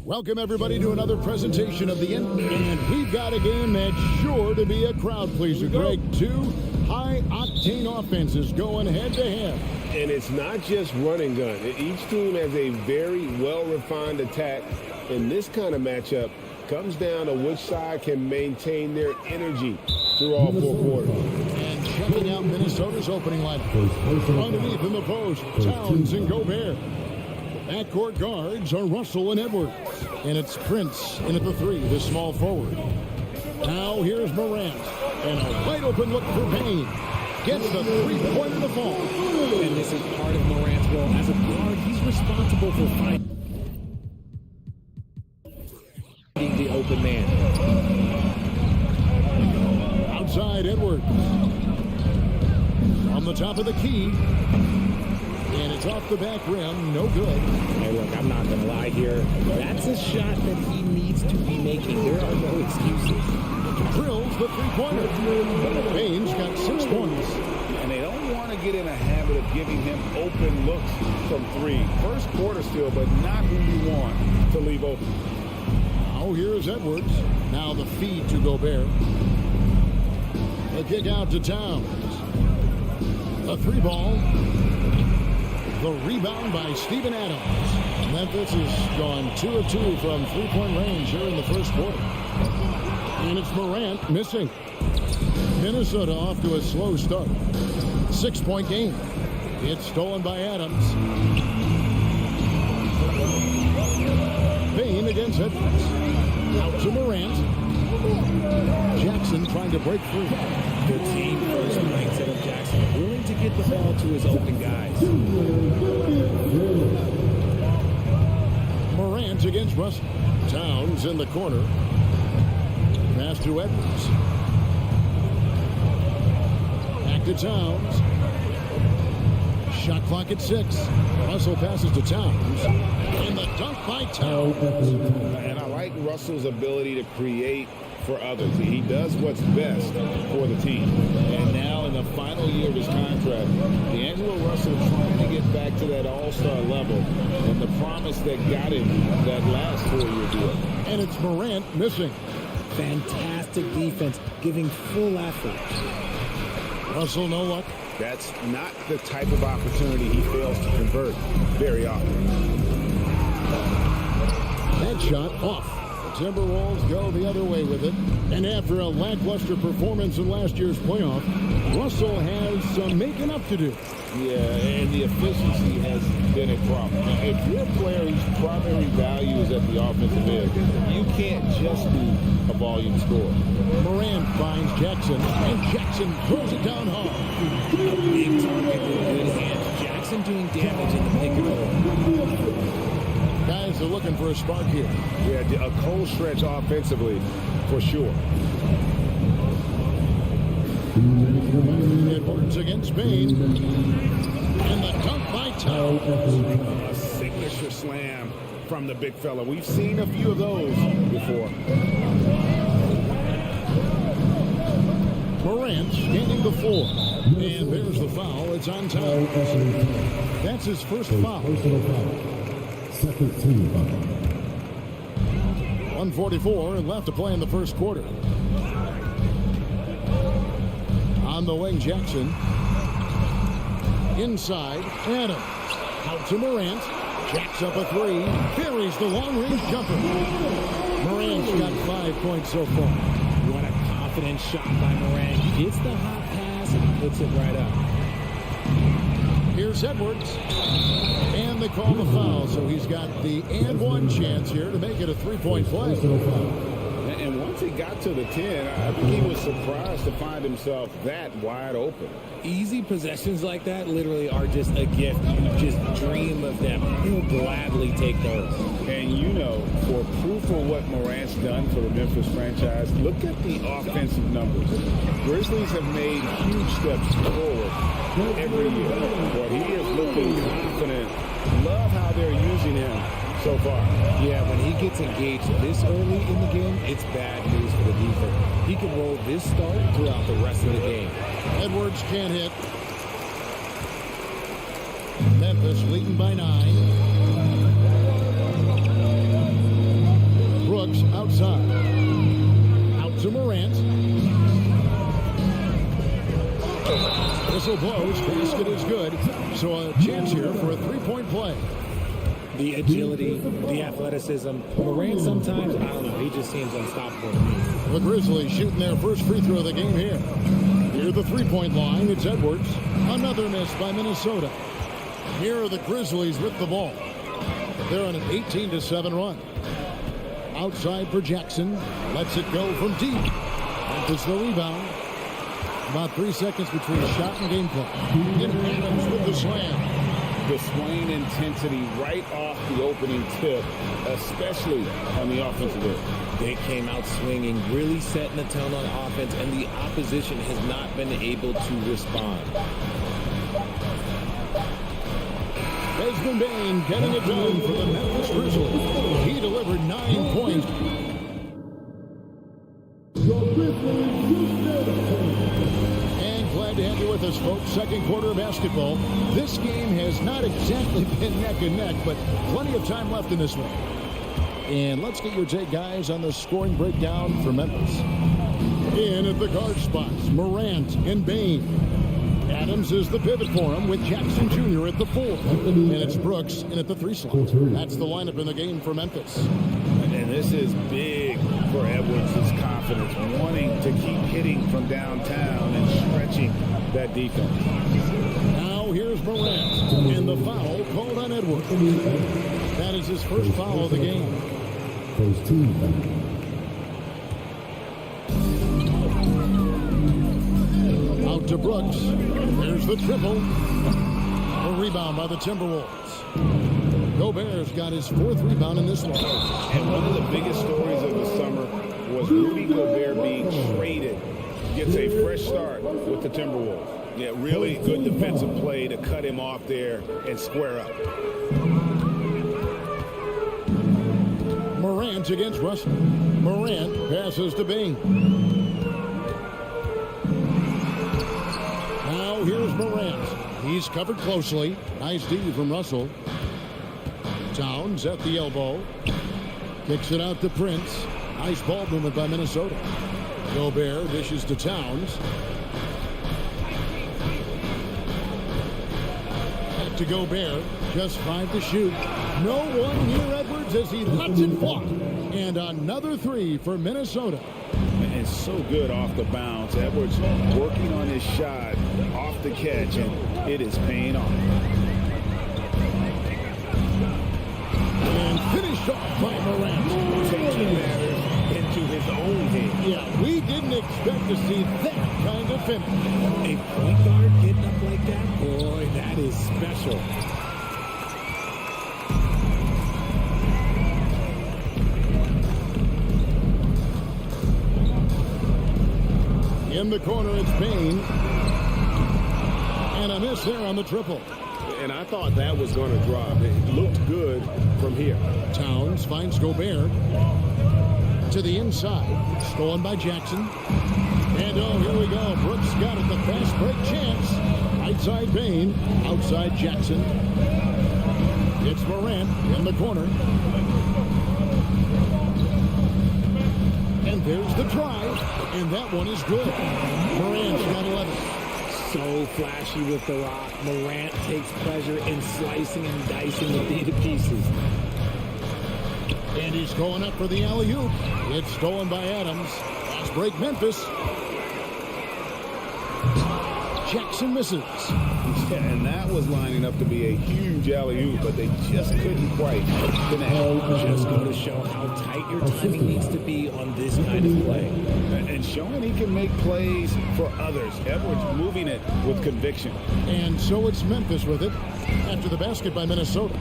Welcome, everybody, to another presentation of the and we've got a game that's sure to be a crowd pleaser, Greg. Two high-octane offenses going head-to-head. And it's not just run and gun. Each team has a very well-refined attack, and this kind of matchup comes down to which side can maintain their energy through all four quarters. And checking out Minnesota's opening lineup. Underneath in the post, Towns and Gobert. Backcourt guards are Russell and Edwards. And it's Prince in at the three, the small forward. Now here's Morant. And a wide open look for Payne. Gets the three-pointer to fall. And this is part of Morant's role. As a guard, he's responsible for finding the open man. Outside Edwards. On the top of the key. And it's off the back rim, no good. Hey, look, I'm not going to lie here. That's a shot that he needs to be making. There are no excuses. Drills the three-pointer. Payne's got 6 points. And they don't want to get in a habit of giving him open looks from three. First quarter still, but not who you want to leave open. Now here's Edwards. Now the feed to Gobert. The kick out to Towns. A three ball. The rebound by Steven Adams. Memphis has gone 2 of 2 from three-point range here in the first quarter. And it's Morant missing. Minnesota off to a slow start. 6-point game. It's stolen by Adams. Payne against Edwards. Out to Morant. Jackson trying to break through. The team first mindset of Jackson, willing to get the ball to his open guys. Morant against Russell. Towns in the corner. Pass to Edwards. Back to Towns. Shot clock at 6. Russell passes to Towns. And the dunk by Towns. And I like Russell's ability to create for others. He does what's best for the team. And now in the final year of his contract, D'Angelo Russell trying to get back to that all-star level and the promise that got him that last 4-year deal. And it's Morant missing. Fantastic defense, giving full effort. Russell no luck. That's not the type of opportunity he fails to convert very often. That shot off. The Timberwolves go the other way with it. And after a lackluster performance in last year's playoff, Russell has some making up to do. Yeah, and the efficiency has been a problem. Now, if you're a player whose primary value is at the offensive end, you can't just be a volume scorer. Morant finds Jackson, and Jackson throws it down hard. Big target with good hands. Jackson doing damage in the pick and roll. Guys are looking for a spark here. Yeah, a cold stretch offensively, for sure. Edwards against Payne. And the dunk by Towns. A signature slam from the big fella. We've seen a few of those before. Morant gaining the floor. And there's the foul. It's on Towns. That's his first foul. Second team foul. 1:44 left to play in the first quarter. On the wing, Jackson. Inside, Adams. Out to Morant. Jacks up a three. Buries the long-range jumper. Morant's got 5 points so far. What a confident shot by Morant. He gets the hot pass and puts it right up. Here's Edwards. And they call the foul, so he's got the and one chance here to make it a three-point play. And once he got to the 10, I think he was surprised to find himself that wide open. Easy possessions like that literally are just a gift. You just dream of them. He'll gladly take those. And you know, for proof of what Morant's done for the Memphis franchise, look at the offensive numbers. Grizzlies have made huge steps forward every year. But he is looking confident. Love how they're using him so far. Yeah, when he gets engaged this early in the game, it's bad news for the defense. He can roll this start throughout the rest of the game. Edwards can't hit. Memphis leading by 9. whistle blows. Basket is good. So a chance here for a three-point play. The agility, the athleticism. Morant sometimes, I don't know, he just seems unstoppable to me. The Grizzlies shooting their first free throw of the game here. Near the three-point line, it's Edwards. Another miss by Minnesota. Here are the Grizzlies with the ball. They're on an 18-7 run. Outside for Jackson. Lets it go from deep. Memphis the rebound. About 3 seconds between shot and gameplay. And Adams with the slam. The swaying intensity right off the opening tip, especially on the offensive end. They came out swinging, really setting the tone on offense, and the opposition has not been able to respond. Desmond Bain getting it done for the Memphis Grizzlies. He delivered 9 points. And glad to have you with us, folks. Second quarter of basketball. This game has not exactly been neck and neck, but plenty of time left in this one. And let's get your take, guys, on the scoring breakdown for Memphis. In at the guard spots, Morant and Bain. Adams is the pivot for him with Jackson Jr. at the 4. And it's Brooks in at the 3 slot. That's the lineup in the game for Memphis. And this is big for Edwards' confidence, wanting to keep hitting from downtown and stretching that defense. Now here's Morant, and the foul called on Edwards. That is his first foul of the game. First team foul. Out to Brooks. There's the triple. A rebound by the Timberwolves. Gobert's got his 4th rebound in this one. And one of the biggest stories of the summer was Rudy Gobert being traded. Gets a fresh start with the Timberwolves. Yeah, really good defensive play to cut him off there and square up. Morant against Russell. Morant passes to Bain. Now here's Morant. He's covered closely. Nice D from Russell. Towns at the elbow. Kicks it out to Prince. Nice ball movement by Minnesota. Gobert dishes to Towns. Back to Gobert. Just 5 to shoot. No one near Edwards as he lets it fly. And another 3 for Minnesota. And so good off the bounce. Edwards working on his shot off the catch, and it is paying off. And finished off by Morant. Taking matters into his own hands. Yeah, we didn't expect to see that kind of finish. A point guard getting up like that, boy, that is special. In the corner, it's Bain. And a miss there on the triple. And I thought that was going to drop. It looked good from here. Towns finds Gobert. To the inside. Stolen by Jackson. And oh, here we go. Brooks got it. The fast break chance. Right side Bain. Outside Jackson. It's Morant in the corner. And there's the drive. And that one is good. Morant's got 11. So flashy with the rock. Morant takes pleasure in slicing and dicing the D to pieces. And he's going up for the alley-oop. It's stolen by Adams. Fast break Memphis. Jackson misses. Yeah, and that was lining up to be a huge alley-oop, but they just couldn't quite connect. Just going to show how tight your timing needs to be on this kind of play. And showing he can make plays for others. Edwards moving it with conviction. And so it's Memphis with it. After the basket by Minnesota.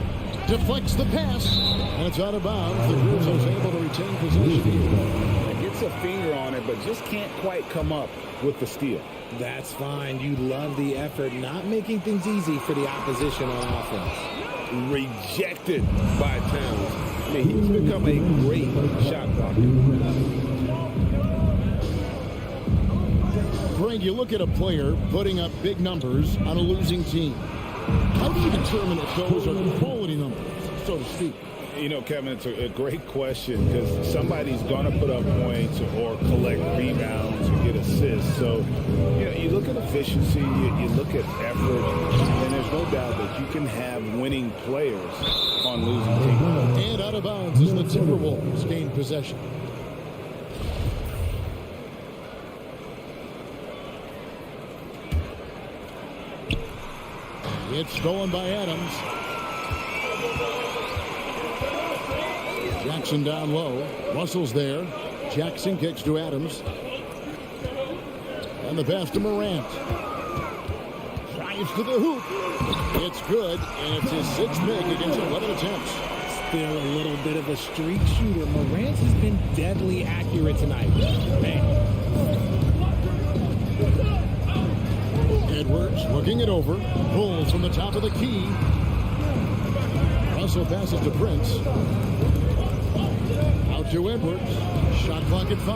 Deflects the pass. And it's out of bounds. The Grizzlies able to retain possession. Gets a finger on it, but just can't quite come up with the steal. That's fine. You love the effort, not making things easy for the opposition on offense. Rejected by Towns. I mean, he's become a great shot blocker. Greg, you look at a player putting up big numbers on a losing team. How do you determine if those are quality numbers, so to speak? You know, Kevin, it's a great question because somebody's going to put up points or collect rebounds or get assists. So, you know, you look at efficiency, you look at effort, and there's no doubt that you can have winning players on losing teams. And out of bounds as the Timberwolves gain possession. It's stolen by Adams. Jackson down low. Russell's there. Jackson kicks to Adams. And the pass to Morant. Drives to the hoop. It's good, and it's his sixth make against 11 attempts. Still a little bit of a streak shooter. Morant has been deadly accurate tonight. Man. Edwards working it over. Pulls from the top of the key. Russell passes to Prince. Out to Edwards. Shot clock at 5.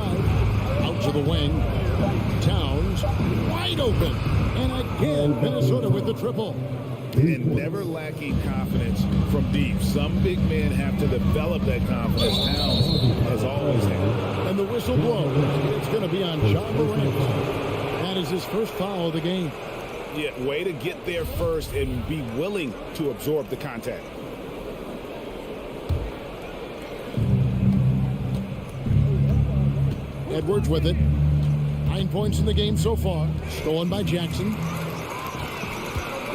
Out to the wing. Towns wide open. And again, Minnesota with the triple. And never lacking confidence from deep. Some big men have to develop that confidence. Towns has always had. And the whistle blows. It's going to be on John Morant. That is his first foul of the game. Yeah, way to get there first and be willing to absorb the contact. Edwards with it. 9 points in the game so far. Stolen by Jackson.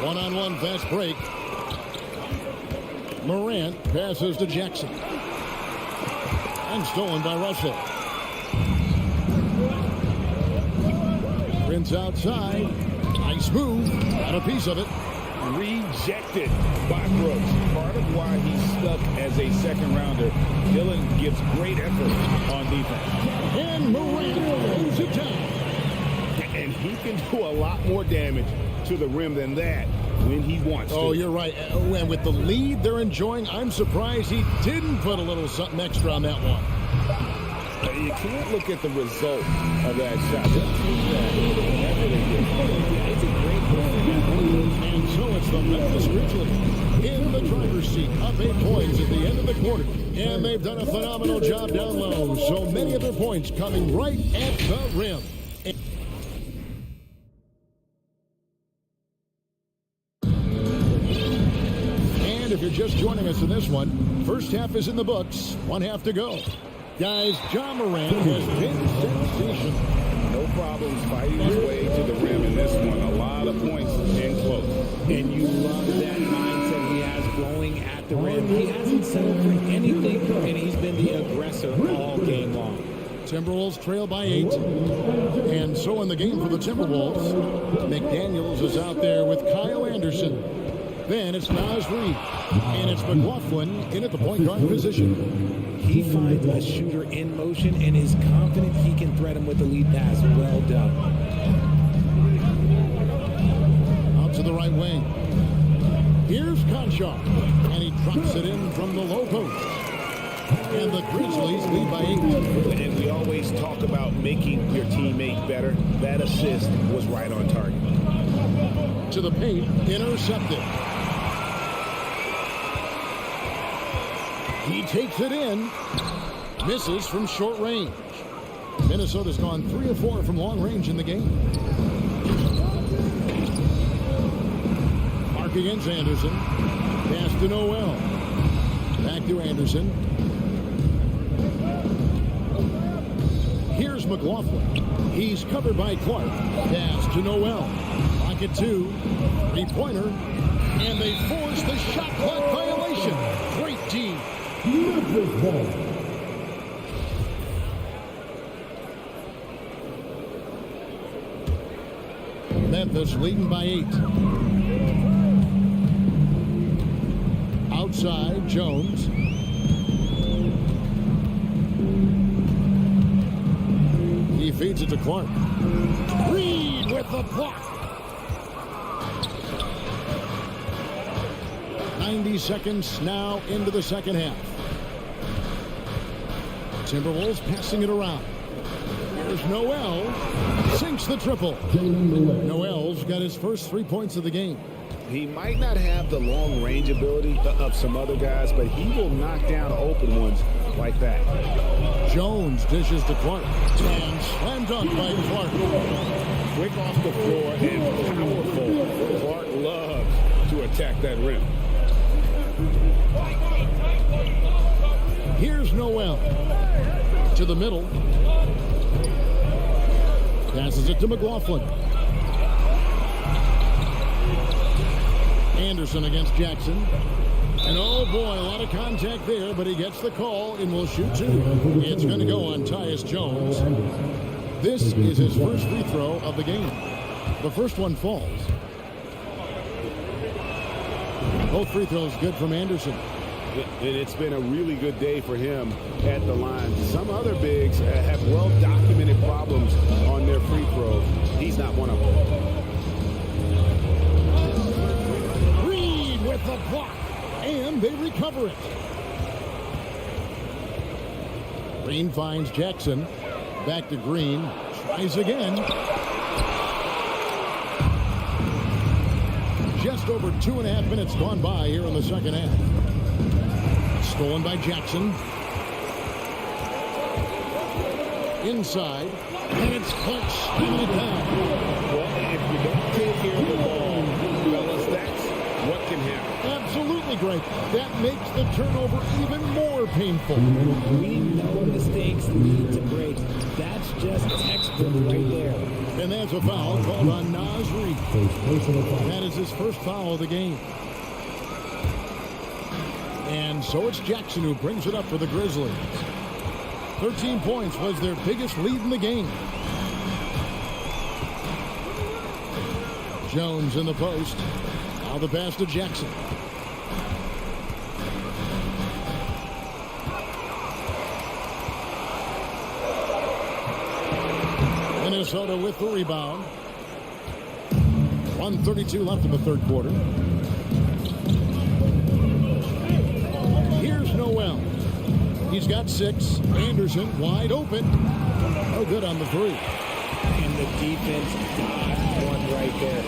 One-on-one fast break. Morant passes to Jackson. And stolen by Russell. Prince outside. Nice move. Got a piece of it. Rejected by Brooks. Part of why he's stuck as a second rounder. Dillon gives great effort on defense. And Morant throws it down. And he can do a lot more damage to the rim than that when he wants to. Oh, you're right. And with the lead they're enjoying, I'm surprised he didn't put a little something extra on that one. You can't look at the result of that shot. It's a great play. And so it's the Memphis Grizzlies in the driver's seat, up 8 points at the end of the quarter. And they've done a phenomenal job down low. So many of their points coming right at the rim. And if you're just joining us in this one, first half is in the books. 1 half to go. Guys, John Morant has been sensational. No problems fighting his way to the rim in this one. A lot of points and close. And you love that mindset he has going at the rim. He hasn't settled for anything, and he's been the aggressor all game long. Timberwolves trail by 8. And so in the game for the Timberwolves, McDaniels is out there with Kyle Anderson. Then it's Naz Reid. And it's McLaughlin in at the point guard position. He finds a shooter in motion and is confident he can thread him with the lead pass. Well done. Out to the right wing. Here's Conchar. And he drops it in from the low post. And the Grizzlies lead by 8. And we always talk about making your teammate better. That assist was right on target. To the paint, intercepted. He takes it in. Misses from short range. Minnesota's gone 3 of 4 from long range in the game. Mark against Anderson. Pass to Noel. Back to Anderson. Here's McLaughlin. He's covered by Clark. Pass to Noel. Pocket 2. 3-pointer. And they force the shot clock violation. Great team. Memphis ball. Memphis leading by 8. Outside, Jones. He feeds it to Clark. Reed with the block. 90 seconds now into the second half. Timberwolves passing it around. Here's Noel. Sinks the triple. Noel's got his first 3 points of the game. He might not have the long-range ability of some other guys, but he will knock down open ones like that. Jones dishes to Clark. And slam dunk by Clark. Quick off the floor and powerful. Clark loves to attack that rim. Here's Noel. To the middle. Passes it to McLaughlin. Anderson against Jackson. And oh boy, a lot of contact there, but he gets the call and will shoot two. It's going to go on Tyus Jones. This is his first free throw of the game. The first one falls. Both free throws good from Anderson. And it's been a really good day for him at the line. Some other bigs have well-documented problems on their free throws. He's not one of them. Reed with the block, and they recover it. Green finds Jackson. Back to Green. Tries again. Just over 2.5 minutes gone by here in the second half. Stolen by Jackson. Inside. And it's Clark slamming it down. Well, if you don't take care of the ball, fellas, that's what can happen. Absolutely great. That makes the turnover even more painful. We know mistakes lead to breaks. That's just textbook right there. And that's a foul called on Naz Reid. That is his first foul of the game. And so it's Jackson who brings it up for the Grizzlies. 13 points was their biggest lead in the game. Jones in the post. Now the pass to Jackson. Minnesota with the rebound. 1:32 left in the third quarter. Here's Noel. He's got 6. Anderson wide open. No good on the 3. And the defense got one right there.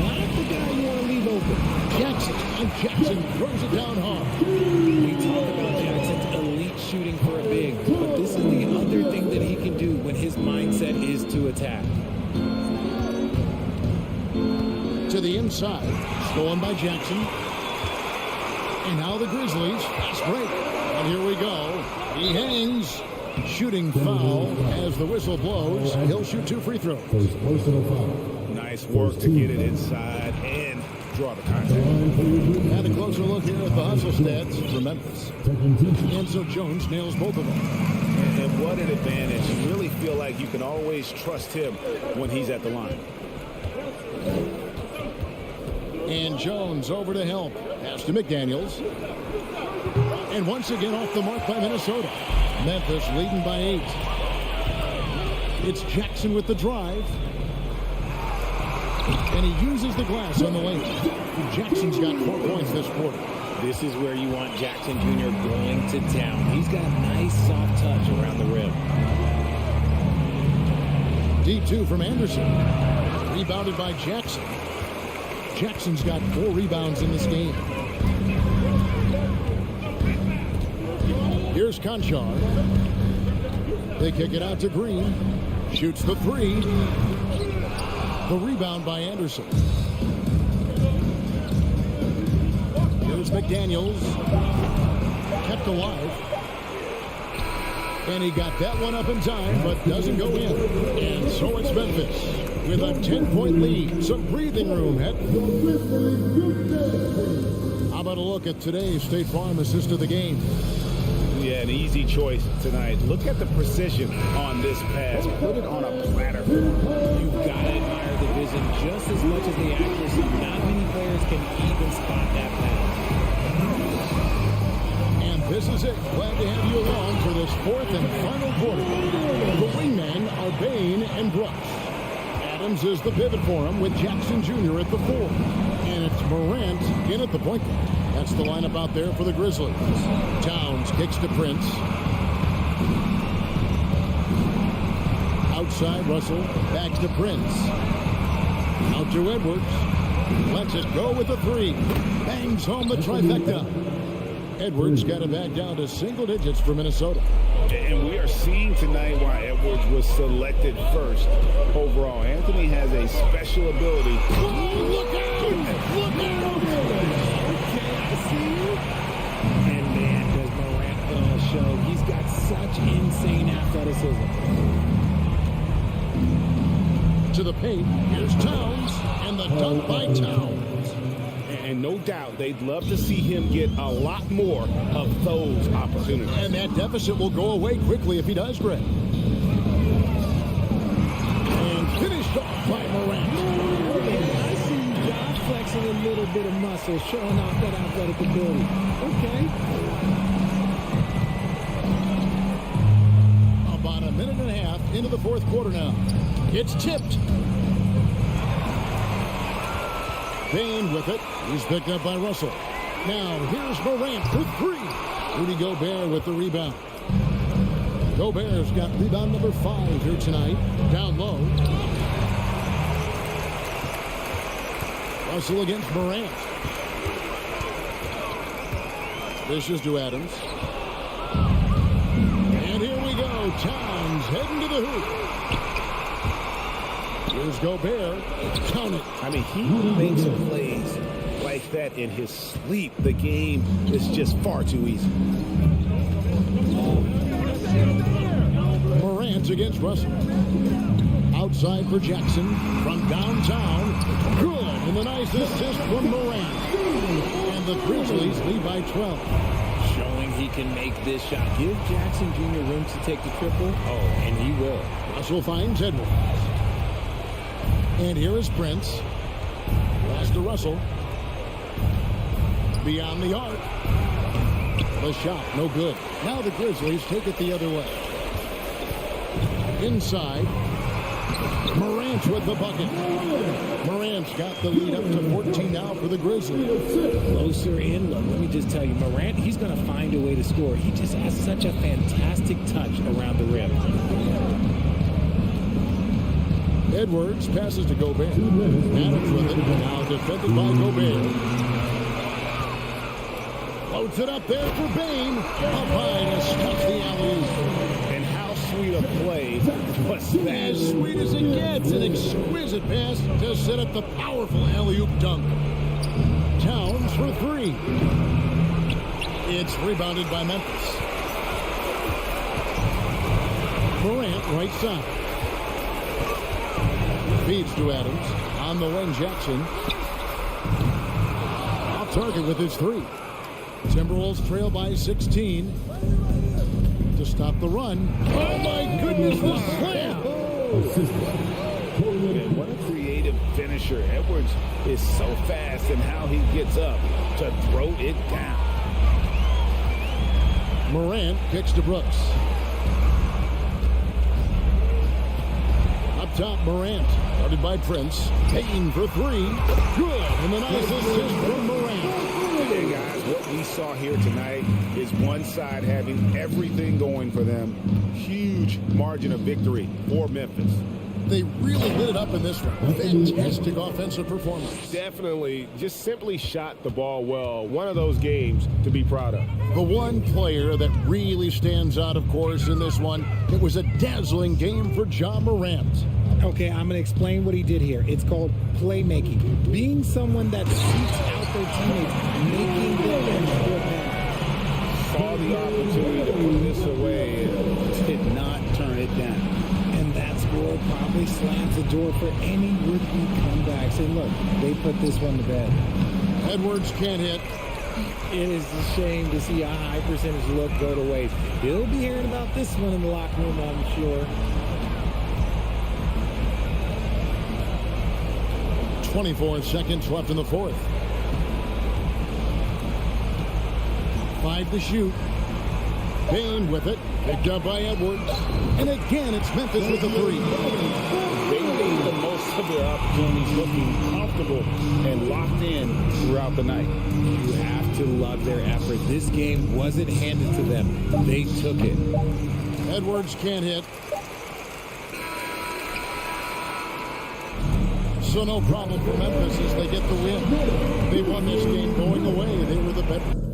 Not the guy you want to leave open. Jackson, and Jackson throws it down hard. We talk about Jackson's elite shooting for a big, but this is the other thing that he can do when his mindset is to attack. To the inside, stolen by Jackson. And now the Grizzlies, fast break. And here we go. He hangs. Shooting foul as the whistle blows. He'll shoot 2 free throws. Nice work to get it inside and draw the contact. And a closer look here at the hustle stats for Memphis. And so Jones nails both of them. And what an advantage. You really feel like you can always trust him when he's at the line. And Jones over to help. Pass to McDaniels. And once again off the mark by Minnesota. Memphis leading by 8. It's Jackson with the drive. And he uses the glass on the lane. Jackson's got 4 points this quarter. This is where you want Jackson Jr. going to town. He's got a nice soft touch around the rim. D2 from Anderson. Rebounded by Jackson. Jackson's got 4 rebounds in this game. Here's Conchar. They kick it out to Green. Shoots the 3. The rebound by Anderson. Here's McDaniels. Kept alive. And he got that one up in time, but doesn't go in. And so it's Memphis with a 10-point lead. Some breathing room. How about a look at today's State Farm assist of the game? Yeah, an easy choice tonight. Look at the precision on this pass. Put it on a platter. You've got to admire the vision just as much as the accuracy. Not many players can even spot that pass. And this is it. Glad to have you along for this 4th and final quarter. The wingmen are Bain and Brush. Adams is the pivot for him with Jackson Jr. at the 4. And it's Morant in at the point guard. That's the lineup out there for the Grizzlies. Towns kicks to Prince. Outside, Russell. Back to Prince. Out to Edwards. Lets it go with a three. Bangs home the trifecta. Edwards got it back down to single digits for Minnesota. And we are seeing tonight why Edwards was selected first overall. Anthony has a special ability. Whoa, look out! Look out! Okay, I see you. And man, does Morant put on a show. He's got such insane athleticism. To the paint. Here's Towns. And the dunk by Towns. And no doubt they'd love to see him get a lot more of those opportunities. And that deficit will go away quickly if he does, Greg. And finished off by Morant. I see John flexing a little bit of muscle, showing off that athletic ability. Okay. About a minute and a half into the fourth quarter now. It's tipped. Bain with it. He's picked up by Russell. Now here's Morant for three. Rudy Gobert with the rebound. Gobert's got rebound number 5 here tonight. Down low. Russell against Morant. This is to Adams. And here we go. Towns heading to the hoop. Here's Gobert. Count it. I mean, he makes plays like that in his sleep. The game is just far too easy. Morant against Russell. Outside for Jackson from downtown. Good. And the nice assist from Morant. And the Grizzlies lead by 12. Showing he can make this shot. Give Jackson Jr. room to take the triple. Oh, and he will. Russell finds Edwards. And here is Prince. Pass to Russell. Beyond the arc. The shot, no good. Now the Grizzlies take it the other way. Inside. Morant with the bucket. Morant's got the lead up to 14 now for the Grizzlies. Closer in. Look, let me just tell you, Morant, he's going to find a way to score. He just has such a fantastic touch around the rim. Edwards passes to Gobert. Adams with it. Now defended by Gobert. Floats it up there for Bain. Up high to stuff the alley-oop. And how sweet a play was that? As sweet as it gets. An exquisite pass to set up the powerful alley-oop dunk. Towns for three. It's rebounded by Memphis. Morant right side. Feeds to Adams. On the wing, Jackson. Off target with his three. Timberwolves trail by 16. To stop the run. Oh my goodness, the slam! And what a creative finisher. Edwards is so fast in how he gets up to throw it down. Morant kicks to Brooks. Up top, Morant. Guarded by Prince. Payton for three. Good. And the nice assist from Morant. Hey guys, what we saw here tonight is one side having everything going for them. Huge margin of victory for Memphis. They really lit it up in this one. Fantastic offensive performance. Definitely just simply shot the ball well. One of those games to be proud of. The one player that really stands out, of course, in this one, it was a dazzling game for Ja Morant. Okay, I'm going to explain what he did here. It's called playmaking. Being someone that seeks out their teammates, making them score better. Saw the opportunity to put this away and did not turn it down. And that score probably slams the door for any rookie comebacks. And look, they put this one to bed. Edwards can't hit. It is a shame to see a high percentage look go to waste. He'll be hearing about this one in the locker room, I'm sure. 24 seconds left in the fourth. 5 to shoot. Bain with it. Picked up by Edwards. And again, it's Memphis with the three. They made the most of their opportunities, looking comfortable and locked in throughout the night. You have to love their effort. This game wasn't handed to them. They took it. Edwards can't hit. So no problem for Memphis as they get the win. They won this game going away. They were the better.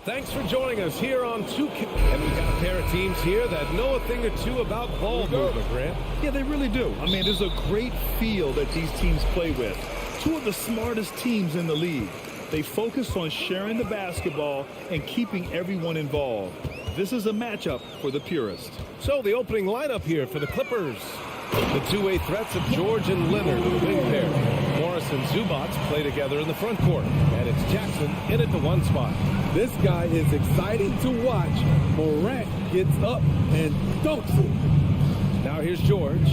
Thanks for joining us here on 2K. And we've got a pair of teams here that know a thing or two about ball movement, Grant. Yeah, they really do. I mean, there's a great feel that these teams play with. Two of the smartest teams in the league. They focus on sharing the basketball and keeping everyone involved. This is a matchup for the purist. So the opening lineup here for the Clippers. The two-way threats of George and Leonard, the wing pair. Morris and Zubats play together in the front court. And it's Jackson in at the one spot. This guy is exciting to watch. Morant gets up and dunks it. Now here's George.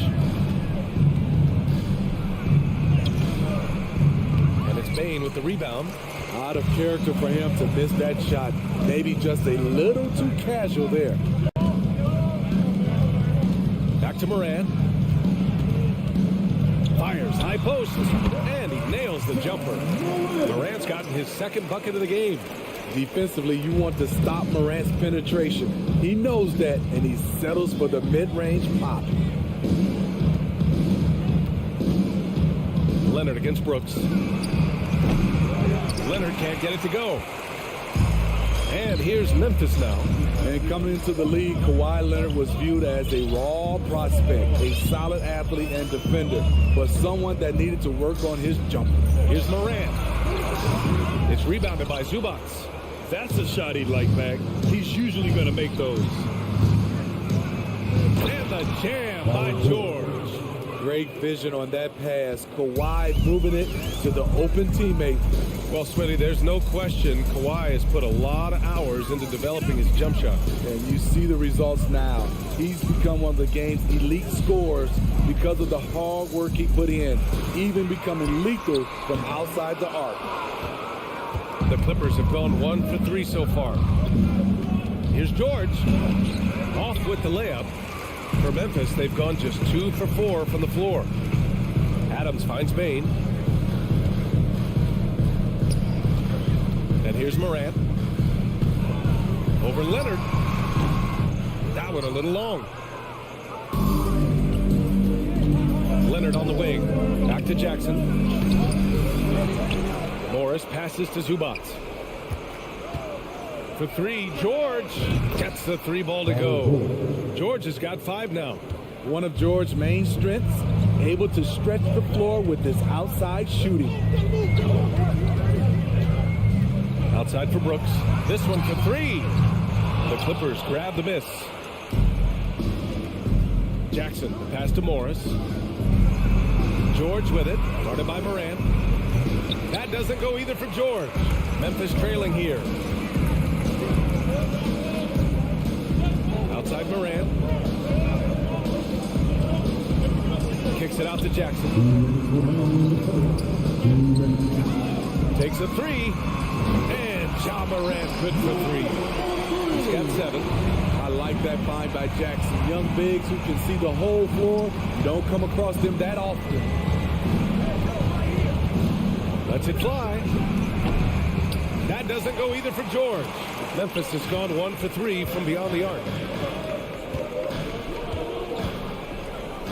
And it's Bain with the rebound. Out of character for him to miss that shot. Maybe just a little too casual there. Back to Morant. Fires high post. And he nails the jumper. Morant's gotten his second bucket of the game. Defensively, you want to stop Morant's penetration. He knows that, and he settles for the mid-range pop. Leonard against Brooks. Leonard can't get it to go. And here's Memphis now. And coming into the league, Kawhi Leonard was viewed as a raw prospect, a solid athlete and defender, but someone that needed to work on his jumper. Here's Morant. It's rebounded by Zubats. That's a shot he'd like back. He's usually going to make those. And the jam by George. Great vision on that pass. Kawhi moving it to the open teammate. Well, Smitty, there's no question Kawhi has put a lot of hours into developing his jump shot. And you see the results now. He's become one of the game's elite scorers because of the hard work he put in, even becoming lethal from outside the arc. The Clippers have gone 1 for 3 so far. Here's George. Off with the layup. For Memphis, they've gone just 2 for 4 from the floor. Adams finds Bain. And here's Morant. Over Leonard. That one a little long. Leonard on the wing. Back to Jackson. Morris passes to Zubats. For 3, George gets the 3 ball to go. George has got 5 now. One of George's main strengths, able to stretch the floor with his outside shooting. Outside for Brooks. This one for 3. The Clippers grab the miss. Jackson, the pass to Morris. George with it, guarded by Morant. That doesn't go either for George. Memphis trailing here. Outside Morant. Kicks it out to Jackson. Takes a 3. And Ja Morant good for 3. He's got 7. I like that find by Jackson. Young bigs who can see the whole floor. You don't come across them that often. Lets it fly. That doesn't go either for George. Memphis has gone 1 for 3 from beyond the arc.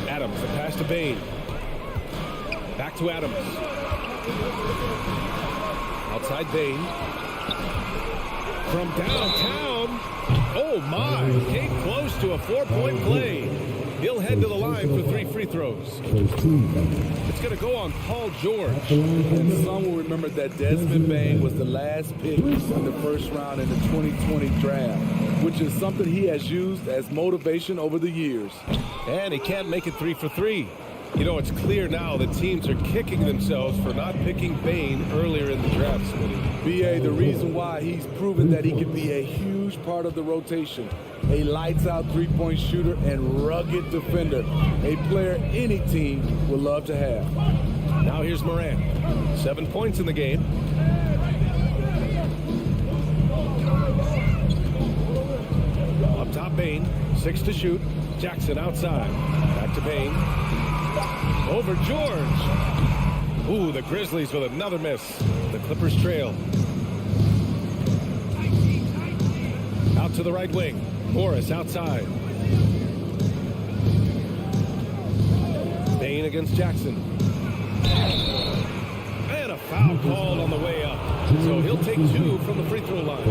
Adams, the pass to Bain. Back to Adams. Outside Bain. From downtown. Oh my, came close to a 4-point play. He'll head to the line for 3 free throws. It's going to go on Paul George. And some will remember that Desmond Bain was the last pick in the first round in the 2020 draft, which is something he has used as motivation over the years. And he can't make it 3 for 3. You know, it's clear now that teams are kicking themselves for not picking Bain earlier in the draft, Smitty. B.A., the reason why he's proven that he can be a huge part of the rotation. A lights-out three-point shooter and rugged defender. A player any team would love to have. Now here's Morant. 7 points in the game. Up top, Bain. 6 to shoot. Jackson outside. Back to Bain. Over George. Ooh, the Grizzlies with another miss. The Clippers trail. Out to the right wing. Morris outside. Bain against Jackson. And a foul called on the way up. So he'll take 2 from the free throw line.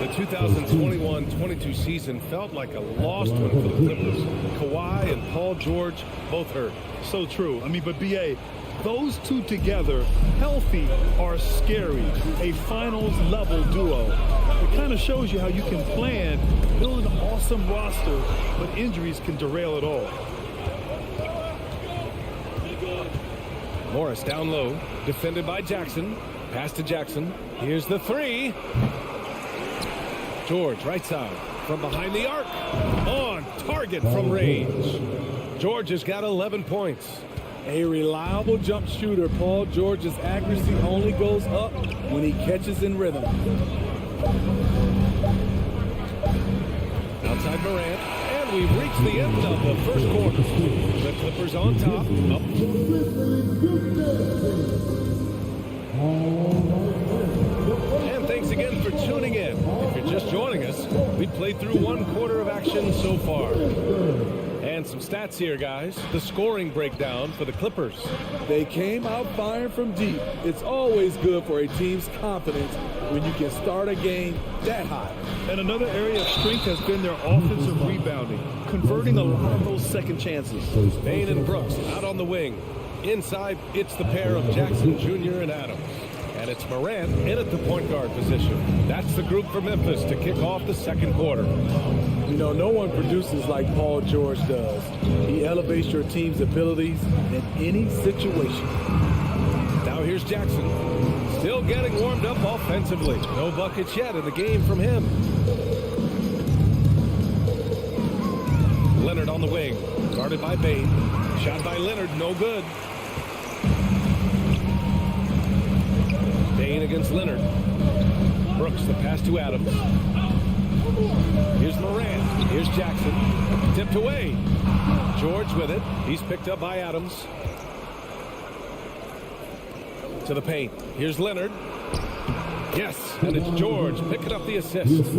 The 2021-22 season felt like a lost one for the Clippers. Kawhi and Paul George both hurt. So true. I mean, but B.A., those two together, healthy, are scary. A finals-level duo. It kind of shows you how you can plan, build an awesome roster, but injuries can derail it all. Morris down low, defended by Jackson. Pass to Jackson. Here's the 3. George, right side, from behind the arc. On target from range. George has got 11 points. A reliable jump shooter, Paul George's accuracy only goes up when he catches in rhythm. Outside Morant, and we've reached the end of the first quarter. The Clippers on top. Up. And thanks again for tuning in. If you're just joining us, we played through 1 quarter of action so far. And some stats here, guys. The scoring breakdown for the Clippers. They came out firing from deep. It's always good for a team's confidence when you can start a game that hot. And another area of strength has been their offensive rebounding, converting a lot of those second chances. Bain and Brooks out on the wing. Inside, it's the pair of Jackson Jr. and Adams. And it's Morant in at the point guard position. That's the group for Memphis to kick off the second quarter. You know, no one produces like Paul George does. He elevates your team's abilities in any situation. Now here's Jackson. Still getting warmed up offensively. No buckets yet in the game from him. Leonard on the wing. Guarded by Bain. Shot by Leonard, no good. Bain against Leonard. Brooks, the pass to Adams. Here's Morant. Here's Jackson. Tipped away. George with it. He's picked up by Adams. To the paint. Here's Leonard. Yes, and it's George picking up the assist.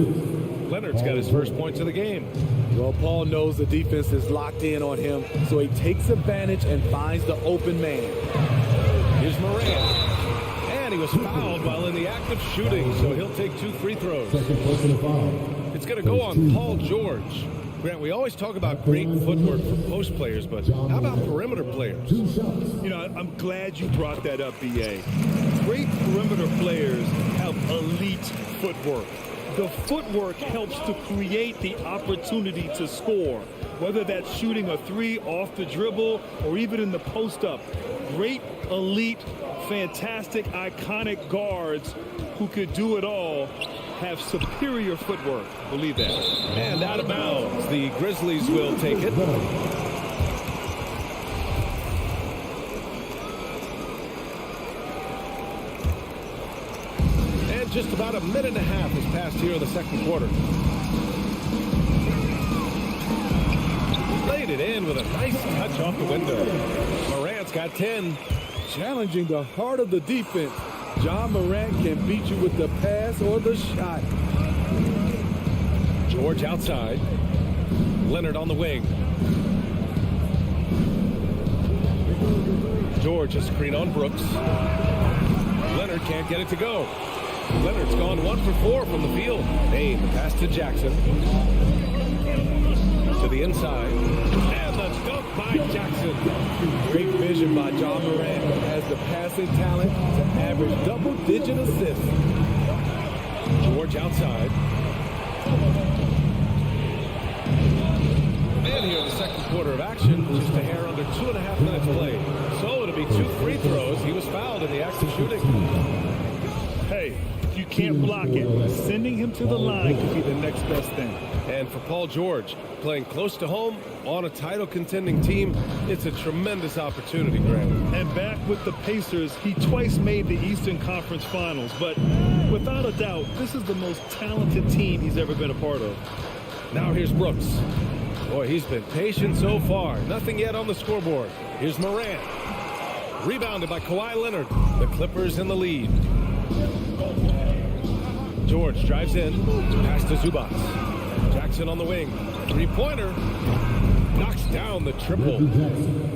Leonard's got his first points of the game. Well, Paul knows the defense is locked in on him, so he takes advantage and finds the open man. Here's Morant. And he was fouled while in the act of shooting, so he'll take 2 free throws. It's going to go on Paul George. Grant, we always talk about great footwork for post players, but how about perimeter players? You know, I'm glad you brought that up, B.A. Great perimeter players have elite footwork. The footwork helps to create the opportunity to score, whether that's shooting a 3 off the dribble or even in the post-up. Great, elite, fantastic, iconic guards who could do it all have superior footwork. Believe that. And out of bounds. The Grizzlies will take it. And just about a minute and a half has passed here in the second quarter. Laid it in with a nice touch off the window. Morant's got 10. Challenging the heart of the defense. John Morant can beat you with the pass or the shot. George outside. Leonard on the wing. George a screen on Brooks. Leonard can't get it to go. Leonard's gone 1 for 4 from the field. Bain, the pass to Jackson. To the inside. And the dunk by Jackson. Great vision by John Morant. Has the passing talent to average double-digit assists. George outside. And here in the second quarter of action, just a hair under 2.5 minutes played. So it'll be 2 free throws. He was fouled in the act of shooting. Hey, you can't block it. Sending him to the line could be the next best thing. And for Paul George, playing close to home on a title contending team, it's a tremendous opportunity, Graham. And back with the Pacers, he twice made the Eastern Conference Finals. But without a doubt, this is the most talented team he's ever been a part of. Now here's Brooks. Boy, he's been patient so far. Nothing yet on the scoreboard. Here's Morant. Rebounded by Kawhi Leonard. The Clippers in the lead. George drives in. Pass to Zubac. Jackson on the wing. Three-pointer. Knocked Knocks down the triple.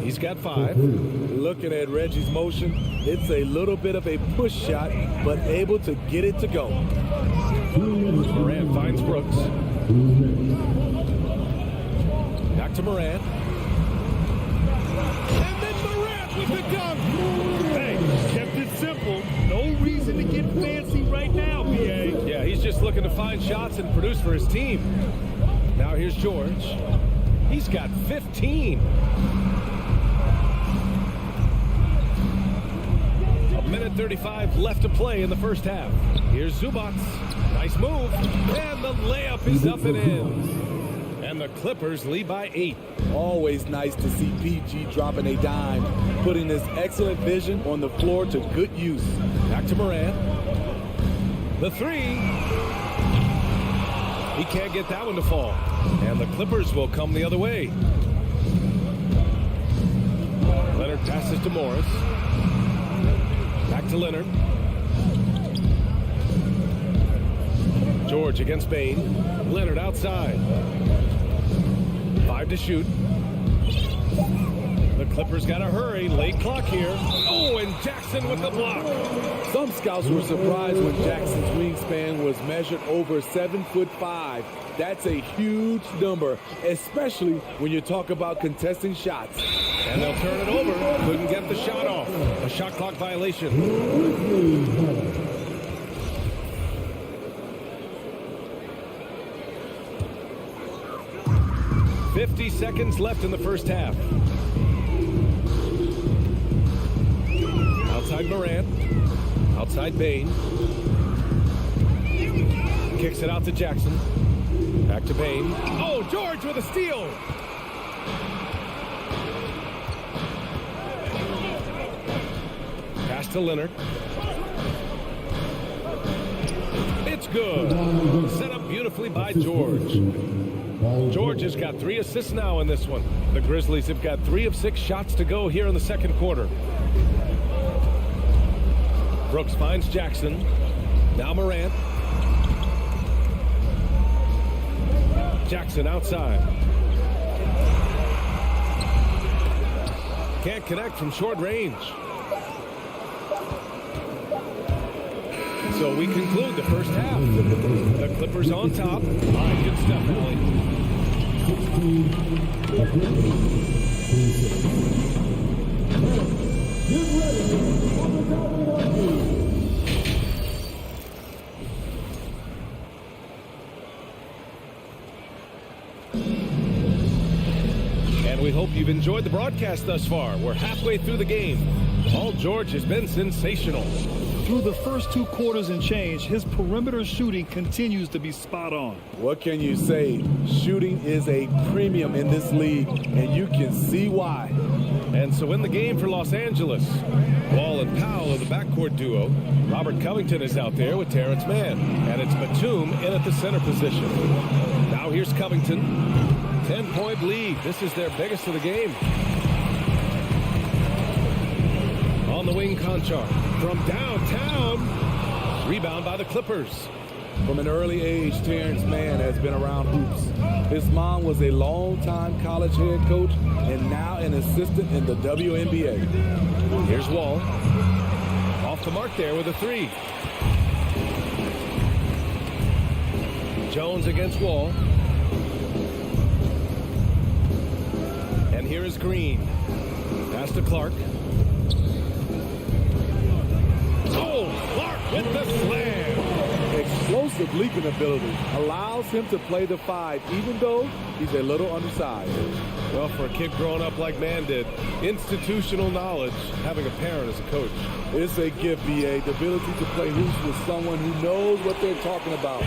He's got 5. Looking at Reggie's motion, it's a little bit of a push shot, but able to get it to go. Morant finds Brooks. Back to Morant. And then Morant with the dunk. Hey, kept it simple. No reason to get fancy right now, BA. Yeah, he's just looking to find shots and produce for his team. Now here's George. He's got 15. A minute 35 left to play in the first half. Here's Zubac. Nice move. And the layup is up and in. And the Clippers lead by 8. Always nice to see PG dropping a dime, putting his excellent vision on the floor to good use. Back to Morant. The 3. He can't get that one to fall. And the Clippers will come the other way. Leonard passes to Morris. Back to Leonard. George against Bain. Leonard outside. 5 to shoot. The Clippers got to hurry. Late clock here. Oh, and Jackson with the block. Some scouts were surprised when Jackson's wingspan was measured over 7'5". That's a huge number, especially when you talk about contesting shots. And they'll turn it over. Couldn't get the shot off. A shot clock violation. 50 seconds left in the first half. Outside Morant. Outside Bain. Kicks it out to Jackson. Back to Bain. Oh, George with a steal. Pass to Leonard. It's good. Set up beautifully by George. George has got 3 assists now in this one. The Grizzlies have got 3 of 6 shots to go here in the second quarter. Brooks finds Jackson. Now Morant. Jackson outside. Can't connect from short range. So we conclude the first half. The Clippers on top. All right, good stuff, Emily. And we hope you've enjoyed the broadcast thus far. We're halfway through the game. Paul George has been sensational. Through the first 2 quarters and change, his perimeter shooting continues to be spot on. What can you say? Shooting is a premium in this league, and you can see why. And so in the game for Los Angeles, Wall and Powell are the backcourt duo. Robert Covington is out there with Terrence Mann. And it's Batum in at the center position. Now here's Covington. 10-point lead. This is their biggest of the game. On the wing, Conchar. From downtown. Rebound by the Clippers. From an early age, Terrence Mann has been around hoops. His mom was a long-time college head coach and now an assistant in the WNBA. Here's Wall. Off the mark there with a 3. Jones against Wall. And here is Green. Pass to Clark. Oh, Clark with the slam. Explosive leaping ability allows him to play the 5, even though he's a little undersized. Well, for a kid growing up like Mann did, institutional knowledge, having a parent as a coach. It's a gift, BA, the ability to play hoops with someone who knows what they're talking about.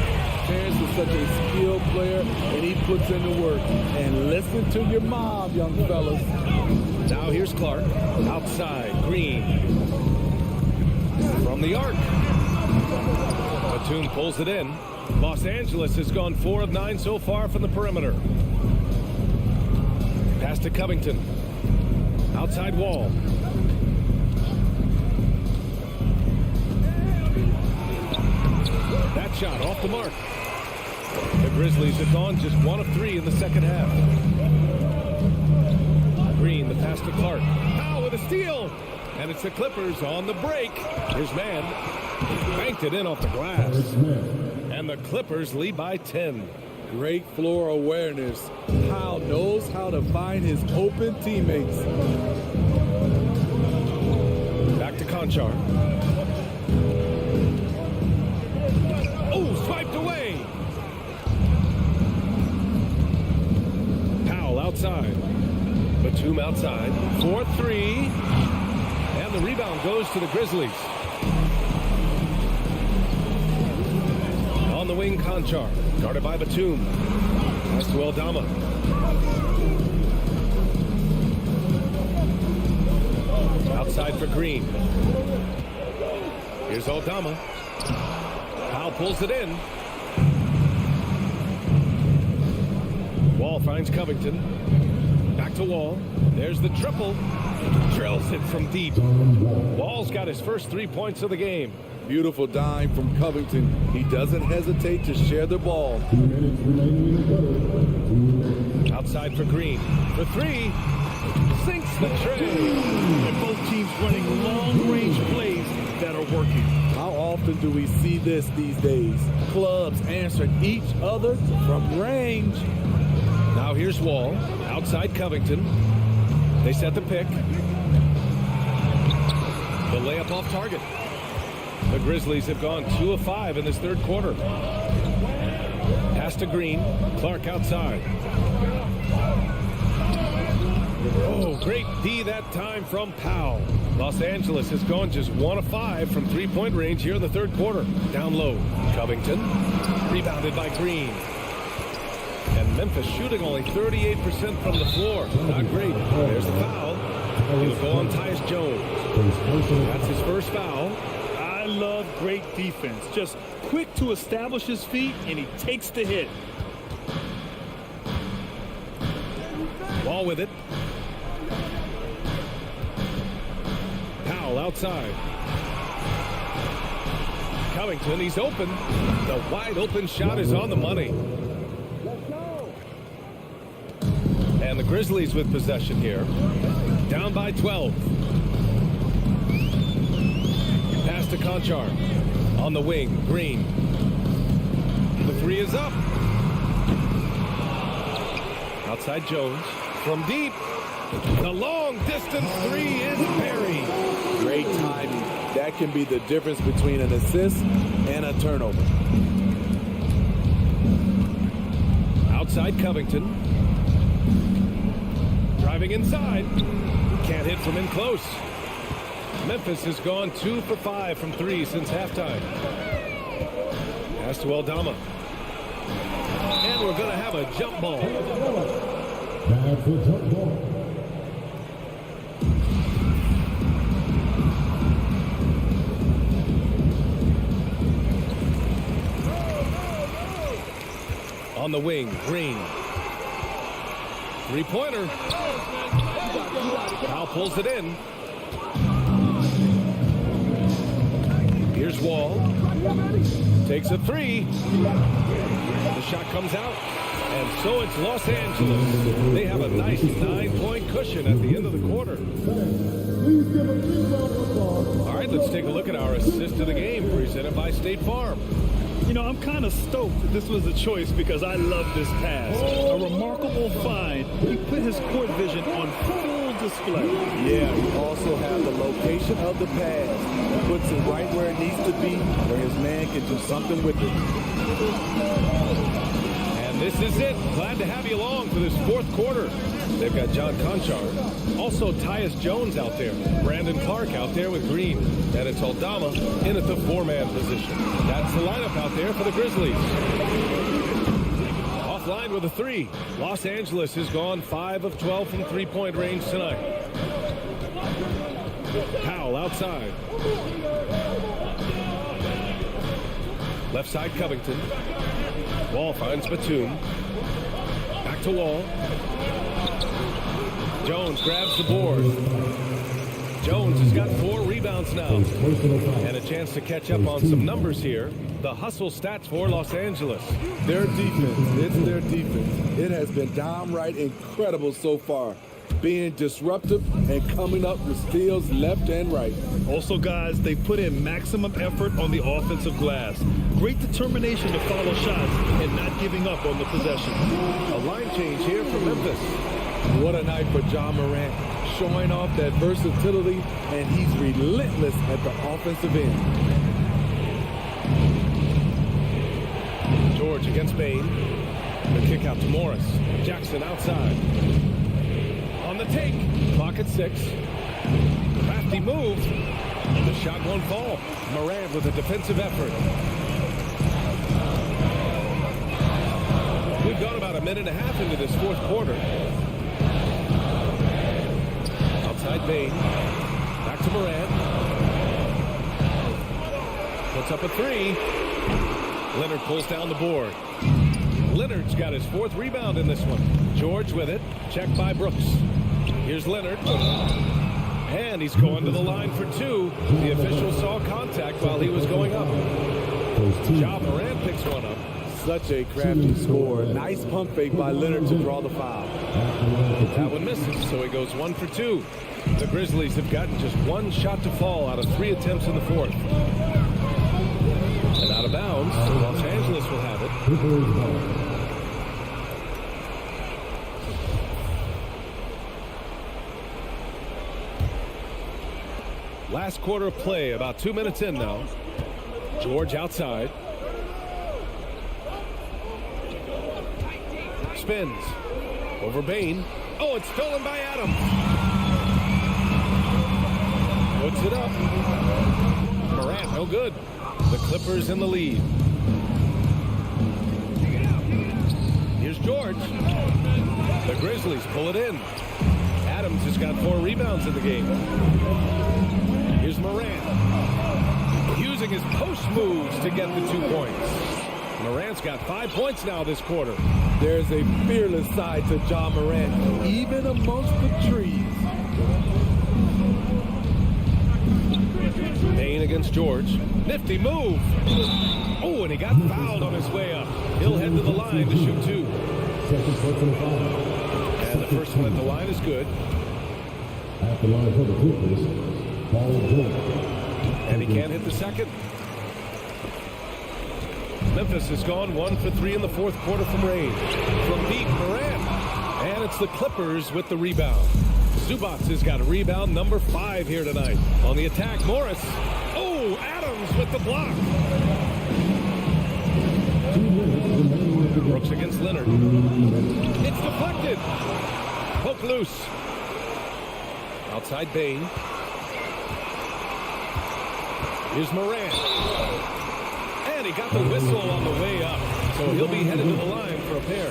Terrence is such a skilled player, and he puts in the work. And listen to your mom, young fellas. Now here's Clark. Outside, Green. From the arc. Batum pulls it in. Los Angeles has gone 4 of 9 so far from the perimeter. Pass to Covington. Outside Wall. That shot off the mark. The Grizzlies have gone just 1 of 3 in the second half. Green, the pass to Clark. Powell with a steal. And it's the Clippers on the break. Here's Mann. Banked it in off the glass. And the Clippers lead by 10. Great floor awareness. Powell knows how to find his open teammates. Back to Conchar. Oh, swiped away. Powell outside. Batum outside. 4-3. And the rebound goes to the Grizzlies. On the wing, Conchar. Guarded by Batum. Pass to Aldama. Outside for Green. Here's Aldama. Powell pulls it in. Wall finds Covington. Back to Wall. There's the triple. Drills it from deep. Wall's got his first 3 points of the game. Beautiful dime from Covington. He doesn't hesitate to share the ball. Outside for Green. For three. Sinks the tray. And both teams running long-range plays that are working. How often do we see this these days? Clubs answering each other from range. Now here's Wall. Outside Covington. They set the pick. The layup off target. The Grizzlies have gone 2 of 5 in this third quarter. Pass to Green. Clark outside. Oh, great D that time from Powell. Los Angeles has gone just 1 of 5 from three-point range here in the third quarter. Down low. Covington. Rebounded by Green. And Memphis shooting only 38% from the floor. Not great. There's the foul. He'll go on Tyus Jones. That's his first foul. I love great defense. Just quick to establish his feet, and he takes the hit. Wall with it. Powell outside. Covington, he's open. The wide open shot is on the money. And the Grizzlies with possession here. Down by 12. Pass to Conchar. On the wing, Green. The three is up. Outside Jones. From deep. The long distance three is buried. Great timing. That can be the difference between an assist and a turnover. Outside Covington. Driving inside. Can't hit from in close. Memphis has gone 2 for 5 from 3 since halftime. Pass to Aldama. And we're going to have a jump ball. That's a jump ball. On the wing, Green. Three-pointer. Powell pulls it in. Here's Wall. Takes a three. The shot comes out. And so it's Los Angeles. They have a nice 9-point cushion at the end of the quarter. All right, let's take a look at our assist of the game presented by State Farm. You know, I'm kind of stoked that this was a choice because I love this pass. A remarkable find. He put his court vision on full display. Yeah, you also have the location of the pass. Puts it right where it needs to be, where his man can do something with it. And this is it. Glad to have you along for this fourth quarter. They've got John Conchar. Also Tyus Jones out there. Brandon Clark out there with Green. And it's Aldama in at the 4-man position. That's the lineup out there for the Grizzlies. Offline with a three. Los Angeles has gone 5 of 12 from three-point range tonight. Powell outside. Left side Covington. Wall finds Batum. Back to Wall. Jones grabs the board. Jones has got 4 rebounds now. And a chance to catch up on some numbers here. The hustle stats for Los Angeles. Their defense, it's their defense. It has been downright incredible so far. being disruptive and coming up with steals left and right. Also, guys, they put in maximum effort on the offensive glass. Great determination to follow shots and not giving up on the possession. A line change here for Memphis. What a night for John Morant, showing off that versatility, and he's relentless at the offensive end. George against Bain. The kick out to Morris. Jackson outside. On the take. Clock at 6. Crafty move. The shot won't fall. Morant with a defensive effort. We've gone about a minute and a half into this fourth quarter. Outside Bain. Back to Morant. Puts up a 3. Leonard pulls down the board. Leonard's got his 4th rebound in this one. George with it. Checked by Brooks. Here's Leonard. And he's going to the line for 2. The official saw contact while he was going up. Ja Morant picks one up. Such a crafty score. Nice pump fake by Leonard to draw the foul. That one misses, so he goes 1 for 2. The Grizzlies have gotten just 1 shot to fall out of 3 attempts in the 4th. And out of bounds, Los Angeles will have it. Last quarter of play, about 2 minutes in now. George outside. Spins. Over Bain. Oh, it's stolen by Adams. Puts it up. Morant, no good. The Clippers in the lead. Here's George. The Grizzlies pull it in. Adams has got 4 rebounds in the game. Here's Morant. Using his post moves to get the 2 points. Morant's got 5 points now this quarter. There's a fearless side to Ja Morant, even amongst the trees. Bain against George. Nifty move. Oh, and he got fouled on his way up. He'll head to the line to shoot 2. And the first one at the line is good. At the line for the Clippers, Paul George. And he can't hit the second. Memphis has gone 1 for 3 in the 4th quarter from range. From deep, Morant. And it's the Clippers with the rebound. Zubac has got a rebound, number 5 here tonight. On the attack, Morris. Oh, Adams with the block. Brooks against Leonard. It's deflected. Poke loose. Outside Bain. Here's Morant. And he got the whistle on the way up. So he'll be headed to the line for a pair.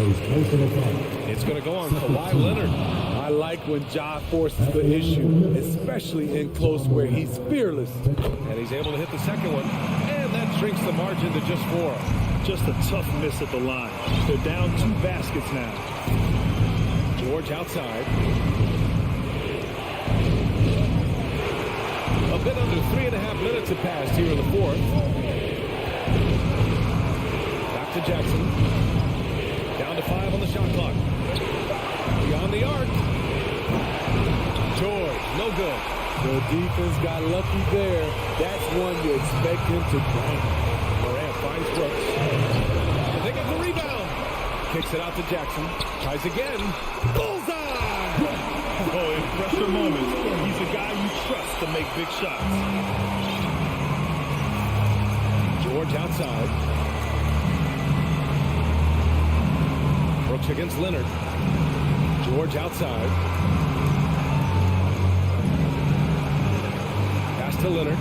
It's going to go on Kawhi Leonard. I like when Ja forces the issue, especially in close where he's fearless. And he's able to hit the second one. And that shrinks the margin to just 4. Just a tough miss at the line. They're down 2 baskets now. George outside. A bit under 3.5 minutes have passed here in the 4th. Back to Jackson. Down to 5 on the shot clock. Beyond the arc. George, no good. The defense got lucky there. That's one you expect him to bang. Morant finds Brooks. They get the rebound. Kicks it out to Jackson. Tries again. Bullseye! Oh, in pressure moments, he's a guy you trust to make big shots. George outside. Brooks against Leonard. George outside. Pass to Leonard.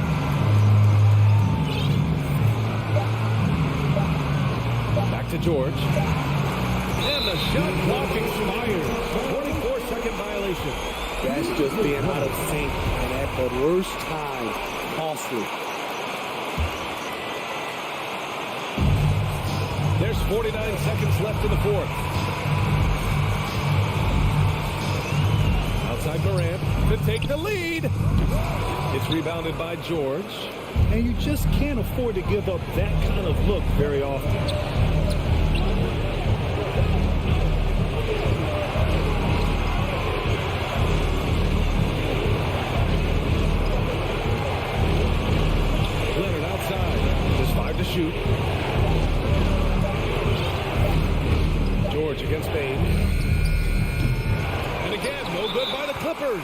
Back to George. And the shot clock expired. 24-second violation. That's just being out of sync and at the worst time. Costly. There's 49 seconds left in the 4th. Outside Morant to take the lead. It's rebounded by George. And you just can't afford to give up that kind of look very often.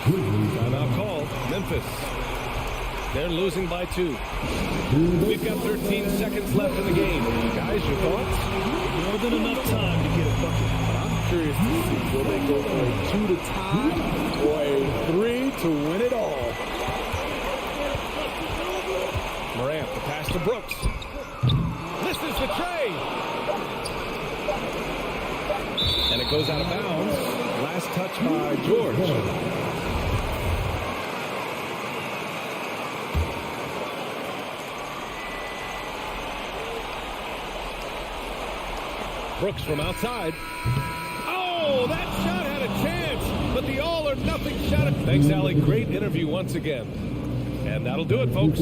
Timeout called. Memphis. They're losing by 2. We've got 13 seconds left in the game. Guys, your thoughts? More than enough time to get a bucket. I'm curious to see, will they go for a 2 to tie or a 3 to win it all? Morant, the pass to Brooks. Misses the tray. And it goes out of bounds. Last touch by George. Brooks from outside. Oh, that shot had a chance, but the all-or-nothing shot. Thanks, Allie. Great interview once again. And that'll do it, folks.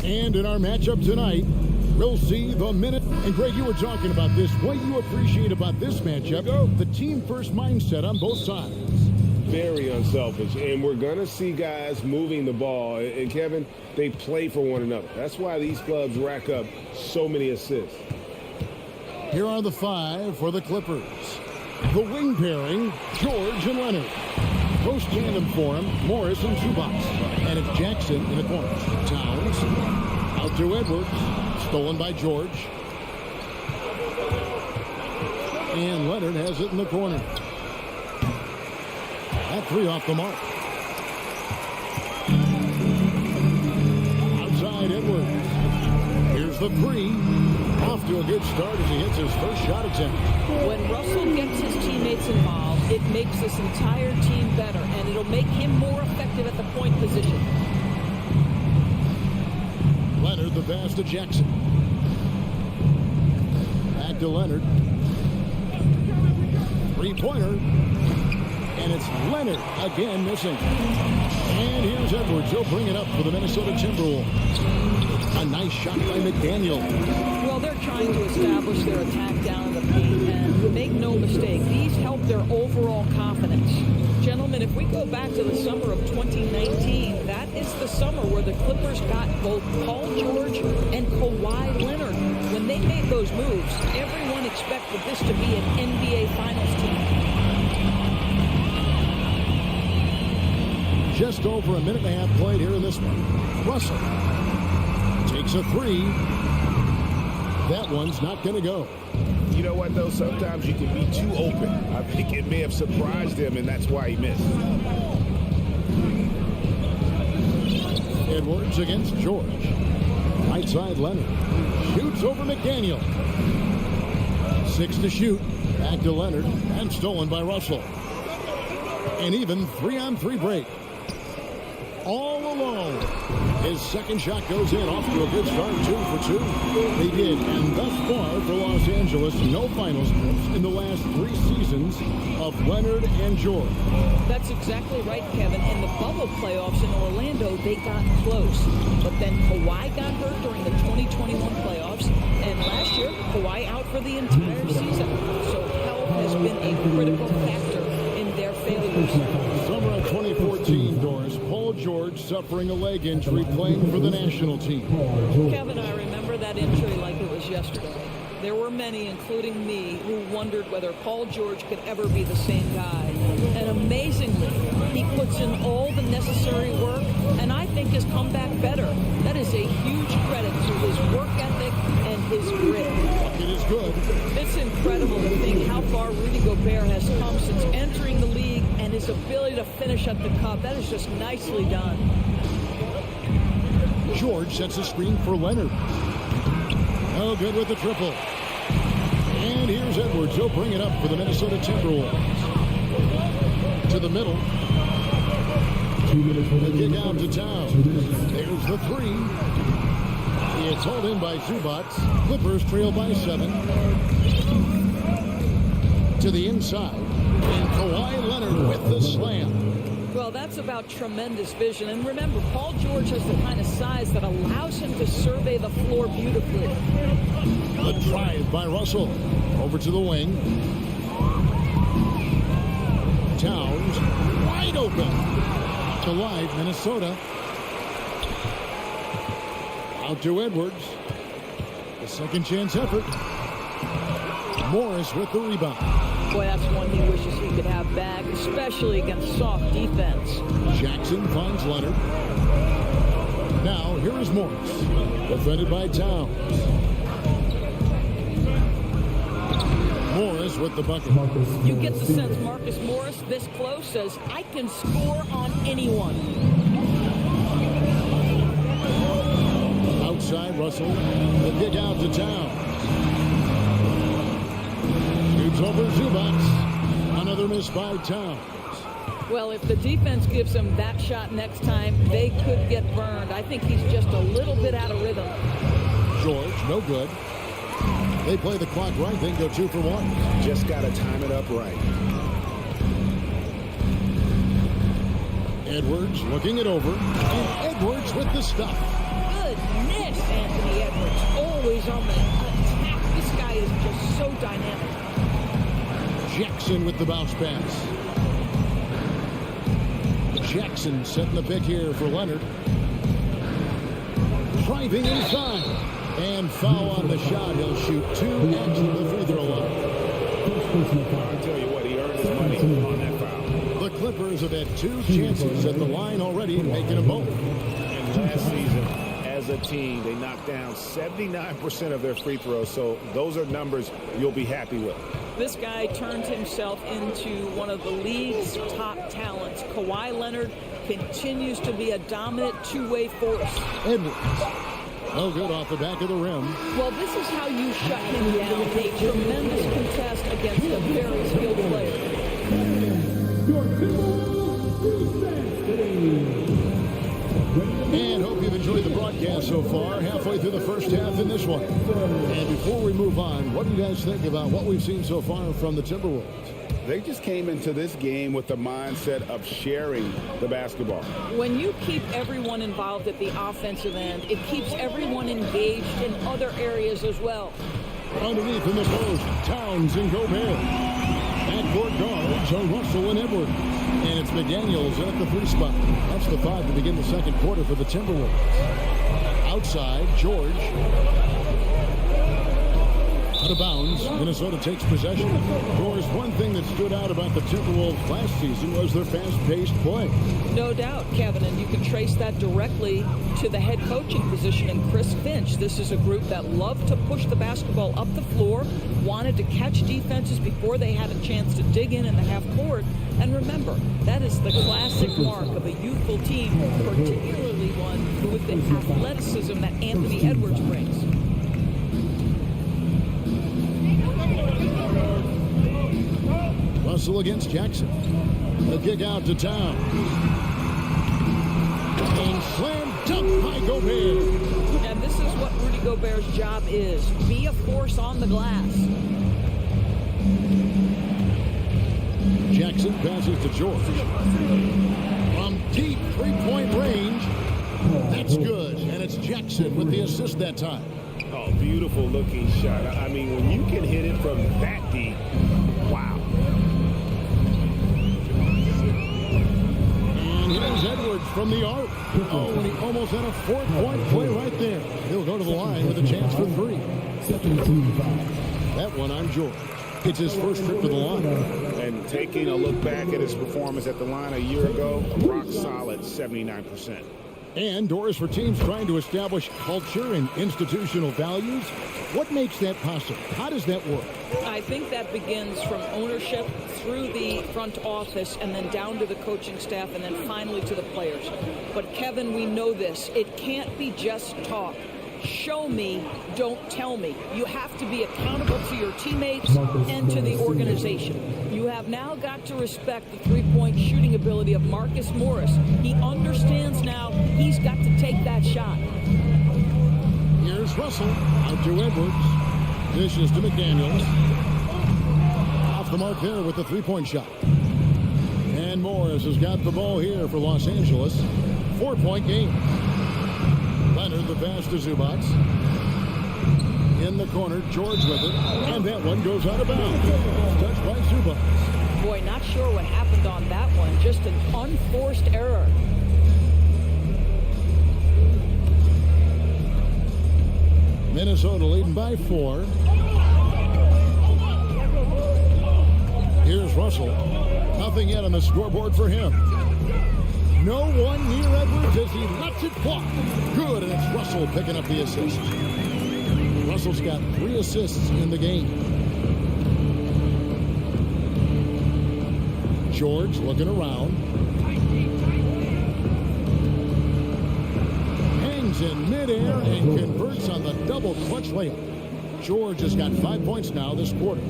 And in our matchup tonight, we'll see the minute. And Greg, you were talking about this. What you appreciate about this matchup, the team-first mindset on both sides. Very unselfish, and we're going to see guys moving the ball. And Kevin, they play for one another. That's why these clubs rack up so many assists. Here are the five for the Clippers. The wing pairing, George and Leonard. Post tandem for him, Morris and Zubac. And it's Jackson in the corner. Towns out to Edwards. Stolen by George. And Leonard has it in the corner. That three off the mark. Outside Edwards. Here's the three. Off to a good start as he hits his first shot attempt. When Russell gets his teammates involved, it makes this entire team better, and it'll make him more effective at the point position. Leonard, the pass to Jackson. Back to Leonard. Three-pointer. And it's Leonard again missing. And here's Edwards. He'll bring it up for the Minnesota Timberwolves. A nice shot by McDaniel. Well, they're trying to establish their attack down in the paint, and make no mistake, these help their overall confidence. Gentlemen, if we go back to the summer of 2019, that is the summer where the Clippers got both Paul George and Kawhi Leonard. When they made those moves, everyone expected this to be an NBA Finals team. Just over a minute and a half played here in this one. Russell takes a three. That one's not going to go. You know what, though? Sometimes you can be too open. I think it may have surprised him, and that's why he missed. Edwards against George. Right side Leonard. Shoots over McDaniel. 6 to shoot. Back to Leonard. And stolen by Russell. An even 3-on-3 break. All alone. His second shot goes in, off to a good start, 2 for 2. They did, and thus far for Los Angeles, no finals trips in the last 3 seasons of Leonard and George. That's exactly right, Kevin. In the bubble playoffs in Orlando, they got close. But then Kawhi got hurt during the 2021 playoffs, and last year, Kawhi out for the entire season. So health has been a critical factor in their failures. Summer of 2014, Doris. Paul George suffering a leg injury playing for the national team. Kevin, I remember that injury like it was yesterday. There were many, including me, who wondered whether Paul George could ever be the same guy. And amazingly, he puts in all the necessary work, and I think has come back better. That is a huge credit to his work ethic and his grit. It is good. It's incredible to think how far Rudy Gobert has come since entering the league, and his ability to finish at the cup. That is just nicely done. George sets a screen for Leonard. No good with the triple. And here's Edwards. He'll bring it up for the Minnesota Timberwolves. To the middle. The kick out to Towns. There's the three. It's hauled in by Zubac. Clippers trail by 7. To the inside. And Kawhi Leonard with the slam. Well, that's about tremendous vision. And remember, Paul George has the kind of size that allows him to survey the floor beautifully. The drive by Russell. Over to the wing. Towns wide open. To live Minnesota. Out to Edwards. The second chance effort. Morris with the rebound. Boy, that's one he wishes he could have back, especially against soft defense. Jackson finds Leonard. Now, here is Morris. Defended by Towns. Morris with the bucket. You get the sense Marcus Morris, this close, says, I can score on anyone. Outside Russell. The kick out to Towns. Shoots over Zubac. Another miss by Towns. Well, if the defense gives him that shot next time, they could get burned. I think he's just a little bit out of rhythm. George, no good. They play the clock right, then go 2 for 1. Just got to time it up right. Edwards looking it over. And Edwards with the stuff. Goodness, Anthony Edwards. Always on the attack. This guy is just so dynamic. Jackson with the bounce pass. Jackson setting the pick here for Leonard. Driving inside. And foul on the shot. He'll shoot 2 at the free throw line. I'll tell you what, he earned his money on that foul. The Clippers have had 2 chances at the line already, making them both. And last season, as a team, they knocked down 79% of their free throws. So those are numbers you'll be happy with. This guy turned himself into one of the league's top talents. Kawhi Leonard continues to be a dominant two-way force. Edwards No good off the back of the rim. Well, this is how you shut him down. A tremendous contest against a very skilled player. And hope you've enjoyed the broadcast so far. Halfway through the first half in this one. And before we move on, what do you guys think about what we've seen so far from the Timberwolves? They just came into this game with the mindset of sharing the basketball. When you keep everyone involved at the offensive end, it keeps everyone engaged in other areas as well. Underneath in the post, Towns and Gobert. Backcourt guards are Russell and Edwards. And it's McDaniels at the 3 spot. That's the 5 to begin the second quarter for the Timberwolves. Outside, George. Out of bounds, Minnesota takes possession. Of course, one thing that stood out about the Timberwolves last season was their fast-paced play. No doubt, Kevin, and you can trace that directly to the head coaching position in Chris Finch. This is a group that loved to push the basketball up the floor, wanted to catch defenses before they had a chance to dig in the half court. And remember, that is the classic mark of a youthful team, particularly one with the athleticism that Anthony Edwards brings. Russell against Jackson. The kick out to Towns. And slam dunk by Gobert. And this is what Rudy Gobert's job is. Be a force on the glass. Jackson passes to George. From deep three-point range. That's good. And it's Jackson with the assist that time. Oh, beautiful looking shot. I mean, when you can hit it from that deep, wow. And here's Edwards from the arc. Oh, and he almost had a 4-point play right there. He'll go to the line with a chance for 3. That one on George. It's his first trip to the line. And taking a look back at his performance at the line a year ago, rock solid 79%. And doors for teams trying to establish culture and institutional values. What makes that possible? How does that work? I think that begins from ownership through the front office and then down to the coaching staff and then finally to the players. But Kevin, we know this. It can't be just talk. Show me, don't tell me. You have to be accountable to your teammates and to the organization. You have now got to respect the three-point shooting ability of Marcus Morris. He understands now he's got to take that shot. Here's Russell out to Edwards. Dishes to McDaniels. Off the mark there with the three-point shot. And Morris has got the ball here for Los Angeles. 4-point game. Leonard the pass to Zubac. In the corner, George with it. And that one goes out of bounds. Touched by Zubac. Boy, not sure what happened on that one. Just an unforced error. Minnesota leading by 4. Here's Russell. Nothing yet on the scoreboard for him. No one near Edwards as he lets it fly. Good, and it's Russell picking up the assist. Russell's got 3 assists in the game. George looking around. Hangs in midair and converts on the double clutch layup. George has got 5 points now this quarter.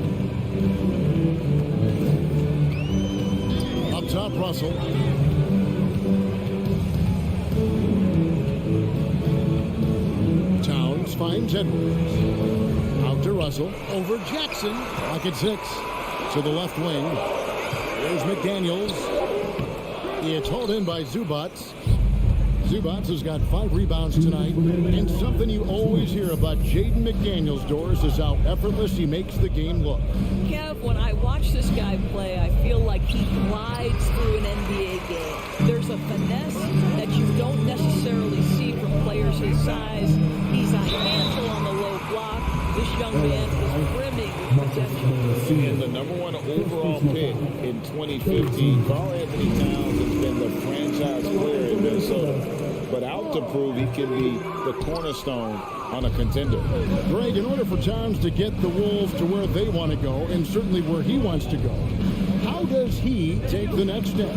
Up top, Russell. Towns finds Edwards. Out to Russell. Over Jackson. Pocket 6. To the left wing. There's McDaniels. It's hauled in by Zubac. Zubac has got 5 rebounds tonight. And something you always hear about Jaden McDaniels, Doris, is how effortless he makes the game look. Kev, when I watch this guy play, I feel like he glides through an NBA game. There's a finesse that you don't necessarily see from players his size. He's a handful on the low block. This young man is brimming with potential. And the #1 overall pick in 2015, Karl Anthony Towns has been the franchise player in Minnesota. But out to prove he can be the cornerstone on a contender. Greg, in order for Towns to get the Wolves to where they want to go, and certainly where he wants to go, how does does he take the next step?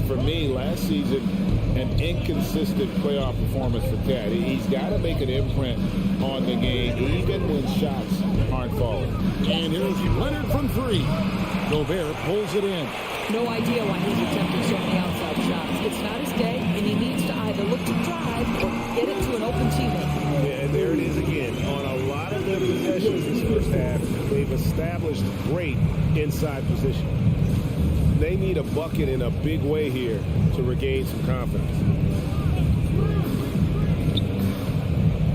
For me, last season, an inconsistent playoff performance for Cat. He's got to make an imprint on the game, even when shots aren't falling. And here's Leonard from three. Gobert pulls it in. No idea why he's attempting so many outside shots. It's not his day, and he needs to either look to drive or get it to an open teammate. Yeah, and there it is again. On a lot of their possessions this first half, they've established great inside position. They need a bucket in a big way here to regain some confidence.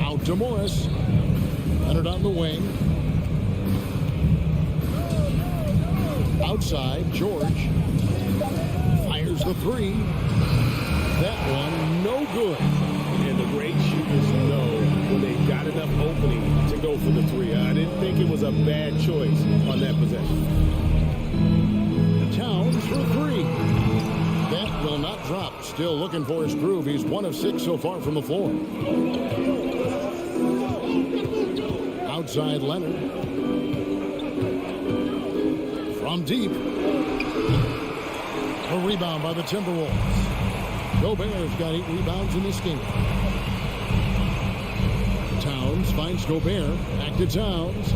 Out to Morris. Leonard on the wing. Outside, George fires the three. That one, no good. And the great shooters know when they've got enough opening to go for the three. I didn't think it was a bad choice on that possession. Towns for three. That will not drop. Still looking for his groove. He's 1 of 6 so far from the floor. Outside Leonard. From deep. A rebound by the Timberwolves. Gobert's got 8 rebounds in this game. Towns finds Gobert. Back to Towns.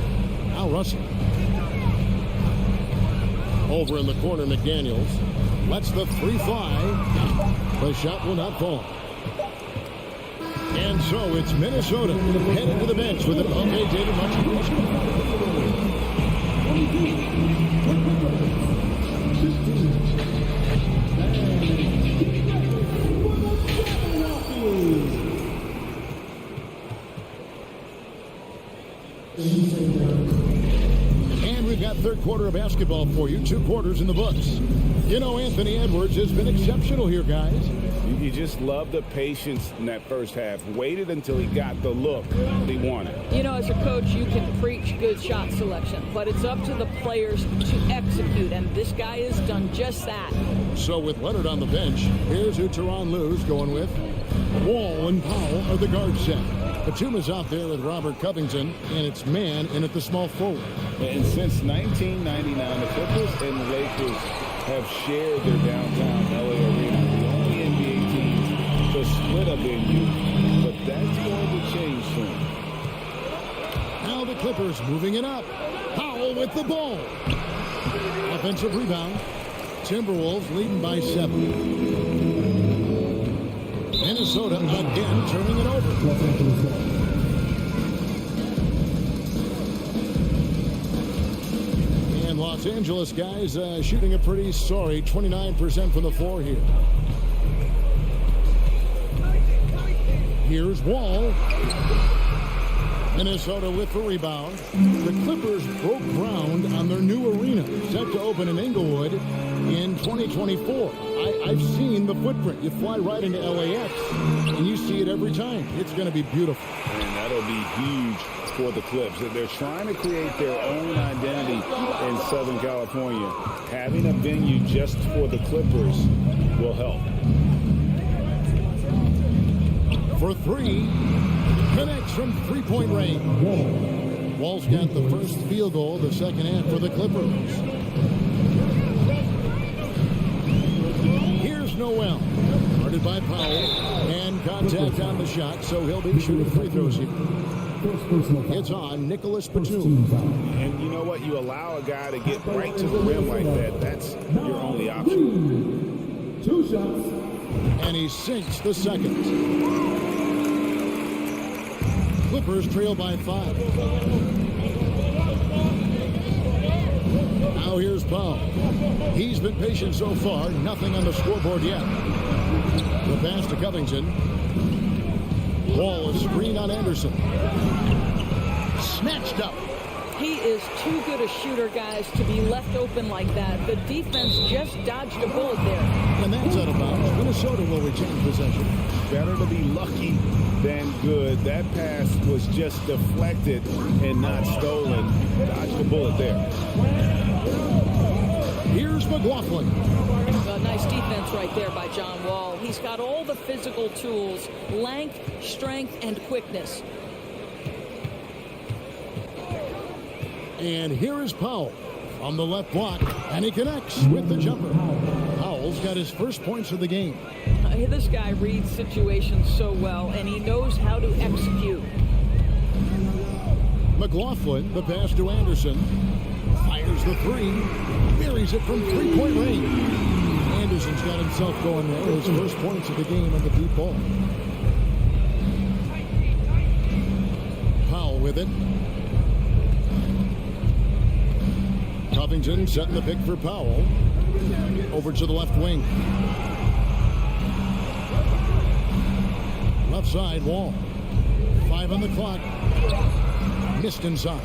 Now Russell. Over in the corner, McDaniels. Lets the three fly. The shot will not fall. And so it's Minnesota headed to the bench with it. Okay, David, much appreciated. And we've got third quarter of basketball for you. 2 quarters in the books. You know, Anthony Edwards has been exceptional here, guys. You just love the patience in that first half. Waited until he got the look that he wanted. You know, as a coach, you can preach good shot selection, but it's up to the players to execute, and this guy has done just that. So with Leonard on the bench, here's who Tyronn Lue's going with. Wall and Powell are the guard set. Batuma's out there with Robert Covington, and it's man in at the small forward. And since 1999, the Clippers and the Lakers have shared their downtown LA arena. The only NBA teams to split a venue, but that's going to change soon. Now the Clippers moving it up. Powell with the ball. Offensive rebound. Timberwolves leading by 7. Minnesota again turning it over. And Los Angeles guys shooting a pretty sorry 29% from the floor here. Here's Wall. Minnesota with the rebound. The Clippers broke ground on their new arena, set to open in Inglewood in 2024. I've seen the footprint. You fly right into LAX, and you see it every time. It's going to be beautiful. And that'll be huge for the Clips. They're trying to create their own identity in Southern California. Having a venue just for the Clippers will help. For 3, connects from three-point range. Wall's got the first field goal of the second half for the Clippers. Here's Noel. Guarded by Powell. And contact on the shot, so he'll be shooting free throws here. It's on Nicholas Batum. And you know what? You allow a guy to get right to the rim like that. That's your only option. 2 shots. And he sinks the second. Clippers trail by 5. Now here's Powell. He's been patient so far. Nothing on the scoreboard yet. The pass to Covington. Ball is screen on Anderson. Snatched up. He is too good a shooter, guys, to be left open like that. The defense just dodged a bullet there. And that's out of bounds. Minnesota will retain possession. Better to be lucky than good. That pass was just deflected and not stolen. Dodged the bullet there. Here's McLaughlin. A nice defense right there by John Wall. He's got all the physical tools, length, strength, and quickness. And here is Powell. From the left block, and he connects with the jumper. Powell's got his first points of the game. This guy reads situations so well, and he knows how to execute. McLaughlin, the pass to Anderson. Fires the three. Buries it from three-point range. Anderson's got himself going there. His first points of the game on the deep ball. Powell with it. Covington setting the pick for Powell. Over to the left wing. Left side, Wall. 5 on the clock. Missed inside.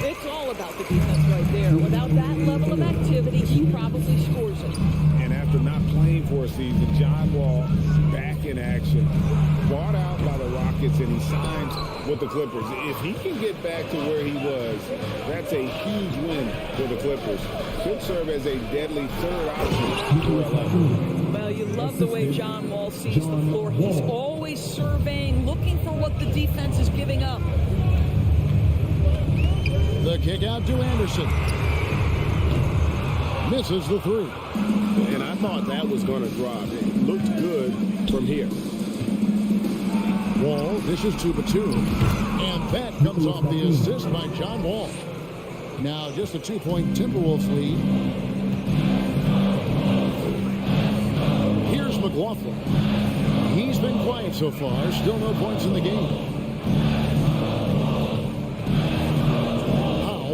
It's all about the defense right there. Without that level of activity, he probably scores it. And after not playing for a season, John Wall back in action. Bought out by the Rockets, and he signs with the Clippers. If he can get back to where he was, that's a huge win for the Clippers. Could serve as a deadly third option for LA. Well, you love the way John Wall sees the floor. He's always surveying, looking for what the defense is giving up. The kick out to Anderson. Misses the three. And I thought that was going to drop. It looked good from here. Wall dishes to Batum. And that comes off the assist by John Wall. Now just a 2-point Timberwolves lead. Here's McLaughlin. He's been quiet so far. Still no points in the game.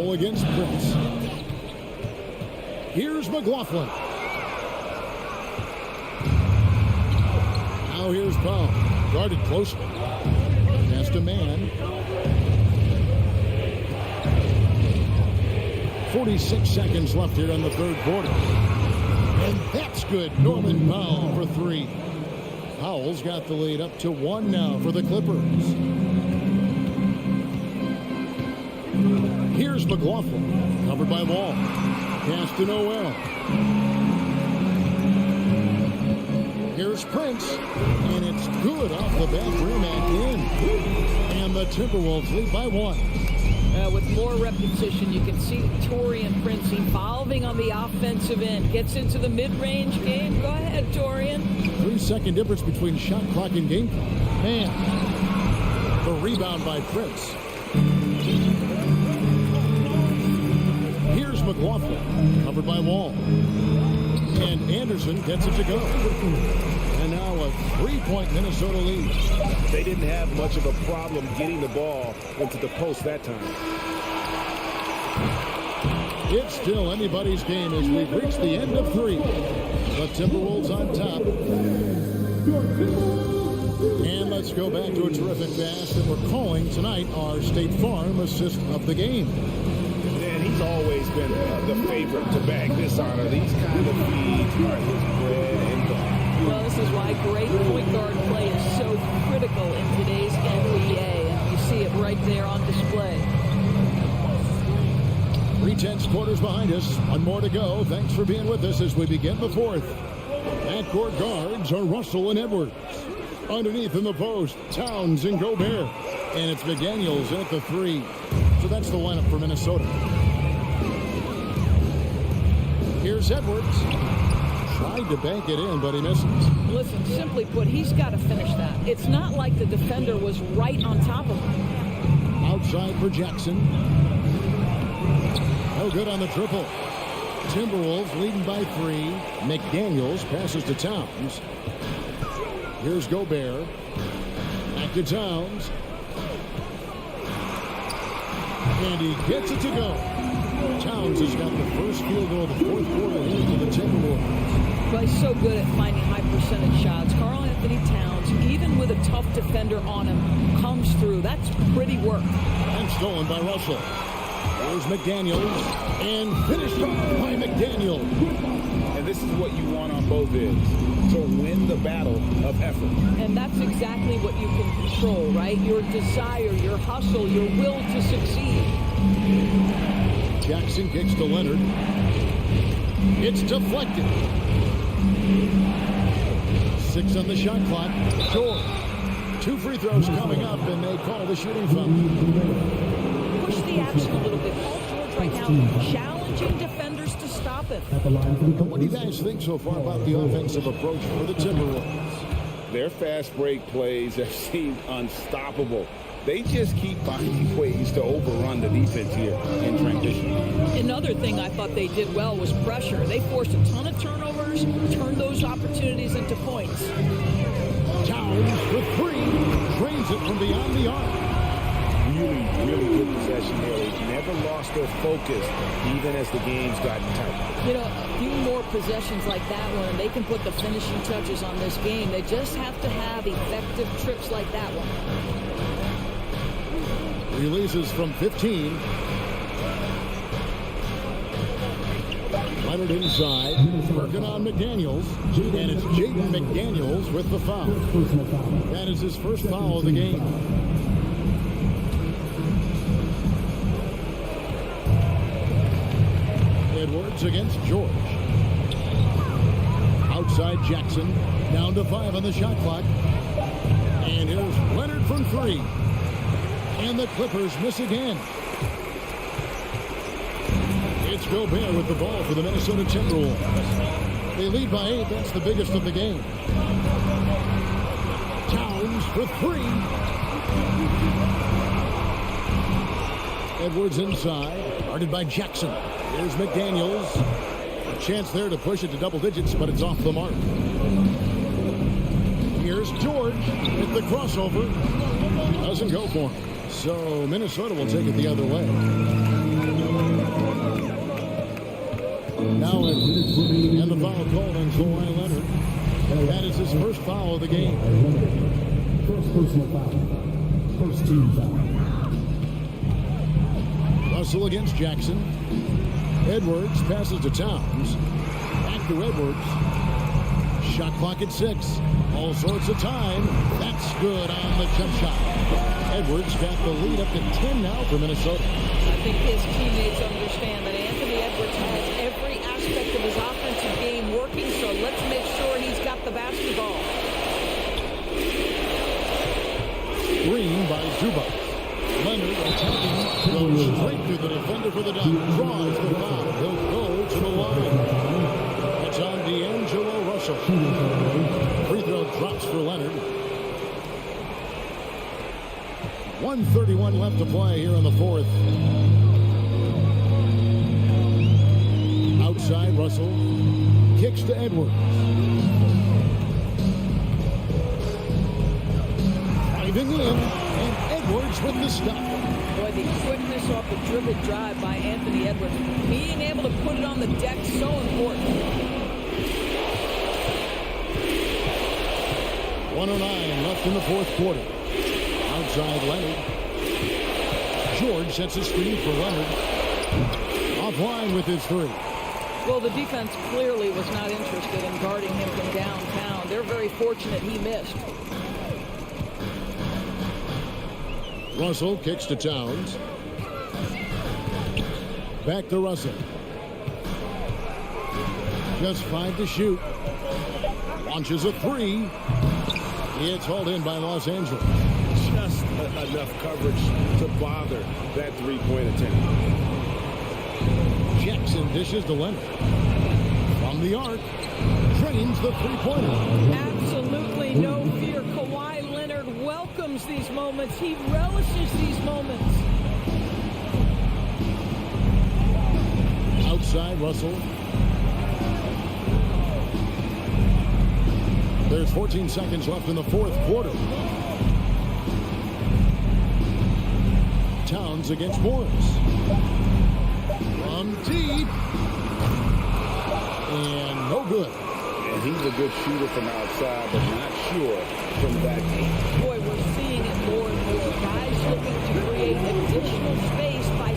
Against Prince. Here's McLaughlin. Now here's Powell. Guarded closely. Pass to man. 46 seconds left here in the third quarter. And that's good. Norman Powell for three. Powell's got the lead up to 1 now for the Clippers. Here's McLaughlin, covered by Wall. Pass to Noel. Here's Prince, and it's good off the back rim and in. And the Timberwolves lead by 1. With more repetition, you can see Taurean Prince evolving on the offensive end. Gets into the mid-range game. Go ahead, Taurean. 3-second difference between shot clock and game clock. Man, the rebound by Prince. Here's McLaughlin, covered by Wall. And Anderson gets it to go. And now a 3-point Minnesota lead. They didn't have much of a problem getting the ball into the post that time. It's still anybody's game as we've reached the end of 3. The Timberwolves on top. And let's go back to a terrific pass that we're calling tonight our State Farm assist of the game. And he's always been the favorite to bag this honor. These kind of feeds are his bread and butter. Well, this is why great point guard play is so critical in today's NBA, and you see it right there on display. 3/10 quarters behind us. 1 more to go. Thanks for being with us as we begin the 4th. Backcourt guards are Russell and Edwards. Underneath in the post, Towns and Gobert. And it's McDaniels at the 3. So that's the lineup for Minnesota. Here's Edwards. Tried to bank it in, but he misses. Listen, simply put, he's got to finish that. It's not like the defender was right on top of him. Outside for Jackson. No good on the triple. Timberwolves leading by 3. McDaniels passes to Towns. Here's Gobert. Back to Towns. And he gets it to go. Towns has got the first field goal of the 4th quarter into the Timberwolves. Well, he's so good at finding high percentage shots. Karl Anthony Towns, even with a tough defender on him, comes through. That's pretty work. And stolen by Russell. There's McDaniels. And finished off by McDaniels. And this is what you want on both ends. To win the battle of effort. And that's exactly what you can control, right? Your desire, your hustle, your will to succeed. Jackson kicks to Leonard. It's deflected. 6 on the shot clock. George. 2 free throws coming up, and they call the shooting foul. Push the action a little bit. Paul George right now challenge challenging defenders to stop him. What do you guys think so far about the offensive approach for the Timberwolves? Their fast break plays have seemed unstoppable. They just keep finding ways to overrun the defense here in transition. Another thing I thought they did well was pressure. They forced a ton of turnovers, turned those opportunities into points. Towns for three, drains it from beyond the arc. Really good possession there. They've never lost their focus, even as the game's gotten tight. You know, a few more possessions like that one, and they can put the finishing touches on this game. They just have to have effective trips like that one. Releases from 15. Leonard inside, working on McDaniels, and it's Jaden McDaniels with the foul. That is his first foul of the game. Edwards against George. Outside Jackson, down to 5 on the shot clock. And here's Leonard from 3. And the Clippers miss again. It's Gobert with the ball for the Minnesota Timberwolves. They lead by 8. That's the biggest of the game. Towns for 3. Edwards inside, guarded by Jackson. Here's McDaniels. A chance there to push it to double digits, but it's off the mark. Here's George with the crossover. Doesn't go for him. So Minnesota will take it the other way. Now Edwards, and the foul called on Kawhi Leonard. That is his first foul of the game. First personal foul. First team foul. Russell against Jackson. Edwards passes to Towns. Back to Edwards. Shot clock at 6. All sorts of time. That's good on the jump shot. Edwards got the lead up to 10 now for Minnesota. I think his teammates understand that Anthony Edwards has every aspect of his offensive game working, so let's make sure he's got the basketball. Green by Zubac. Leonard attacking, goes straight through the defender for the dunk. Draws the foul. He'll go to the line. It's on D'Angelo Russell. Free throw drops for Leonard. 1:31 left to play here in the fourth. Outside Russell. Kicks to Edwards. Driving in, and Edwards with the stop. Boy, the quickness off the dribble drive by Anthony Edwards. Being able to put it on the deck, so important. 1:09 left in the fourth quarter. Outside Leonard. George sets a screen for Leonard. Offline with his 3. Well, the defense clearly was not interested in guarding him from downtown. They're very fortunate he missed. Russell kicks to Towns. Back to Russell. Just 5 to shoot. Launches a 3. It's hauled in by Los Angeles. Just enough coverage to bother that three-point attempt. Jackson dishes to Leonard. From the arc. Drains the three-pointer. Absolutely no fear. Kawhi Leonard welcomes these moments. He relishes these moments. Outside Russell. There's 14 seconds left in the fourth quarter. Towns against Morris. From deep. And no good. And he's a good shooter from outside, but not sure from that deep. Boy, we're seeing it more and more. Guys looking to create additional space by...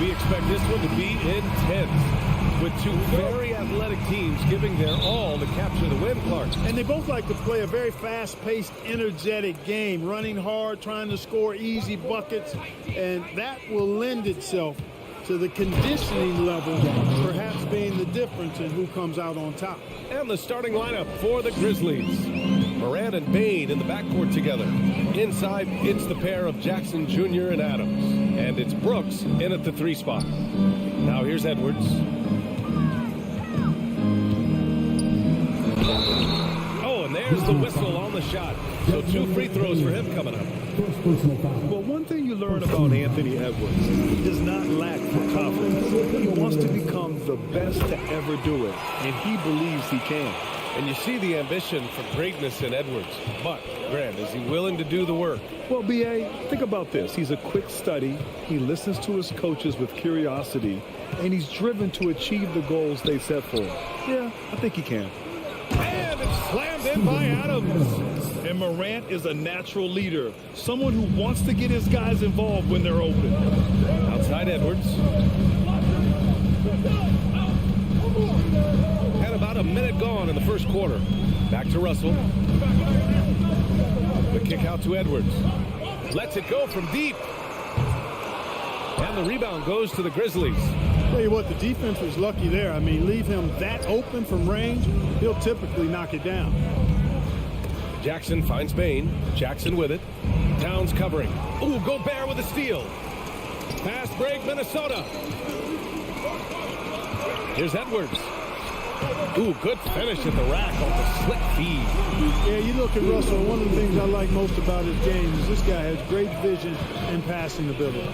We expect this one to be intense, with two very athletic teams giving their all to capture the win, Clark. And they both like to play a very fast-paced, energetic game, running hard, trying to score easy buckets, and that will lend itself to the conditioning level perhaps being the difference in who comes out on top. And the starting lineup for the Grizzlies. Moran and Bain in the backcourt together. Inside, it's the pair of Jackson Jr. and Adams. And it's Brooks in at the 3 spot. Now here's Edwards. Oh, and there's the whistle on the shot. So 2 free throws for him coming up. Well, one thing you learn about Anthony Edwards, he does not lack for confidence. He wants to become the best to ever do it, and he believes he can. And you see the ambition for greatness in Edwards. But, Grant, is he willing to do the work? Well, B.A., think about this. He's a quick study. He listens to his coaches with curiosity, and he's driven to achieve the goals they set for him. Yeah, I think he can. And it's slammed in by Adams. And Morant is a natural leader, someone who wants to get his guys involved when they're open. Outside Edwards. And about a minute gone in the first quarter. Back to Russell. The kick out to Edwards. Lets it go from deep. And the rebound goes to the Grizzlies. Tell you what, the defense was lucky there. I mean, leave him that open from range, he'll typically knock it down. Jackson finds Bain. Jackson with it. Towns covering. Ooh, Gobert with a steal. Fast break, Minnesota. Here's Edwards. Ooh, good finish at the rack on the slick feed. Yeah, you look at Russell, one of the things I like most about his game is this guy has great vision and passing ability.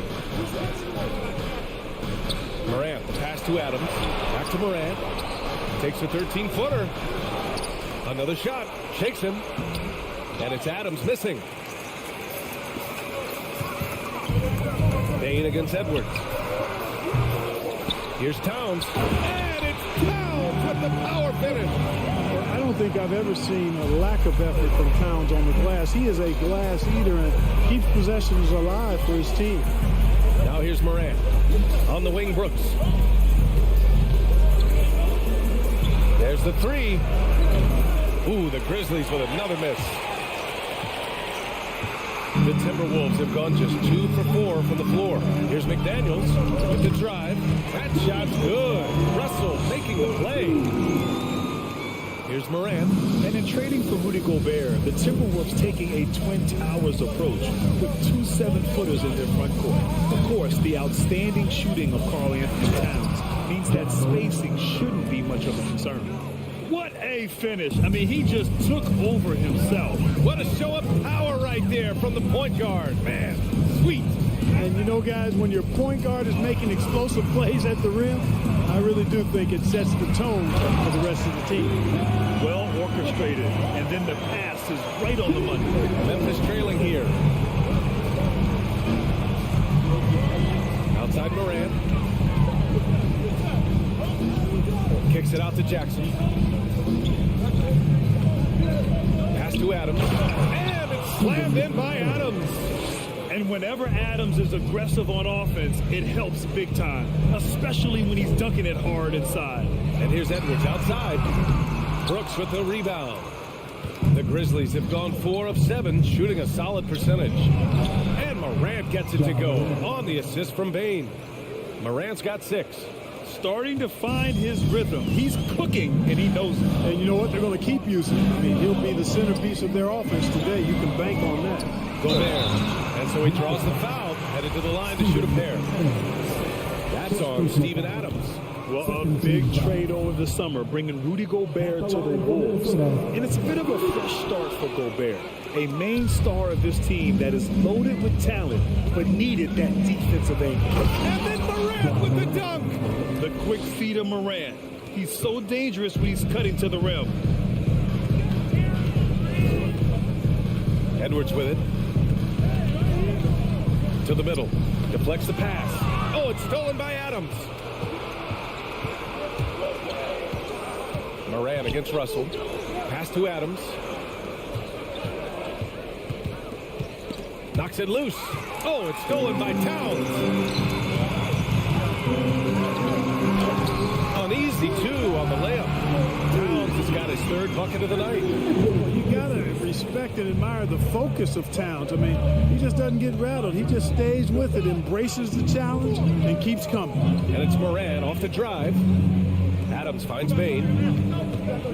Morant, pass to Adams. Back to Morant. Takes a 13-footer. Another shot. Shakes him. And it's Adams missing. Bain against Edwards. Here's Towns. And it's Towns with the power finish. I don't think I've ever seen a lack of effort from Towns on the glass. He is a glass eater and keeps possessions alive for his team. Now here's Morant. On the wing, Brooks. There's the 3. Ooh, the Grizzlies with another miss. The Timberwolves have gone just 2 for 4 from the floor. Here's McDaniels with the drive. That shot's good. Russell making the play. Here's Morant. And in trading for Rudy Gobert, the Timberwolves taking a Twin Towers approach with 2 7-footers in their front court. Of course, the outstanding shooting of Karl Anthony Towns means that spacing shouldn't be much of a concern. What a finish. I mean, he just took over himself. What a show of power right there from the point guard. Man, sweet. And you know, guys, when your point guard is making explosive plays at the rim, I really do think it sets the tone for the rest of the team. Well orchestrated. And then the pass is right on the money. Memphis trailing here. Outside Morant. Kicks it out to Jackson. Pass to Adams. And it's slammed in by Adams. And whenever Adams is aggressive on offense, it helps big time, especially when he's dunking it hard inside. And here's Edwards outside. Brooks with the rebound. The Grizzlies have gone 4 of 7, shooting a solid percentage. And Morant gets it to go on the assist from Bane. Morant's got 6. Starting to find his rhythm. He's cooking, and he knows it. And you know what? They're going to keep using him. I mean, he'll be the centerpiece of their offense today. You can bank on that. Gobert. And so he draws the foul, headed to the line to shoot a pair. That's on Steven Adams. Well, a big trade over the summer, bringing Rudy Gobert to the Wolves. And it's a bit of a fresh start for Gobert, a main star of this team that is loaded with talent, but needed that defensive angle. And then Morant with the dunk. The quick feet of Morant. He's so dangerous when he's cutting to the rim. Edwards with it. To the middle. Deflects the pass. Oh, it's stolen by Adams. Morant against Russell. Pass to Adams. Knocks it loose. Oh, it's stolen by Towns. An easy 2 on the layup. Towns has got his 3rd bucket of the night. Well, you got to respect and admire the focus of Towns. I mean, he just doesn't get rattled. He just stays with it, embraces the challenge, and keeps coming. And it's Morant off the drive. Adams finds Bane.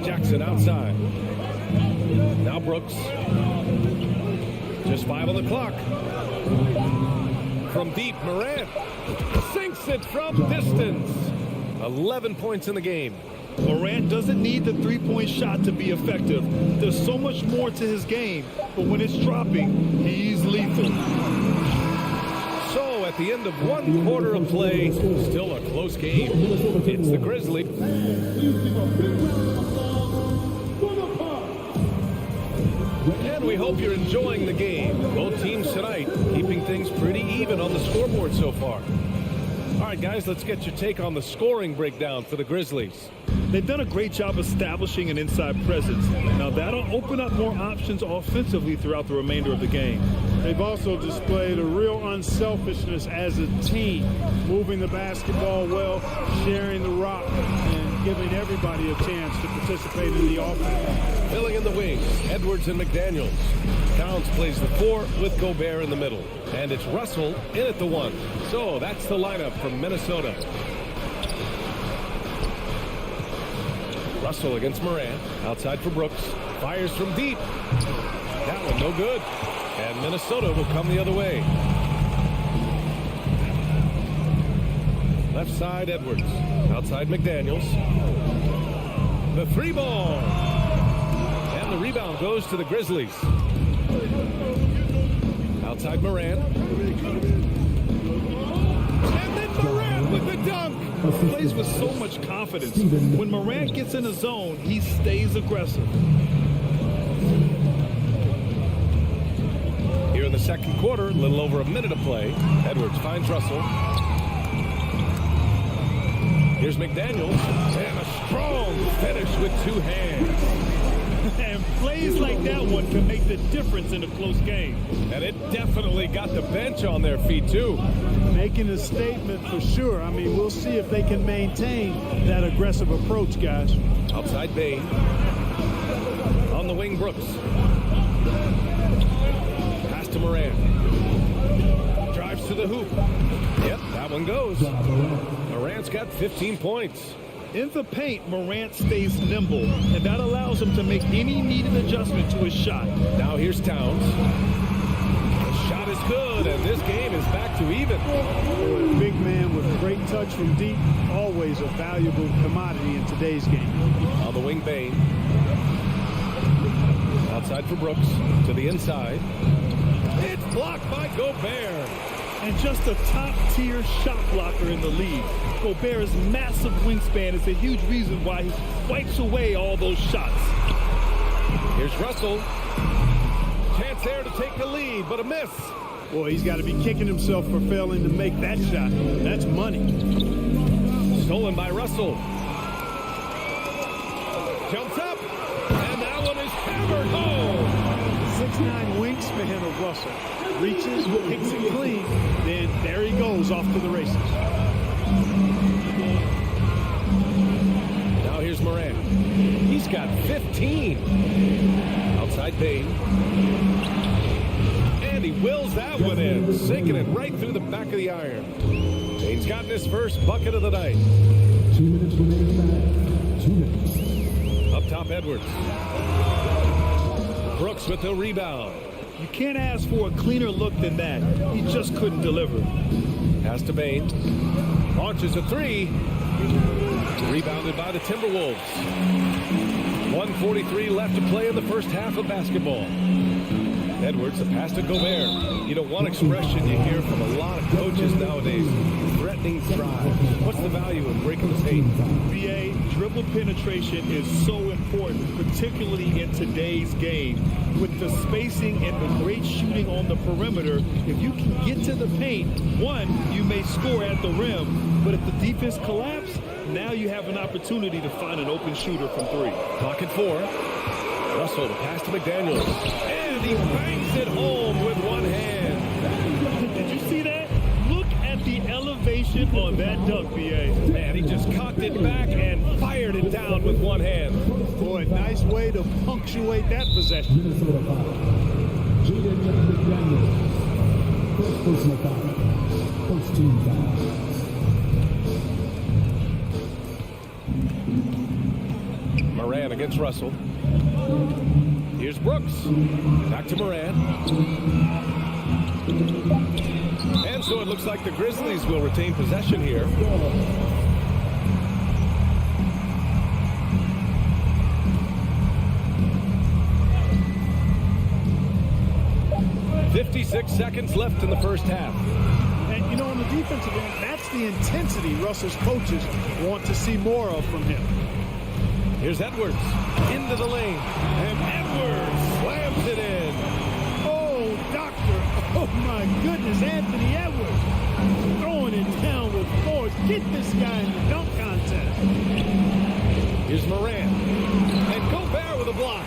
Jackson outside. Now Brooks. Just 5 on the clock. From deep, Morant sinks it from distance. 11 points in the game. Morant doesn't need the three-point shot to be effective. There's so much more to his game, but when it's dropping, he's lethal. So at the end of 1 quarter of play, still a close game. It's the Grizzlies. And we hope you're enjoying the game. Both teams tonight keeping things pretty even on the scoreboard so far. All right, guys, let's get your take on the scoring breakdown for the Grizzlies. They've done a great job establishing an inside presence. Now, that'll open up more options offensively throughout the remainder of the game. They've also displayed a real unselfishness as a team, moving the basketball well, sharing the rock, and giving everybody a chance to participate in the offense. Filling in the wings, Edwards and McDaniels. Towns plays the 4 with Gobert in the middle. And it's Russell in at the 1. So that's the lineup from Minnesota. Russell against Morant. Outside for Brooks. Fires from deep. That one no good. And Minnesota will come the other way. Left side, Edwards. Outside, McDaniels. The 3 ball. And the rebound goes to the Grizzlies. Outside Morant. And then Morant with the dunk. Plays with so much confidence. When Morant gets in the zone, he stays aggressive. Here in the second quarter, a little over a minute of play. Edwards finds Russell. Here's McDaniels. And a strong finish with 2 hands. And plays like that one can make the difference in a close game. And it definitely got the bench on their feet, too. Making a statement for sure. I mean, we'll see if they can maintain that aggressive approach, guys. Outside Bane. On the wing, Brooks. Pass to Moran. Drives to the hoop. Yep, that one goes. Morant's got 15 points. In the paint, Morant stays nimble, and that allows him to make any needed adjustment to his shot. Now here's Towns. The shot is good, and this game is back to even. A big man with great touch from deep, always a valuable commodity in today's game. On the wing, Bain. Outside for Brooks, to the inside. It's blocked by Gobert. And just a top-tier shot blocker in the league. Gobert's massive wingspan is a huge reason why he wipes away all those shots. Here's Russell. Chance there to take the lead, but a miss. Boy, he's got to be kicking himself for failing to make that shot. That's money. Stolen by Russell. Jumps up, and that one is hammered home. 6'9" wingspan of Russell. Reaches, kicks it clean, then there he goes off to the races. Now here's Moran. He's got 15. Outside Bain. And he wills that one in, sinking it right through the back of the iron. Bain's gotten his first bucket of the night. 2 minutes remaining. 2 minutes. Up top, Edwards. Brooks with the rebound. You can't ask for a cleaner look than that. He just couldn't deliver. Pass to Bain. Launches a three. Rebounded by the Timberwolves. 1:43 left to play in the first half of basketball. Edwards, a pass to Gobert. You know, one expression you hear from a lot of coaches nowadays, threatening drive. What's the value in breaking the paint? BA, dribble penetration is so important, particularly in today's game. With the spacing and the great shooting on the perimeter, if you can get to the paint, one, you may score at the rim, but if the defense collapses, now you have an opportunity to find an open shooter from three. Clock at 4. Russell, the pass to McDaniels. And he bangs it home with one hand. Did you see that? Look at the elevation on that dunk, BA. Man, he just cocked it back and fired it down with one hand. Boy, nice way to punctuate that possession. Minnesota foul. Jaden McDaniels. First personal foul. First team foul. Moran against Russell. Here's Brooks. Back to Moran. And so it looks like the Grizzlies will retain possession here. "56 seconds left in the first half." And, you know, on the defensive end, that's the intensity Russell's coaches want to see more of from him. Here's Edwards into the lane, and Edwards slams it in. Oh, doctor. Oh, my goodness, Anthony Edwards throwing it down with force. Get this guy in the dunk contest. Here's Moran, and Gobert with a block.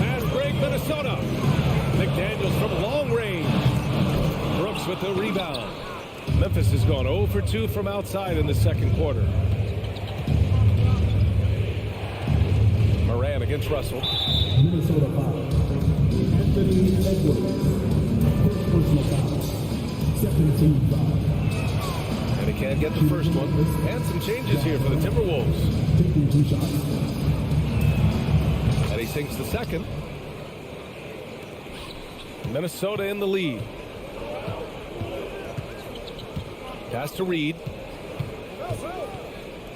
Fast break, Minnesota. McDaniels from long range. Brooks with the rebound. Memphis has gone 0 for 2 from outside in the second quarter. Moran against Russell. Minnesota foul. Anthony Edwards. First personal foul. Second team foul. And he can't get the first one. And some changes here for the Timberwolves. Taking 2 shots. And he sinks the second. Minnesota in the lead. Pass to Reed.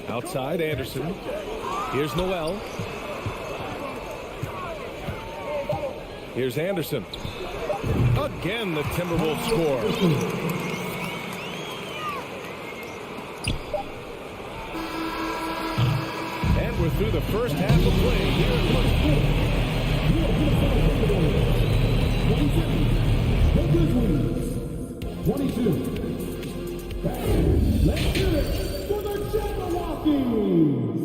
Outside, Anderson. Here's Noel. Here's Anderson. Again, the Timberwolves score. And we're through the first half of play here in The Grizzlies. 22. Let's do it for the Jabberwockies.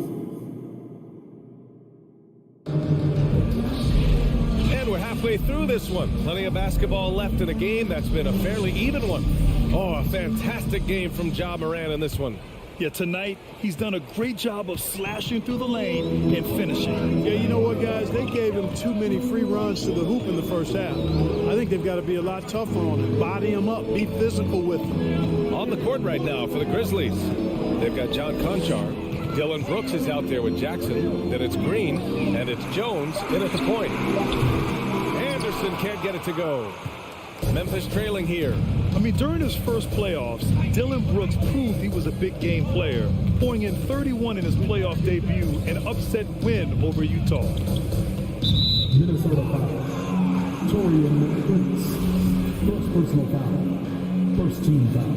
And we're halfway through this one. Plenty of basketball left in a game that's been a fairly even one. Oh, a fantastic game from Ja Morant in this one. Yeah, tonight he's done a great job of slashing through the lane and finishing. Yeah, you know what, guys? They gave him too many free runs to the hoop in the first half. I think they've got to be a lot tougher on him. Body him up. Be physical with him. On the court right now for the Grizzlies, they've got John Conchar. Dylan Brooks is out there with Jackson. Then it's Green, and it's Jones in at the point. Anderson can't get it to go. Memphis trailing here. I mean, during his first playoffs, Dylan Brooks proved he was a big game player, pouring in 31 in his playoff debut, an upset win over Utah. Minnesota foul. Torian Prince. First personal foul. First team foul.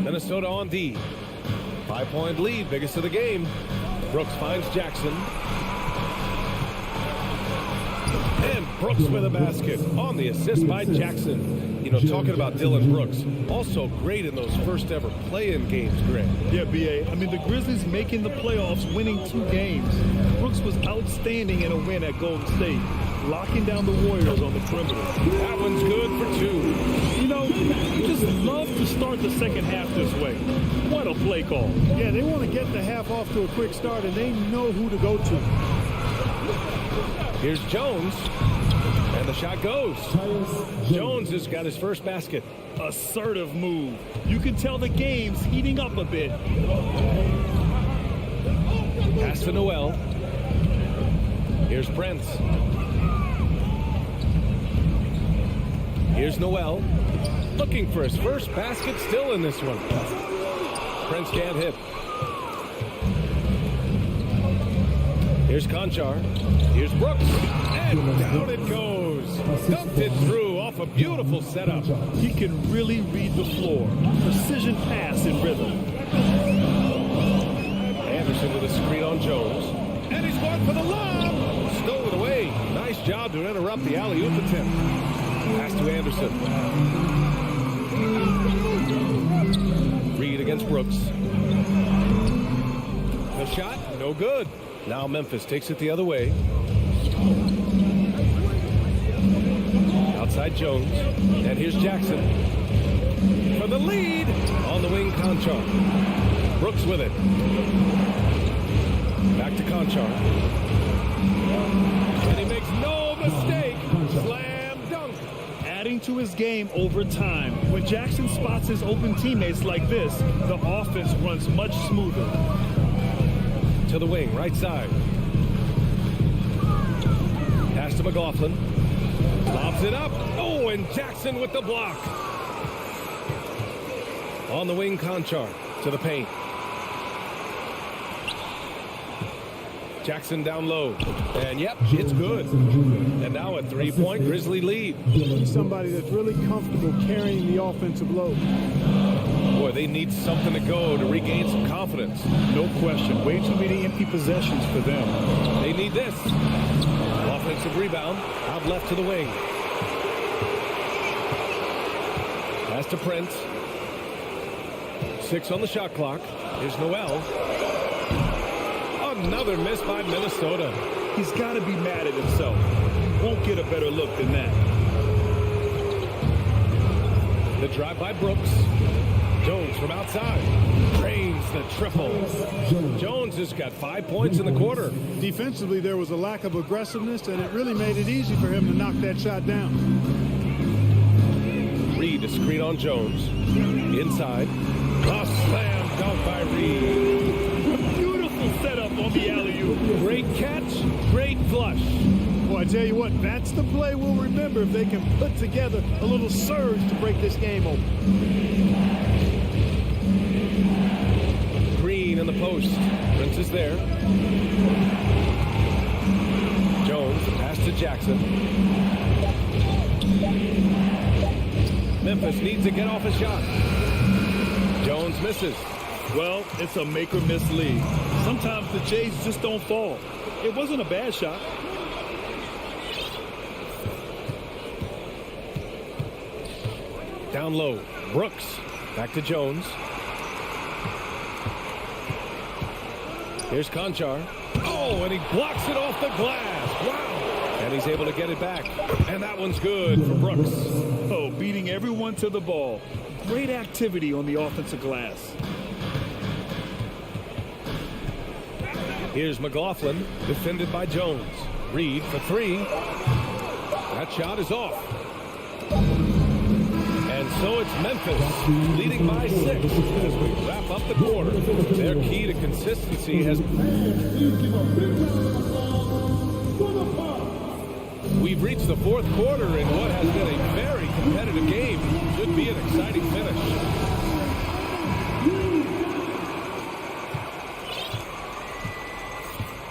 Minnesota on D. 5-point lead, biggest of the game. Brooks finds Jackson. And Brooks with a basket on the assist by Jackson. You know, talking about Dylan Brooks, also great in those first ever play-in games, Greg. Yeah, B.A. I mean, the Grizzlies making the playoffs, winning 2 games. Brooks was outstanding in a win at Golden State, locking down the Warriors on the perimeter. That one's good for 2. You know, you just love to start the second half this way. What a play call. Yeah, they want to get the half off to a quick start, and they know who to go to. Here's Jones, and the shot goes. Jones has got his first basket. Assertive move. You can tell the game's heating up a bit. Pass to Noel. Here's Prince. Here's Noel. Looking for his first basket still in this one. Prince can't hit. Here's Conchar. Here's Brooks. And down it goes. Dumped it through off a beautiful setup. He can really read the floor. Precision pass in rhythm. Anderson with a screen on Jones. And he's going for the lob. Stole it away. Nice job to interrupt the alley-oop attempt. Pass to Anderson. Reed against Brooks. The shot, no good. Now Memphis takes it the other way. Outside Jones. And here's Jackson. For the lead. On the wing, Conchar. Brooks with it. Back to Conchar. And he makes no mistake. Slam dunk. Adding to his game over time. When Jackson spots his open teammates like this, the offense runs much smoother. To the wing, right side. Pass to McLaughlin. Lobs it up. Oh, and Jackson with the block. On the wing, Conchar to the paint. Jackson down low. And yep, it's good. And now a 3-point Grizzly lead. He's somebody that's really comfortable carrying the offensive load. Boy, they need something to go to regain some confidence. No question. Way too many empty possessions for them. They need this. Offensive rebound. Out left to the wing. Pass to Prince. 6 on the shot clock. Here's Noel. Another miss by Minnesota. He's got to be mad at himself. Won't get a better look than that. The drive by Brooks. Jones from outside. Drains the triple. Jones has got 5 points in the quarter. Defensively, there was a lack of aggressiveness, and it really made it easy for him to knock that shot down. Reed, a screen on Jones. Inside. A slam dunk by Reed. Beautiful setup on the alley-oop. Great catch, great flush. Boy, I tell you what, that's the play we'll remember if they can put together a little surge to break this game open. Green in the post. Prince is there. Jones, pass to Jackson. Memphis needs to get off a shot. Jones misses. Well, it's a make-or-miss league. Sometimes the Jays just don't fall. It wasn't a bad shot. Down low. Brooks. Back to Jones. Here's Conchar. Oh, and he blocks it off the glass. Wow. And he's able to get it back. And that one's good for Brooks. Oh, beating everyone to the ball. Great activity on the offensive glass. Here's McLaughlin, defended by Jones. Reed for three. That shot is off. And so it's Memphis leading by 6 as we wrap up the quarter. Their key to consistency has... We've reached the fourth quarter in what has been a very competitive game. Should be an exciting finish.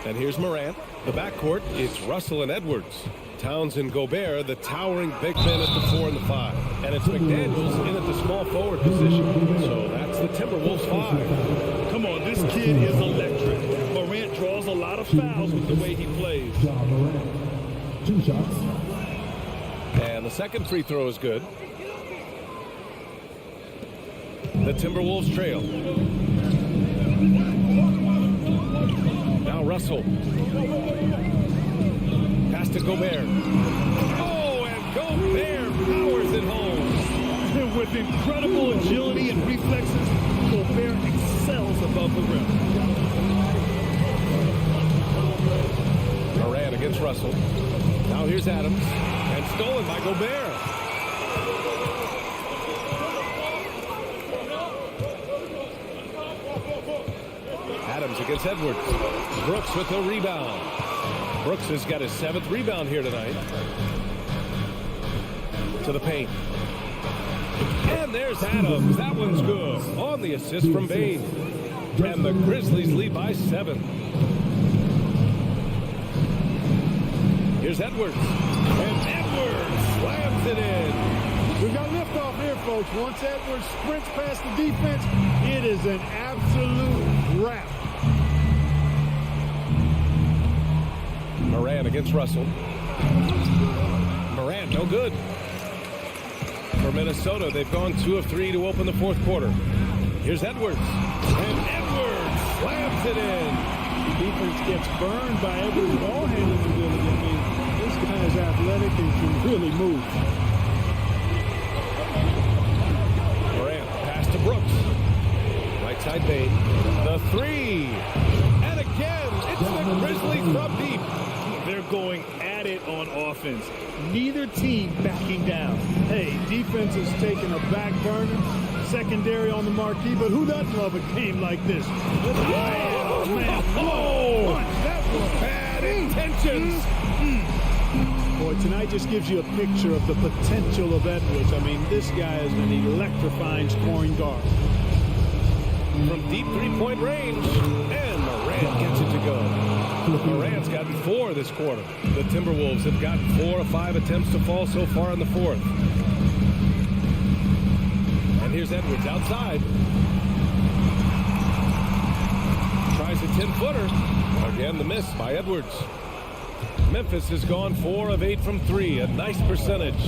And here's Morant. The backcourt, it's Russell and Edwards. Towns and Gobert, the towering big men at the 4 and the 5. And it's McDaniels in at the small forward position. So that's the Timberwolves 5. Come on, this kid is electric. Morant draws a lot of fouls with the way he plays. 2 shots. And the second free throw is good. The Timberwolves trail. Now Russell. Pass to Gobert. Oh, and Gobert powers it home. With incredible agility and reflexes, Gobert excels above the rim. Morant against Russell. Now here's Adams. And stolen by Gobert. Adams against Edwards. Brooks with the rebound. Brooks has got his 7th rebound here tonight. To the paint. And there's Adams. That one's good. On the assist from Bain. And the Grizzlies lead by 7. Here's Edwards. And Edwards slams it in. We've got liftoff here, folks. Once Edwards sprints past the defense, it is an absolute wrap. Morant against Russell. Morant, no good. For Minnesota, they've gone 2 of 3 to open the fourth quarter. Here's Edwards. And Edwards slams it in. The defense gets burned by Edwards' ball handling ability. I mean, this guy is athletic and can really move. Morant, pass to Brooks. Right side Bain. The 3. And again, it's the Grizzlies from deep. They're going at it on offense. Neither team backing down. Hey, defense is taking a back burner, secondary on the marquee, but who doesn't love a game like this? Oh, man. Oh, that was Bad intentions. Boy, tonight just gives you a picture of the potential of Edwards. I mean, this guy is an electrifying scoring guard. From deep three-point range. And Morant gets it to go. Morant's gotten 4 this quarter. The Timberwolves have gotten 4 of 5 attempts to fall so far in the fourth. And here's Edwards outside. Tries a 10-footer. Again, the miss by Edwards. Memphis has gone 4 of 8 from 3. A nice percentage.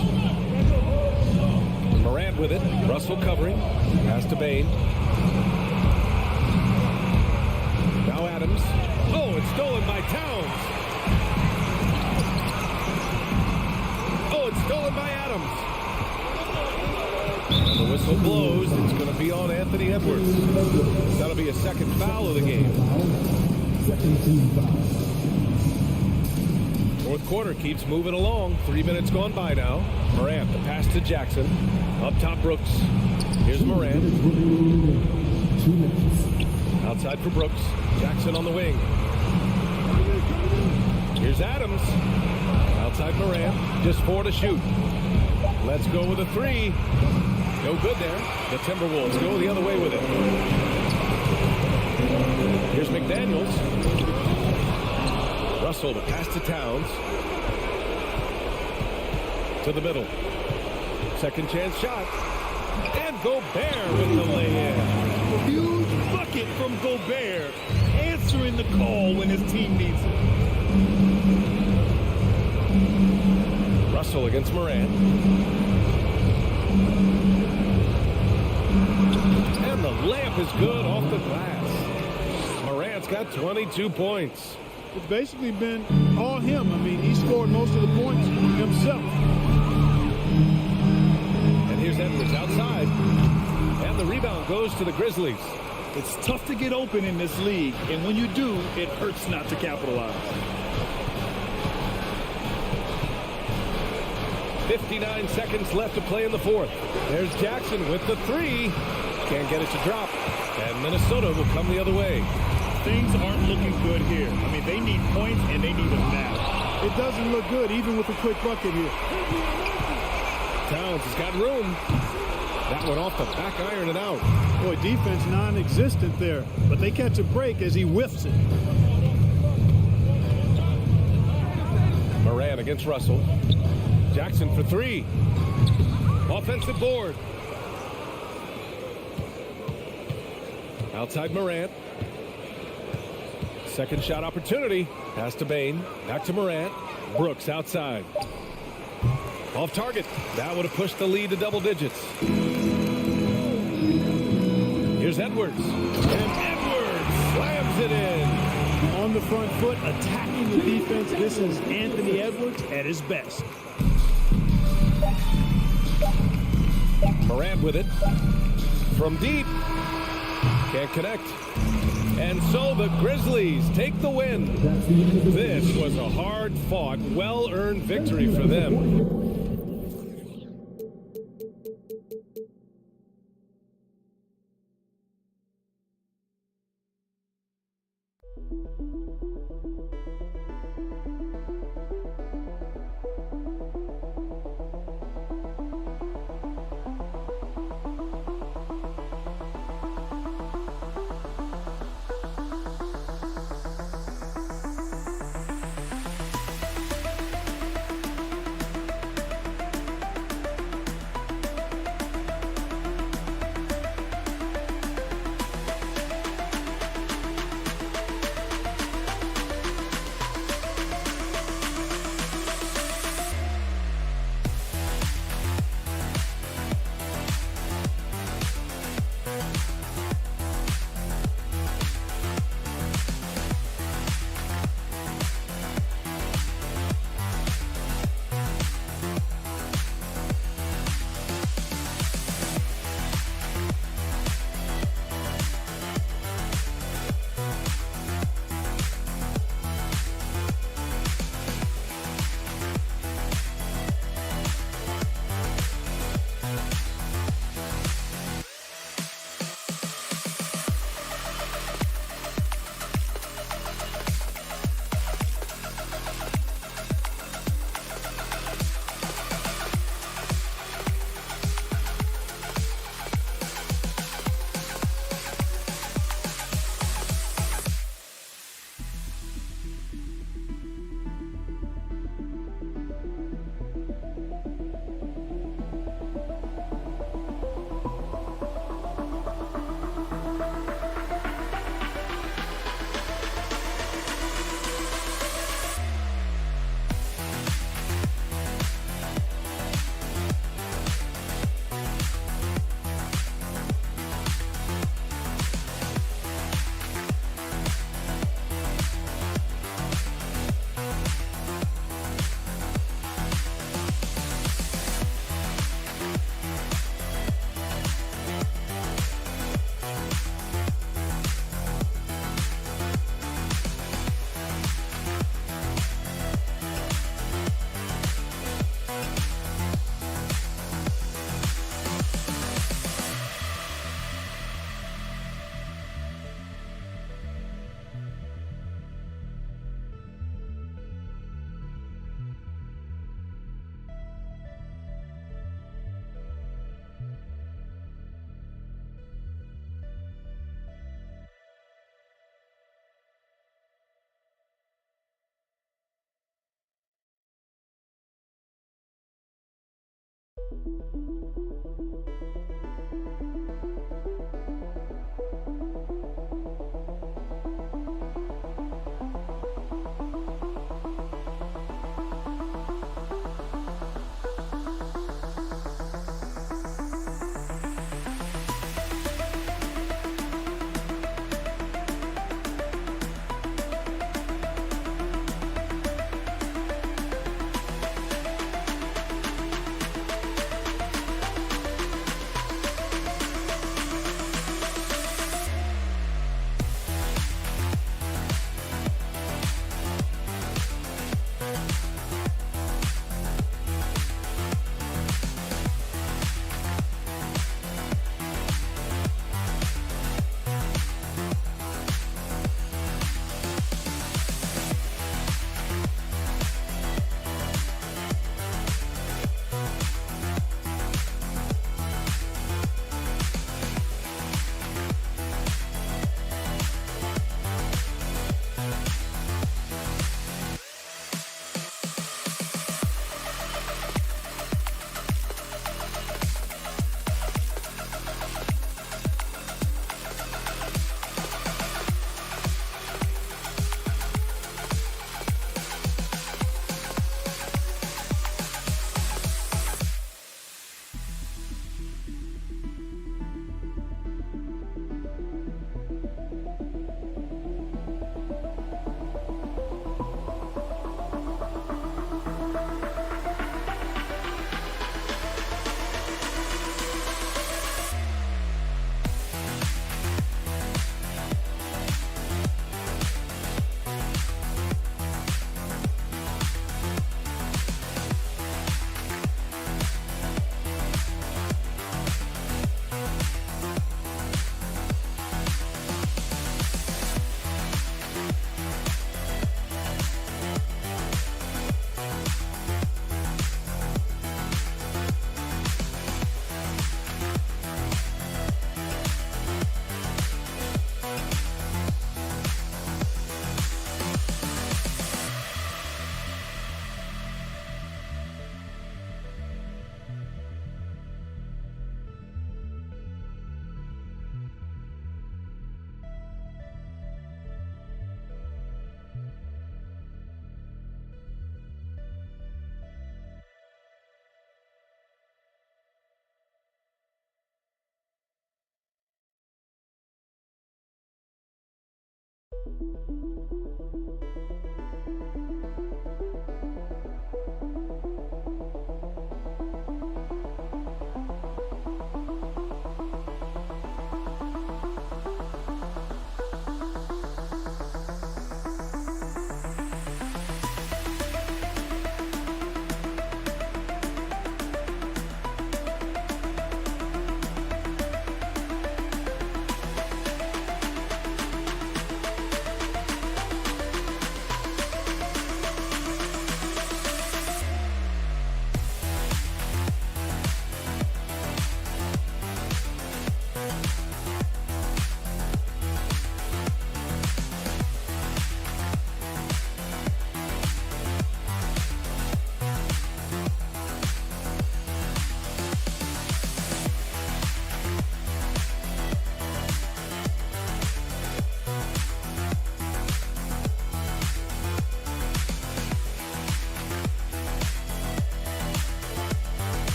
Morant with it. Russell covering. Pass to Bain. Now Adams. Oh, it's stolen by Towns. Oh, it's stolen by Adams. And the whistle blows. It's going to be on Anthony Edwards. That'll be a second foul of the game. Fourth quarter keeps moving along. 3 minutes gone by now. Morant, the pass to Jackson. Up top, Brooks. Here's Morant. Outside for Brooks. Jackson on the wing. Here's Adams. Outside Morant. Just 4 to shoot. Let's go with a 3. No good there. The Timberwolves go the other way with it. Here's McDaniels. Russell, the pass to Towns. To the middle. Second chance shot. And Gobert with the lay-in. Huge bucket from Gobert, answering the call when his team needs it. Russell against Morant. And the layup is good off the glass. Morant's got 22 points. It's basically been all him. I mean, he scored most of the points himself. And here's Here's Edwards outside. And the rebound goes to the Grizzlies. It's tough to get open in this league, and when you do, it hurts not to capitalize. 59 seconds left to play in the fourth. There's Jackson with the three. Can't get it to drop. And Minnesota will come the other way. Things aren't looking good here. I mean, they need points, and they need them now. It doesn't look good, even with a quick bucket here. Towns has got room. That one off the back iron and out. Boy, defense non-existent there, but they catch a break as he whiffs it. Moran against Russell. Jackson for three. Offensive board. Outside Morant. Second shot opportunity. Pass to Bain. Back to Morant. Brooks outside. Off target. That would have pushed the lead to double digits. Here's Edwards. And Edwards slams it in. On the front foot, attacking the defense. This is Anthony Edwards at his best. Morant with it. From deep. Can't connect. And so the Grizzlies take the win. This was a hard-fought, well-earned victory for them.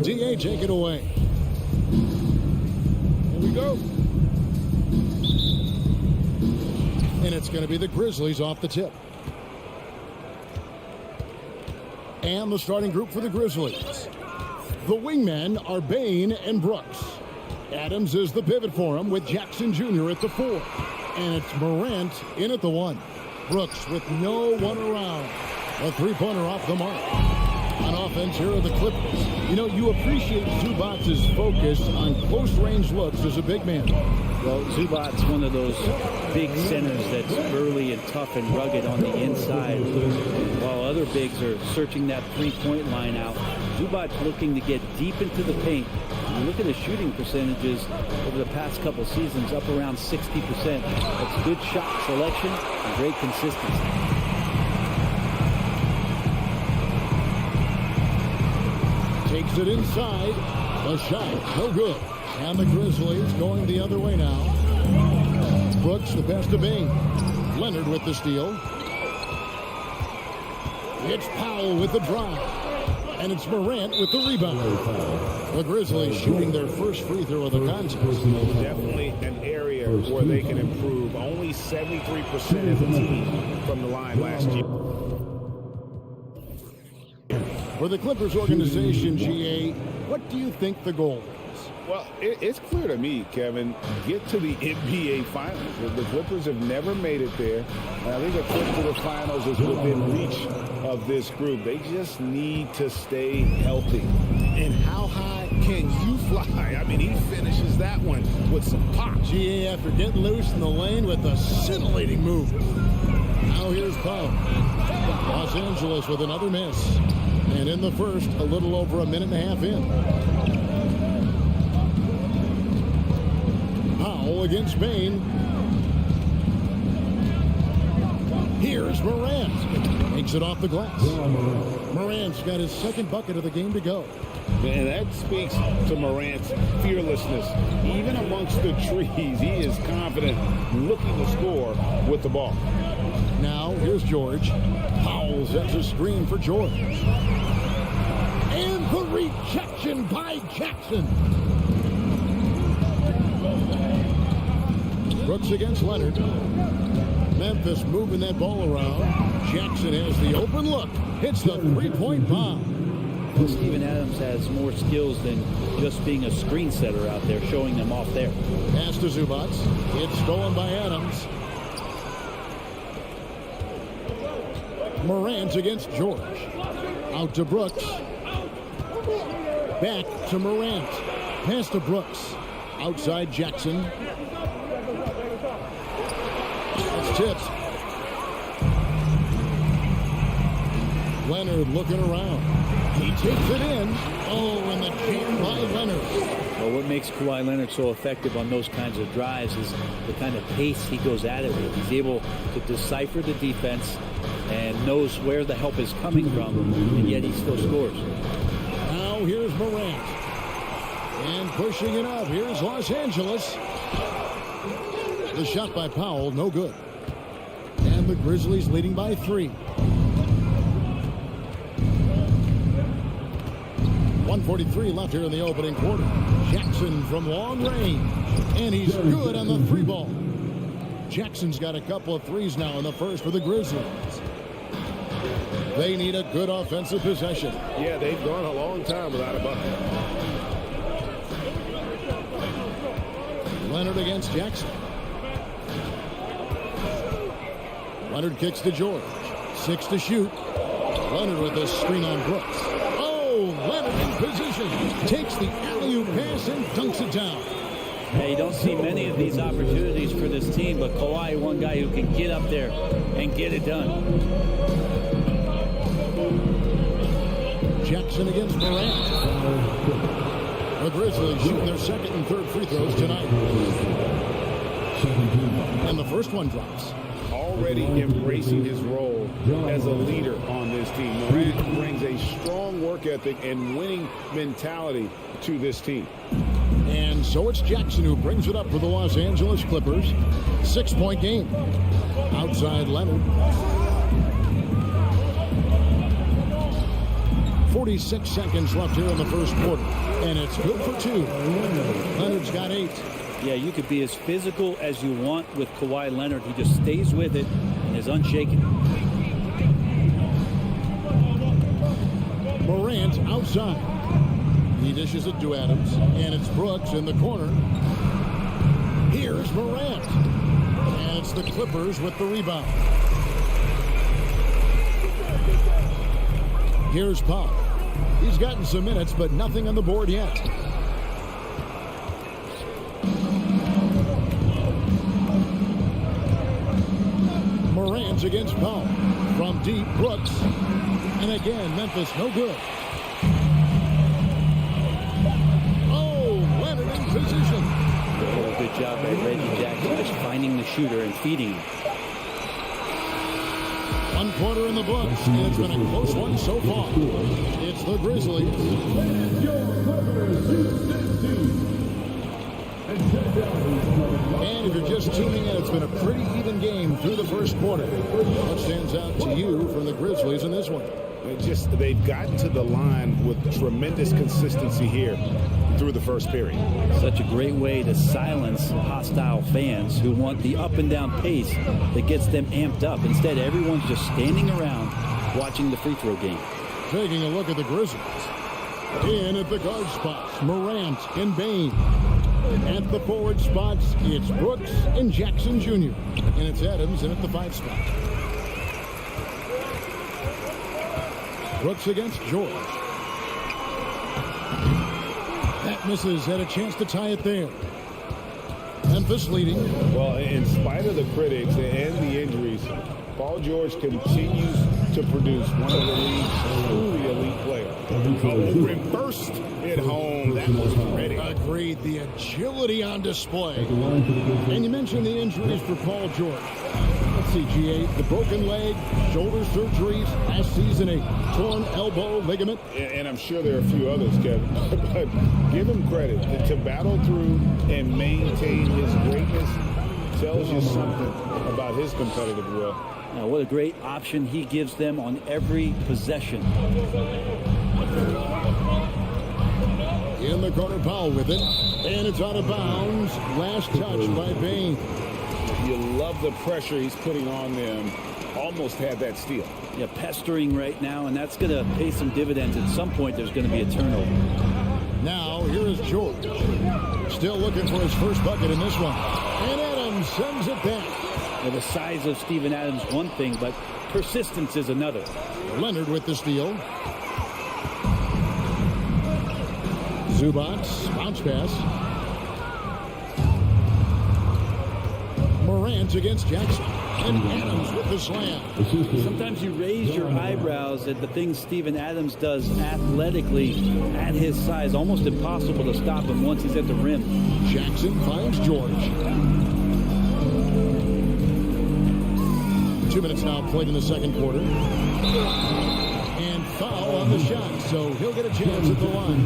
DA, take it away. Here we go. And it's going to be the Grizzlies off the tip. And the starting group for the Grizzlies. The wingmen are Bain and Brooks. Adams is the pivot for him with Jackson Jr. at the 4. And it's Morant in at the 1. Brooks with no one around. A three-pointer off the mark. On offense, here are the Clippers. You know, you appreciate Zubac's focus on close-range looks as a big man. Well, Zubac's one of those big centers that's burly and tough and rugged on the inside, while other bigs are searching that three-point line out. Zubac's looking to get deep into the paint. You look at his shooting percentages over the past couple seasons, up around 60%. That's good shot selection and great consistency. Takes it inside. The shot, no good. And the Grizzlies going the other way now. Brooks, the best of Bain. Leonard with the steal. It's Powell with the drive. And it's Morant with the rebound. The Grizzlies shooting their first free throw of the contest. Definitely an area where they can improve. Only 73% of the team from the line last year. For the Clippers organization, GA, what do you think the goal is? Well, it's clear to me, Kevin, get to the NBA Finals. The Clippers have never made it there. And I think a trip to the Finals is within reach of this group. They just need to stay healthy. And how high can you fly? I mean, he finishes that one with some pop. GA after getting loose in the lane with a scintillating move. Now here's Powell. Los Angeles with another miss. And in the first, a little over a minute and a half in. Powell against Bain. Here's Morant. Makes it off the glass. Morant's got his second bucket of the game to go. And that speaks to Morant's fearlessness. Even amongst the trees, he is confident, looking to score with the ball. Now, here's George. Powell sets a screen for George. And the rejection by Jackson. Brooks against Leonard. Memphis moving that ball around. Jackson has the open look. Hits the three-point bomb. Well, Steven Adams has more skills than just being a screen setter out there, showing them off there. Pass to Zubac. It's stolen by Adams. Morant against George. Out to Brooks. Back to Morant. Pass to Brooks. Outside Jackson. It's tipped. Leonard looking around. He takes it in. Oh, and the jam by Leonard. Well, what makes Kawhi Leonard so effective on those kinds of drives is the kind of pace he goes at it with. He's able to decipher the defense and knows where the help is coming from, and yet he still scores. Now here's Morant. And pushing it up. Here's Los Angeles. The shot by Powell, no good. And the Grizzlies leading by 3. 1:43 left here in the opening quarter. Jackson from long range. And he's good on the 3-ball. Jackson's got a couple of threes now in the first for the Grizzlies. They need a good offensive possession. Yeah, they've gone a long time without a bucket. Leonard against Jackson. Leonard kicks to George. 6 to shoot. Leonard with a screen on Brooks. Oh, Leonard in position. Takes the alley-oop pass and dunks it down. Yeah, you don't see many of these opportunities for this team, but Kawhi, one guy who can get up there and get it done. Jackson against Morant. The Grizzlies shooting their second and third free throws tonight. And the first one drops. Already embracing his role as a leader on this team. Morant brings a strong work ethic and winning mentality to this team. And so it's Jackson who brings it up for the Los Angeles Clippers. 6-point game. Outside Leonard. 46 seconds left here in the first quarter. And it's good for 2. Leonard's got 8. Yeah, you could be as physical as you want with Kawhi Leonard. He just stays with it and is unshaken. Morant outside. He dishes it to Adams. And it's Brooks in the corner. Here's Morant. And it's the Clippers with the rebound. Here's Powell. He's gotten some minutes, but nothing on the board yet. Morant against Powell. From deep, Brooks. And again, Memphis no good. Oh, Leonard in position. Oh, good job by Reggie Jackson just finding the shooter and feeding him. 1 quarter in the books, and it's been a close one so far. It's the Grizzlies. And if you're just tuning in, it's been a pretty even game through the first quarter. What stands out to you from the Grizzlies in this one? They've gotten to the line with tremendous consistency here through the first period. Such a great way to silence hostile fans who want the up and down pace that gets them amped up. Instead, everyone's just standing around watching the free throw game. Taking a look at the Grizzlies. In at the guard spots, Morant and Bain. At the forward spots, it's Brooks and Jackson Jr. And it's Adams in at the 5 spot. Brooks against George. That misses. Had a chance to tie it there. Memphis leading. Well, in spite of the critics and the injuries, Paul George continues to produce one of the league's truly elite players. Reversed at home. That was pretty. Agreed. The agility on display. And you mentioned the injuries for Paul George. Let's see, G8, the broken leg, shoulder surgeries, last season a torn elbow ligament. And I'm sure there are a few others, Kevin. But give him credit to battle through and maintain his greatness tells you something about his competitive will. Now, what a great option he gives them on every possession. In the corner, Powell with it. And it's out of bounds. Last touch by Bain. You love the pressure he's putting on them. Almost had that steal. Yeah, pestering right now, and that's going to pay some dividends. At some point, there's going to be a turnover. Now, here is George. Still looking for his first bucket in this one. And Adams sends it back. Now, the size of Steven Adams, one thing, but persistence is another. Leonard with the steal. Zubac, bounce pass. Morant against Jackson. And Adams with the slam. Sometimes you raise your eyebrows at the things Steven Adams does athletically at his size. Almost impossible to stop him once he's at the rim. Jackson finds George. 2 minutes now played in the second quarter. And foul on the shot, so he'll get a chance at the line.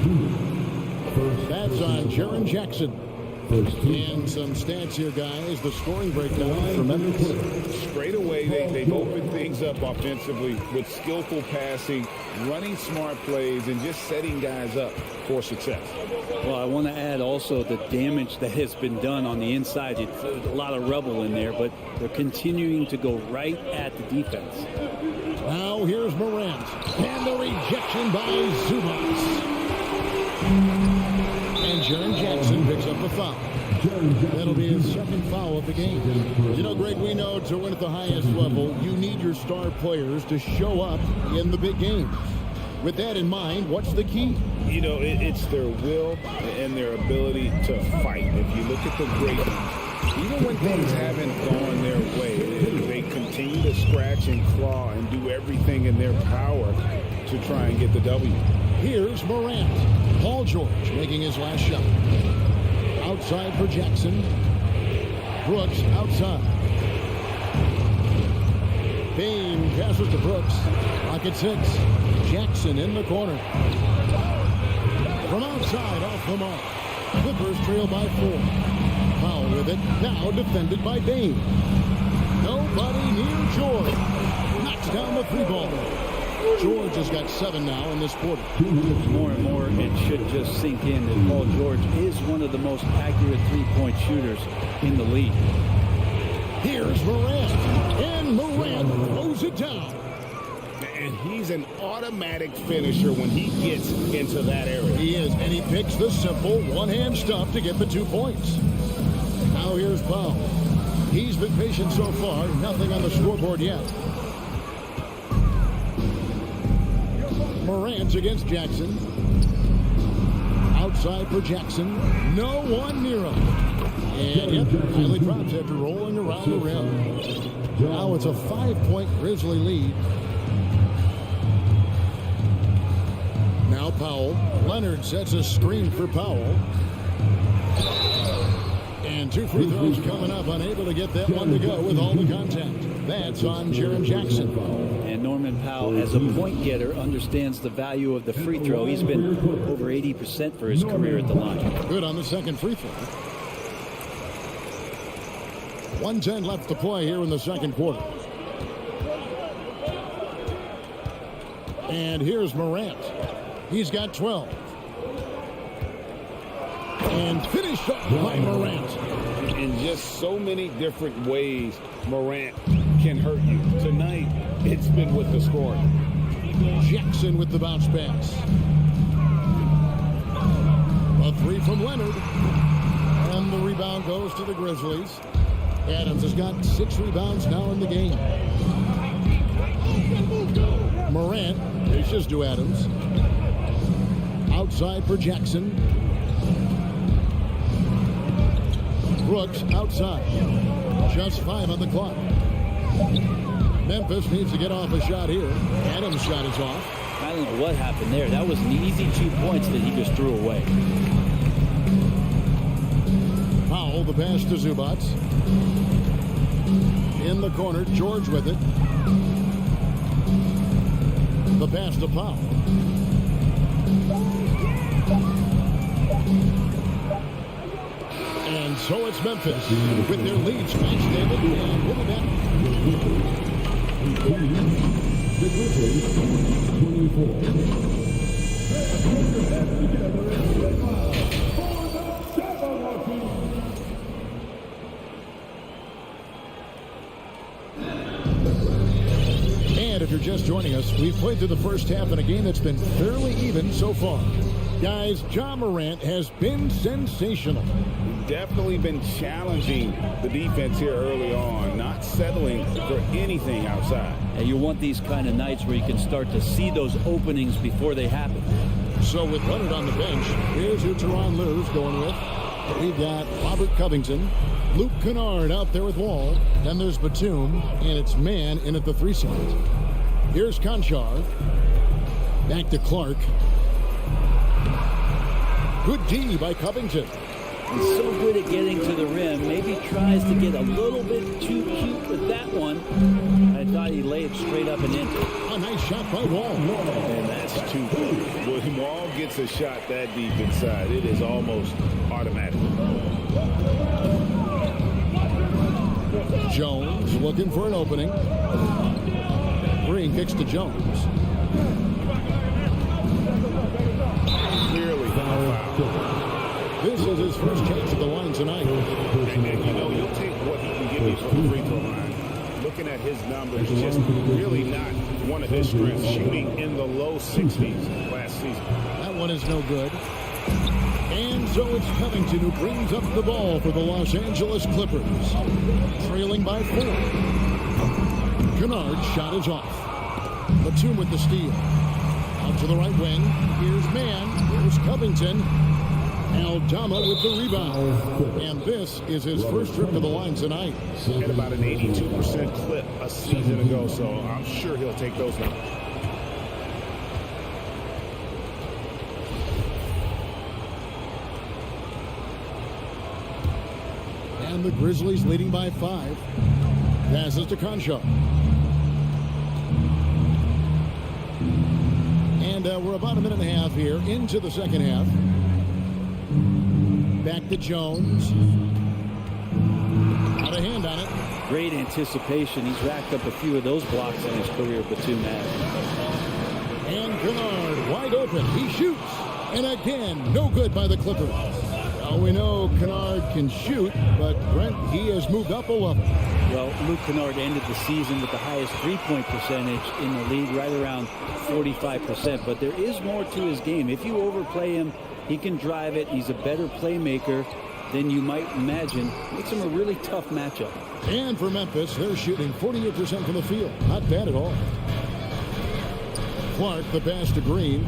That's on Jaren Jackson. And some stats here, guys. The scoring breakdown for Memphis. Straight away, they've opened things up offensively with skillful passing, running smart plays, and just setting guys up for success. Well, I want to add also the damage that has been done on the inside. It's a lot of rubble in there, but they're continuing to go right at the defense. Now here's Morant. And the rejection by Zubac. And Jaren Jackson picks up the foul. That'll be his second foul of the game. You know, Greg, we know to win at the highest level, you need your star players to show up in the big games. With that in mind, what's the key? You know, it's their will and their ability to fight. If you look at the great ones, even when things haven't gone their way, they continue to scratch and claw and do everything in their power to try and get the W. Here's Morant. Paul George making his last shot. Outside for Jackson. Brooks outside. Bain passes to Brooks. Clock at 6. Jackson in the corner. From outside, off the mark. Clippers trail by 4. Powell with it. Now defended by Bain. Nobody near George. Knocks down the 3-ball. George has got 7 now in this quarter. More and more, it should just sink in that Paul George is one of the most accurate three-point shooters in the league. Here's Morant. And Morant throws it down. And he's an automatic finisher when he gets into that area. He is, and he picks the simple one-hand stuff to get the 2 points. Now here's Powell. He's been patient so far. Nothing on the scoreboard yet. Morant against Jackson. Outside for Jackson. No one near him. And yep, finally drops after rolling around the rim. Now it's a 5-point Grizzly lead. Now Powell. Leonard sets a screen for Powell. And 2 free throws coming up. Unable to get that one to go with all the contact. That's on Jaren Jackson. And Norman Powell, as a point getter, understands the value of the free throw. He's been over 80% for his career at the line. Good on the second free throw. 1:10 left to play here in the second quarter. And here's Morant. He's got 12. And finished up by Morant. In just so many different ways, Morant can hurt you. Tonight, it's been with the scoring. Jackson with the bounce pass. A 3 from Leonard. And the rebound goes to the Grizzlies. Adams has got 6 rebounds now in the game. Morant dishes to Adams. Outside for Jackson. Brooks outside. Just 5 on the clock. Memphis needs to get off a shot here. Adams' shot is off. I don't know what happened there. That was an easy 2 points that he just threw away. Powell, the pass to Zubac. In the corner, George with it. The pass to Powell. And so it's Memphis with their lead stretch, David, and we'll be back. The Grizzlies, 24. And if you're just joining us, we've played through the first half in a game that's been fairly even so far. Guys, Ja Morant has been sensational. Definitely been challenging the defense here early on, not settling for anything outside. And you want these kind of nights where you can start to see those openings before they happen. So with Leonard on the bench, here's who Tyronn Lue's going with. We've got Robert Covington, Luke Kennard out there with Wall. Then there's Batum, and it's Mann in at the 3 spot. Here's Conchar. Back to Clark. Good D by Covington. He's so good at getting to the rim. Maybe tries to get a little bit too cute with that one. I thought he laid it straight up and in. A nice shot by Wall. And that's too good. When Wall gets a shot that deep inside, it is almost automatic. Jones looking for an opening. Green kicks to Jones. Clearly foul. This is his first chance at the line tonight. And you know, you'll take what he can give you from the free throw line. Looking at his numbers, just really not one of his strengths. Shooting in the low 60s last season. That one is no good. And so it's Covington who brings up the ball for the Los Angeles Clippers. Trailing by 4. Kennard's shot is off. Batum with the steal. Out to the right wing. Here's Mann. Here's Covington. Aldama with the rebound. And this is his first trip to the line tonight. At about an 82% clip a season ago, so I'm sure he'll take those numbers. And the Grizzlies leading by 5. Passes to Concho. And we're about a minute and a half here into the second half. Back to Jones. Out of hand on it. Great anticipation. He's racked up a few of those blocks in his career, Batum has. And Kennard wide open. He shoots. And again, no good by the Clippers. Well, we know Kennard can shoot, but Brent, he has moved up a level. Well, Luke Kennard ended the season with the highest three-point percentage in the league, right around 45%. But there is more to his game. If you overplay him, he can drive it. He's a better playmaker than you might imagine. Makes him a really tough matchup. And for Memphis, they're shooting 48% from the field. Not bad at all. Clark, the pass to Green.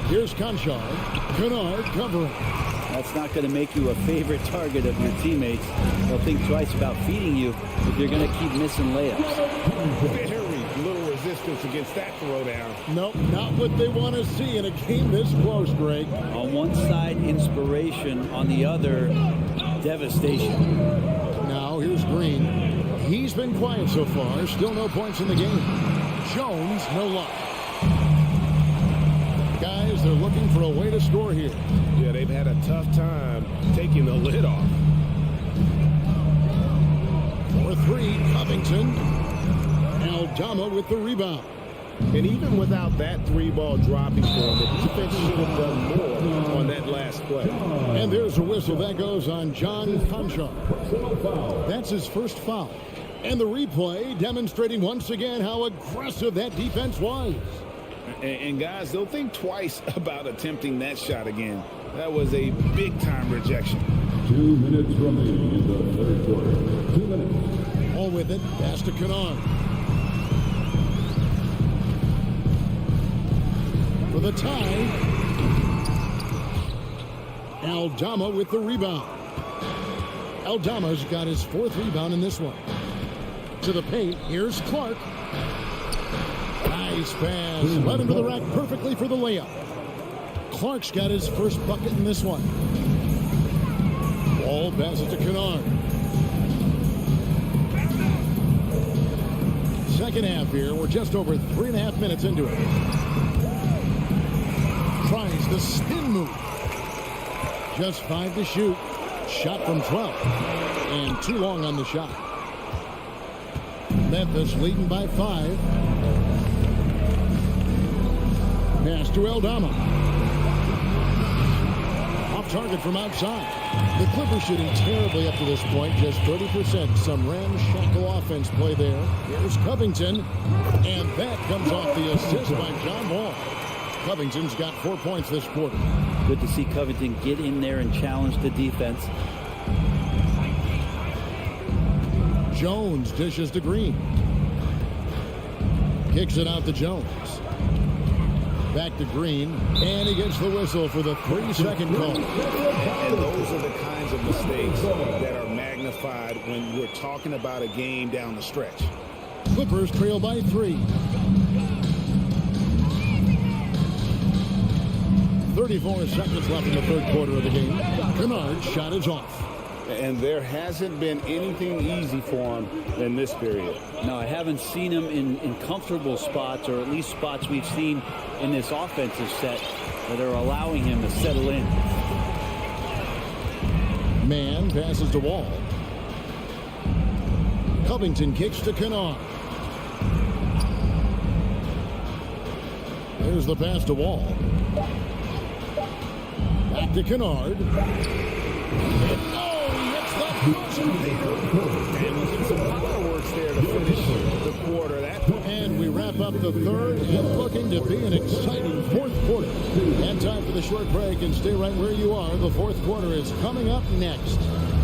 Here's Conchar. Kennard covering. That's not going to make you a favorite target of your teammates. They'll think twice about feeding you if you're going to keep missing layups. Very little resistance against that throwdown. Nope, not what they want to see in a game this close, Greg. On one side, inspiration. On the other, devastation. Now, here's Green. He's been quiet so far. Still no points in the game. Jones, no luck. Guys, they're looking for a way to score here. Yeah, they've had a tough time taking the lid off. For 3, Covington. Aldama with the rebound. And even without that 3-ball dropping for him, the defense should have done more on that last play. And there's a whistle that goes on John Conchar. That's his first foul. And the replay demonstrating once again how aggressive that defense was. And guys, they'll think twice about attempting that shot again. That was a big-time rejection. 2 minutes remaining in the third quarter. 2 minutes. All with it. Pass to Kennard. For the tie. Aldama with the rebound. Aldama's got his 4th rebound in this one. To the paint. Here's Clark. Nice pass. Led him to the rack perfectly for the layup. Clark's got his first bucket in this one. Ball passes to Kennard. Second half here. We're just over 3.5 minutes into it. Tries the spin move. Just 5 to shoot. Shot from 12. And too long on the shot. Memphis leading by 5. Pass to Aldama. Off target from outside. The Clippers shooting terribly up to this point. Just 30%. Some ramshackle offense play there. Here's Covington. And that comes off the assist by John Wall. Covington's got 4 points this quarter. Good to see Covington get in there and challenge the defense. Jones dishes to Green. Kicks it out to Jones. Back to Green, and he gets the whistle for the 3-second call. And those are the kinds of mistakes that are magnified when we're talking about a game down the stretch. Clippers trail by 3. 34 seconds left in the third quarter of the game. Kennard's shot is off. And there hasn't been anything easy for him in this period. No, I haven't seen him in comfortable spots, or at least spots we've seen in this offensive set that are allowing him to settle in. Man passes to Wall. Covington kicks to Kennard. There's the pass to Wall. Back to Kennard. And we'll get some fireworks there to finish the quarter. And we wrap up the third and looking to be an exciting fourth quarter. And time for the short break, and stay right where you are. The fourth quarter is coming up next.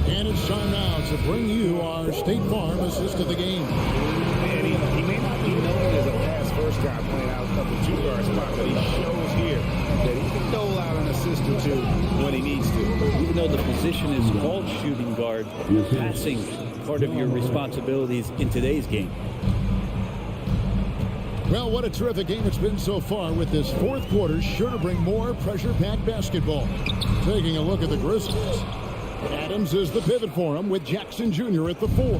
And it's time now to bring you our State Farm assist of the game. And he may not be known as a pass-first guy playing out of the 2-guard spot, but he shows here that he can dole out an assist or 2 when he needs to. Even though the position is called shooting guard, passing part of your responsibilities in today's game. Well, what a terrific game it's been so far, with this fourth quarter sure to bring more pressure-packed basketball. Taking a look at the Grizzlies. Adams is the pivot for him, with Jackson Jr. at the 4.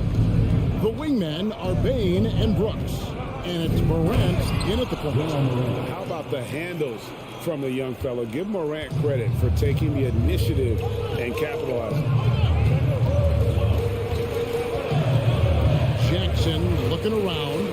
The wingmen are Bain and Brooks. And it's Morant in at the point. How about the handles from the young fellow? Give Morant credit for taking the initiative and capitalizing. Jackson looking around.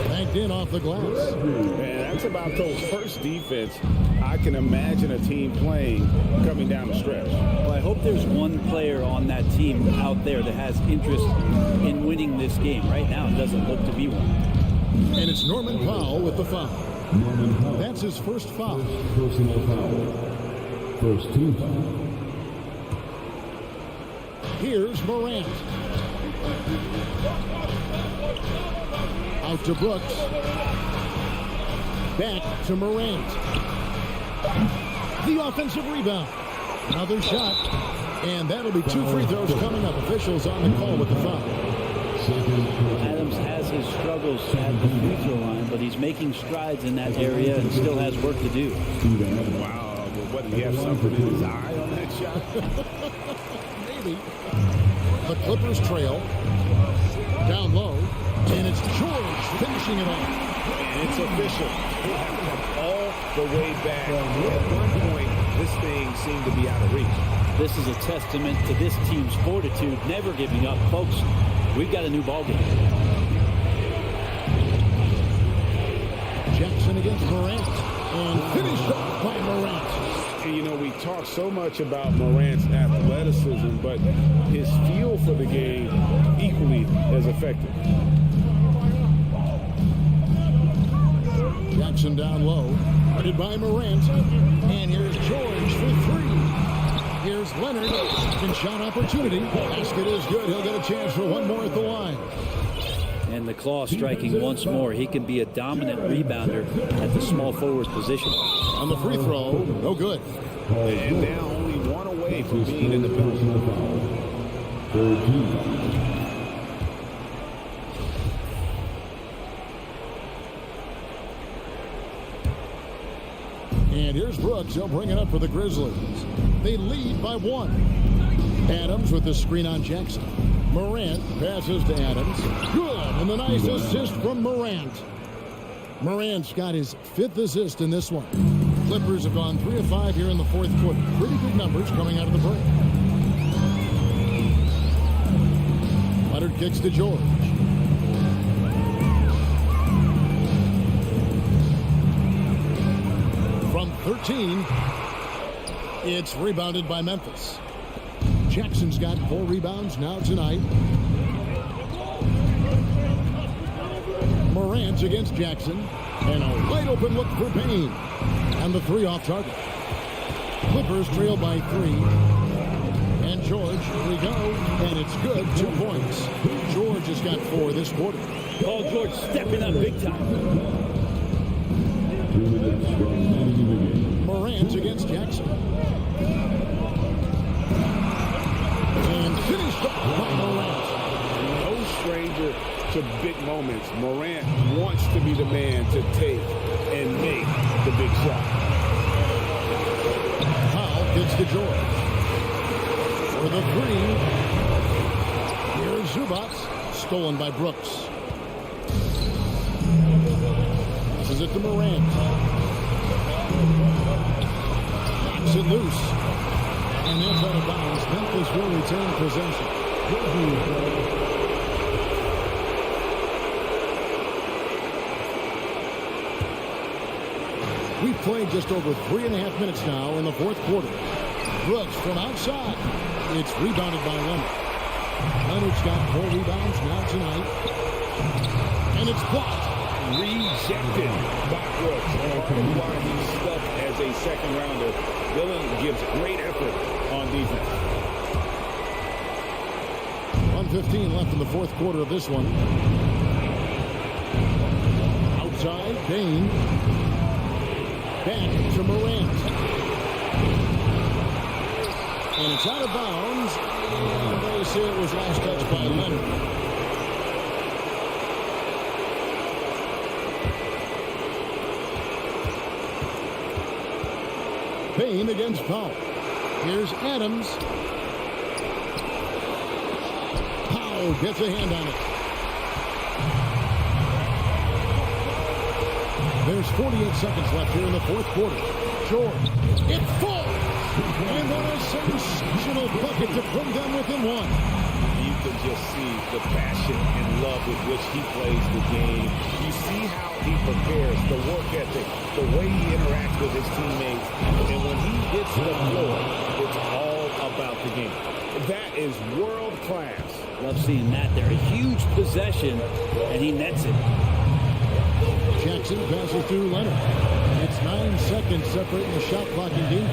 Banked in off the glass. Man, that's about those first defense I can imagine a team playing coming down the stretch. Well, I hope there's one player on that team out there that has interest in winning this game. Right now, it doesn't look to be one. And it's Norman Powell with the foul. Norman Powell. That's his first foul. Personal foul. First team foul. Here's Morant. Out to Brooks. Back to Morant. The offensive rebound. Another shot. And that'll be 2 free throws coming up. Officials on the call with the foul. Adams has his struggles at the free throw line, but he's making strides in that area and still has work to do. Wow, but what, did he have something in his eye on that shot? Maybe. The Clippers trail. Down low. And it's George finishing it off. And it's official. They have come all the way back. At one point, this thing seemed to be out of reach. This is a testament to this team's fortitude, never giving up. Folks, we've got a new ball game. Jackson against Morant. And finished off by Morant. And, you know, we talk so much about Morant's athleticism, but his feel for the game equally as effective. Jackson down low. Guarded by Morant. And here's George for 3. Here's Leonard. Second shot opportunity. Basket is good. He'll get a chance for one more at the line. And the claw striking once more. He can be a dominant rebounder at the small forward position. On the free throw, no good. And now only one away from being in the penalty. And here's Brooks. He'll bring it up for the Grizzlies. They lead by 1. Adams with the screen on Jackson. Morant passes to Adams. Good. And the nice assist from Morant. Morant's got his 5th assist in this one. Clippers have gone 3 of 5 here in the fourth quarter. Pretty good numbers coming out of the break. Leonard kicks to George. From 13, it's rebounded by Memphis. Jackson's got 4 rebounds now tonight. Morant against Jackson. And a wide open look for Bain. And the 3 off target. Clippers trail by 3. And George, here we go. And it's good. 2 points. George has got 4 this quarter. Paul George stepping up big time. Morant against Jackson. And finished up by Morant. No stranger to big moments. Morant wants to be the man to take and make the big shot. Powell gets to George. For the 3. Here's Zubats. Stolen by Brooks. This is it to Morant. Knocks it loose. And that's out of bounds. Memphis will retain possession. We've played just over 3.5 minutes now in the fourth quarter. Brooks from outside. It's rebounded by Leonard. Leonard's got 4 rebounds now tonight. And it's blocked. Rejected by Brooks. And why he's stuck as a second rounder. Dillon gives great effort on defense. 1:15 left in the fourth quarter of this one. Outside, Bain. Back to Morant. And it's out of bounds. And they say it was last touched by Leonard. Spain against Powell. Here's Adams. Powell gets a hand on it. There's 48 seconds left here in the fourth quarter. George, it falls! And what a sensational bucket to put them within one. You can just see the passion and love with which he plays the game. You see how he prepares, the work ethic, the way he interacts with his teammates. And when he hits the floor, it's all about the game. That is world class. Love seeing that there. A huge possession, and he nets it. Jackson passes through Leonard. It's 9 seconds separating the shot clock and game.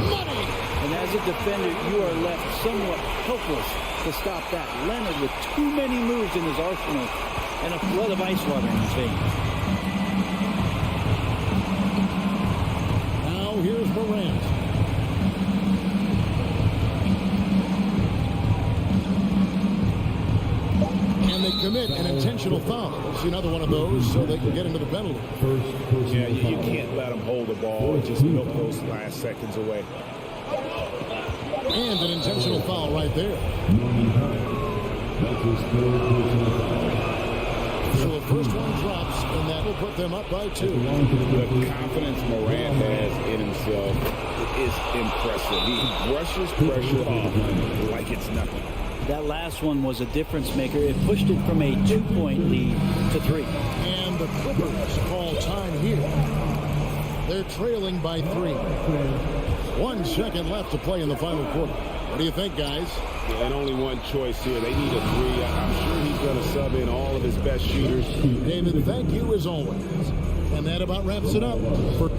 Money! And as a defender, you are left somewhat helpless to stop that. Leonard with too many moves in his arsenal and a flood of ice water in his veins. Now here's Morant. And they commit an intentional foul. See another one of those so they can get into the penalty. Yeah, you can't let them hold the ball and just milk those last seconds away. And an intentional foul right there. So the first one drops, and that will put them up by 2. The confidence Morant has in himself is impressive. He brushes pressure off like it's nothing. That last one was a difference maker. It pushed it from a 2-point lead to 3. And the Clippers call time here. They're trailing by 3. 1 second left to play in the final quarter. What do you think, guys? Yeah, and only one choice here. They need a 3. I'm sure he's going to sub in all of his best shooters. David, thank you as always. And that about wraps it up for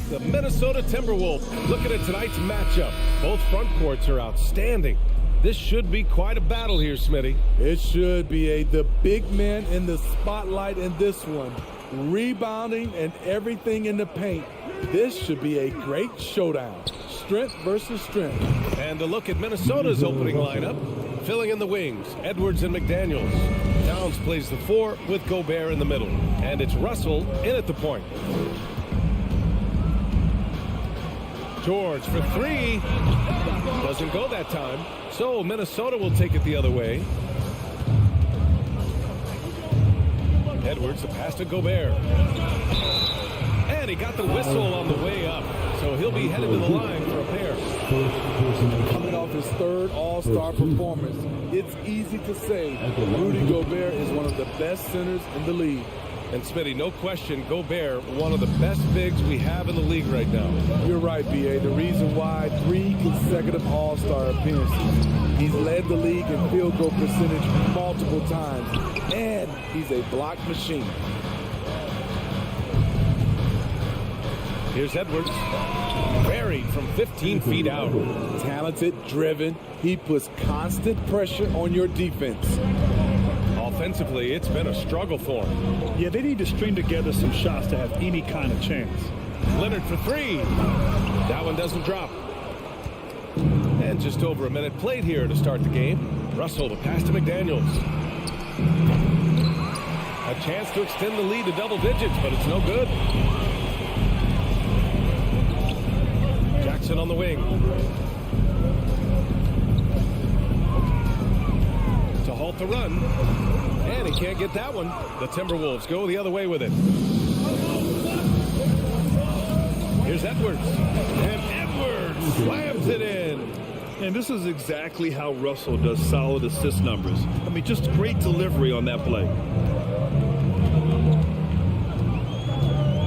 The Minnesota Timberwolves. Looking at tonight's matchup. Both front courts are outstanding. This should be quite a battle here, Smitty. It should be the big man in the spotlight in this one. Rebounding and everything in the paint. This should be a great showdown. Strength versus strength. And a look at Minnesota's opening lineup. Filling in the wings, Edwards and McDaniels. Towns plays the 4 with Gobert in the middle. And it's Russell in at the point. George for 3. Doesn't go that time. So Minnesota will take it the other way. Edwards, the pass to Gobert. And he got the whistle on the way up. So he'll be headed to the line for a pair. Coming off his third All-Star performance, it's easy to say Rudy Gobert is one of the best centers in the league. And Smitty, no question, Gobert, one of the best bigs we have in the league right now. You're right, B.A. The reason why 3 consecutive All-Star appearances. He's led the league in field goal percentage multiple times, and he's a block machine. Here's Edwards, buried from 15 feet out. Talented, driven, he puts constant pressure on your defense. Offensively, it's been a struggle for him. Yeah, they need to string together some shots to have any kind of chance. Leonard for 3. That one doesn't drop. And just over a minute played here to start the game. Russell, the pass to McDaniels. A chance to extend the lead to double digits, but it's no good. Jackson on the wing. To halt the run. And he can't get that one. The Timberwolves go the other way with it. Here's Edwards. And Edwards slams it in. And this is exactly how Russell does solid assist numbers. I mean, just great delivery on that play.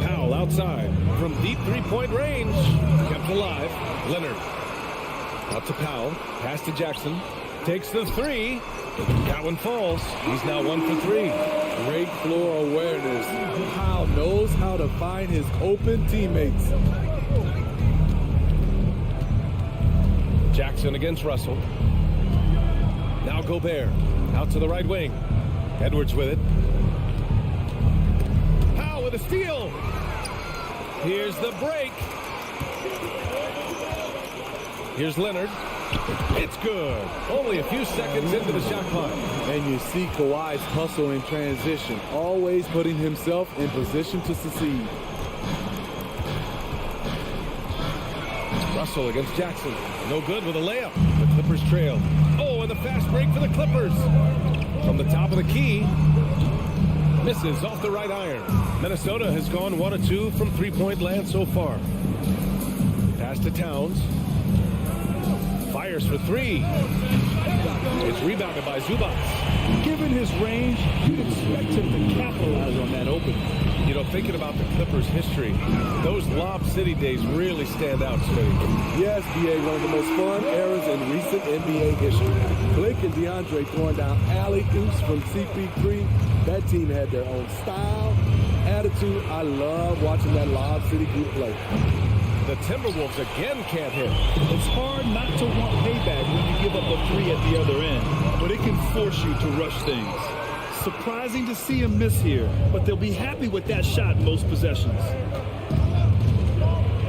Powell outside from deep three-point range. Kept alive. Leonard. Out to Powell. Pass to Jackson. Takes the 3. That one falls. He's now 1 for 3. Great floor awareness. Powell knows how to find his open teammates. Jackson against Russell. Now Gobert. Out to the right wing. Edwards with it. Powell with a steal. Here's the break. Here's Leonard. It's good. Only a few seconds into the shot clock. And you see Kawhi's hustle in transition, always putting himself in position to succeed. Russell against Jackson. No good with a layup. The Clippers trail. Oh, and the fast break for the Clippers. From the top of the key. Misses off the right iron. Minnesota has gone 1 of 2 from three-point land so far. Pass to Towns. Fires for 3. It's rebounded by Zubac. Given his range, you'd expect him to capitalize on that opening. You know, thinking about the Clippers' history, those Lob City days really stand out, Smitty. Yes, B.A., one of the most fun eras in recent NBA history. Blake and DeAndre throwing down alley-oops from CP3. That team had their own style, attitude. I love watching that Lob City group play. The Timberwolves again can't hit. It's hard not to want payback when you give up a 3 at the other end, but it can force you to rush things. Surprising to see him miss here, but they'll be happy with that shot most possessions.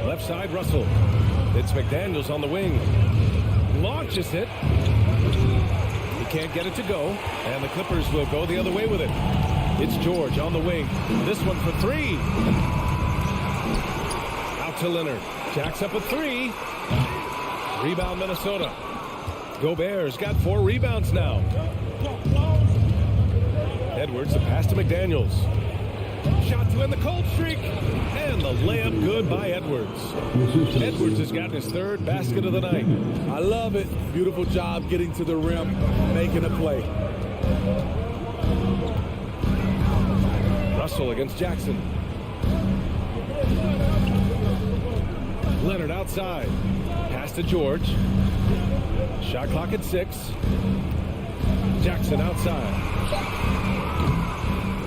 Left side, Russell. It's McDaniels on the wing. Launches it. He can't get it to go, and the Clippers will go the other way with it. It's George on the wing. This one for 3. Out to Leonard. Jacks up a 3. Rebound Minnesota. Gobert's got 4 rebounds now. Edwards, the pass to McDaniels. Shot to end the cold streak. And the layup good by Edwards. Edwards has gotten his third basket of the night. I love it. Beautiful job getting to the rim, making a play. Russell against Jackson. Leonard outside. Pass to George. Shot clock at 6. Jackson outside.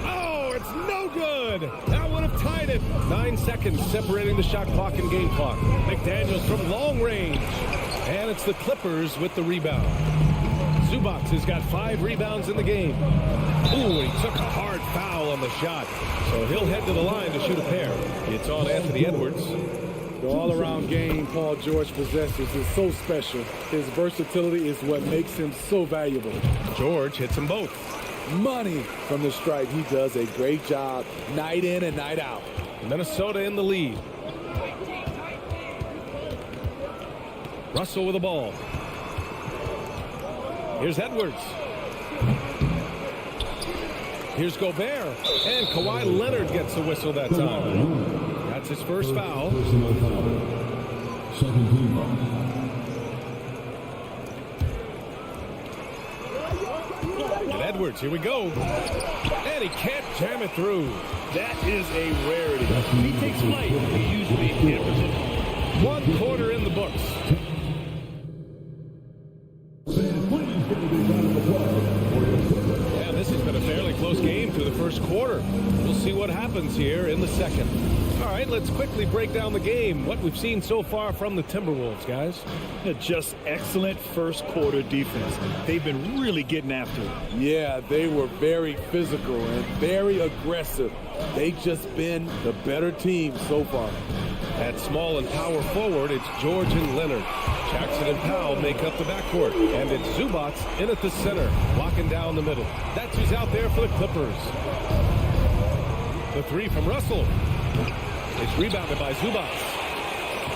Oh, it's no good. That would have tied it. 9 seconds separating the shot clock and game clock. McDaniels from long range. And it's the Clippers with the rebound. Zubac has got 5 rebounds in the game. Ooh, he took a hard foul on the shot. So he'll head to the line to shoot a pair. It's on Anthony Edwards. The all-around game Paul George possesses is so special. His versatility is what makes him so valuable. George hits them both. Money from the stripe. He does a great job night in and night out. Minnesota in the lead. Russell with the ball. Here's Edwards. Here's Gobert. And Kawhi Leonard gets the whistle that time. That's his first foul. And Edwards, here we go. And he can't jam it through. That is a rarity. He takes flight. He usually hammers it. 1 quarter in the books. And this has been a fairly close game through the first quarter. We'll see what happens here in the second. All right, let's quickly break down the game. What we've seen so far from the Timberwolves, guys. Just excellent first quarter defense. They've been really getting after it. Yeah, they were very physical and very aggressive. They've just been the better team so far. At small and power forward, it's George and Leonard. Jackson and Powell make up the backcourt. And it's Zubac in at the center, locking down the middle. That's who's out there for the Clippers. The 3 from Russell. It's rebounded by Zubac.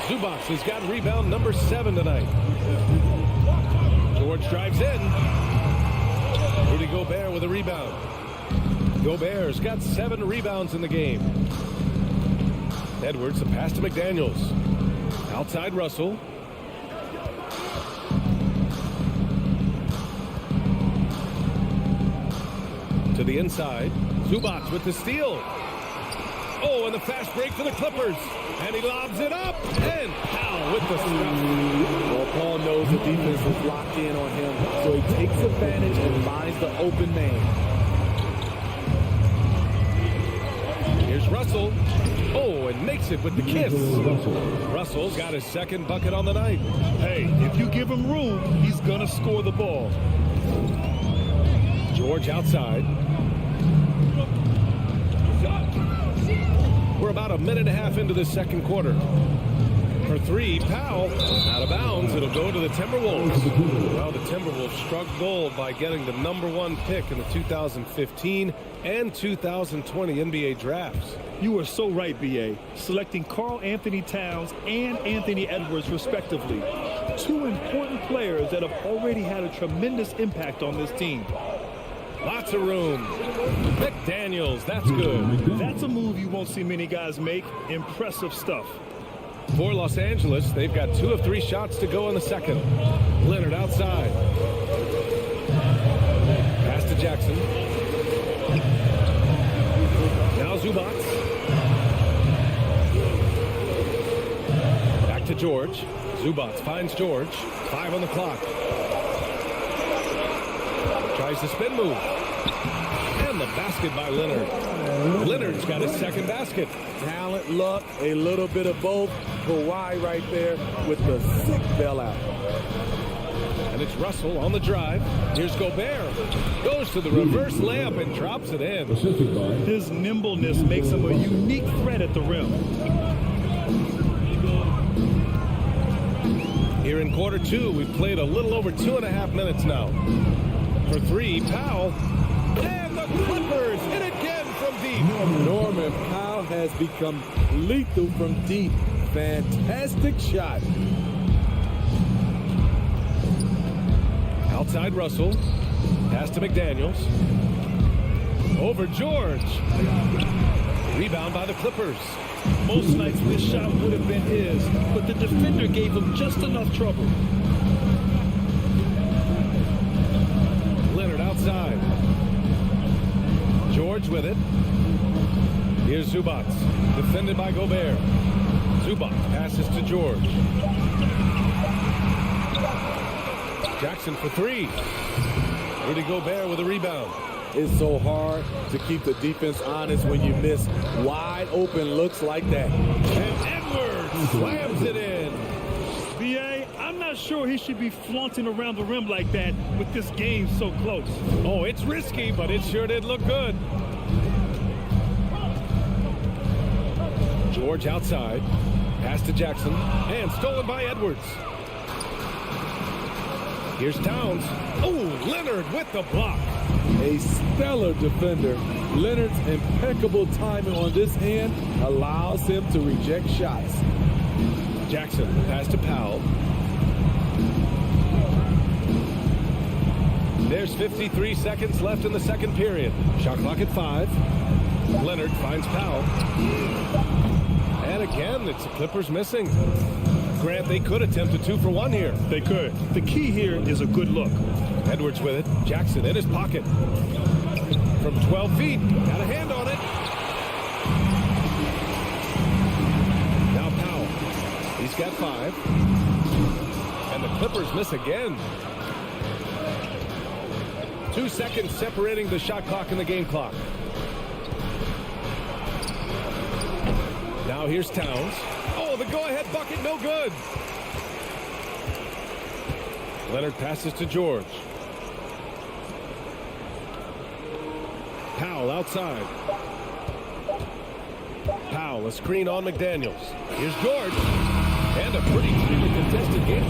Zubac has got rebound number 7 tonight. George drives in. Rudy Gobert with a rebound. Gobert's got 7 rebounds in the game. Edwards, the pass to McDaniels. Outside Russell. To the inside. Zubac with the steal. Oh, and the fast break for the Clippers. And he lobs it up. And Powell with the stuff. Well, Paul knows the defense is locked in on him, so he takes advantage and finds the open man. Here's Russell. Oh, and makes it with the kiss. Russell's got his 2nd bucket on the night. Hey, if you give him room, he's going to score the ball. George outside. We're about a minute and a half into the second quarter. For 3, Powell out of bounds. It'll go to the Timberwolves. Well, the Timberwolves struck gold by getting the number 1 pick in the 2015 and 2020 NBA drafts. You are so right, B.A. Selecting Karl Anthony Towns and Anthony Edwards, respectively. 2 important players that have already had a tremendous impact on this team. Lots of room. McDaniels, that's good. That's a move you won't see many guys make. Impressive stuff. For Los Angeles, they've got 2 of 3 shots to go in the second. Leonard outside. Pass to Jackson. Now Zubac. Back to George. Zubac finds George. 5 on the clock. Tries the spin move. And the basket by Leonard. Leonard's got his 2nd basket. Talent, luck, a little bit of both. Kawhi right there with the sick bailout. And it's Russell on the drive. Here's Gobert. Goes to the reverse layup and drops it in. His nimbleness makes him a unique threat at the rim. Here in quarter 2, we've played a little over 2.5 minutes now. For 3, Powell. And the Clippers hit again from deep. Norman Powell has become lethal from deep. Fantastic shot. Outside Russell. Pass to McDaniels. Over George. Rebound by the Clippers. Most nights this shot would have been his, but the defender gave him just enough trouble. Leonard outside. George with it. Here's Zubac, defended by Gobert. Zubac passes to George. Jackson for three. Rudy Gobert with a rebound. It's so hard to keep the defense honest when you miss wide open looks like that. And Edwards slams it in. B.A., I'm not sure he should be flaunting around the rim like that with this game so close. Oh, it's risky, but it sure did look good. George outside. Pass to Jackson. And stolen by Edwards. Here's Towns. Oh, Leonard with the block. A stellar defender. Leonard's impeccable timing on this end allows him to reject shots. Jackson pass to Powell. There's 53 seconds left in the second period. Shot clock at 5. Leonard finds Powell. And again, it's the Clippers missing. Grant, they could attempt a 2 for 1 here. They could. The key here is a good look. Edwards with it. Jackson in his pocket. From 12 feet. Got a hand on it. Now Powell. He's got 5. And the Clippers miss again. 2 seconds separating the shot clock and the game clock. Now here's Towns. Oh, the go-ahead bucket, no good. Leonard passes to George. Powell outside. Powell, a screen on McDaniels. Here's George. And a pretty clearly contested game.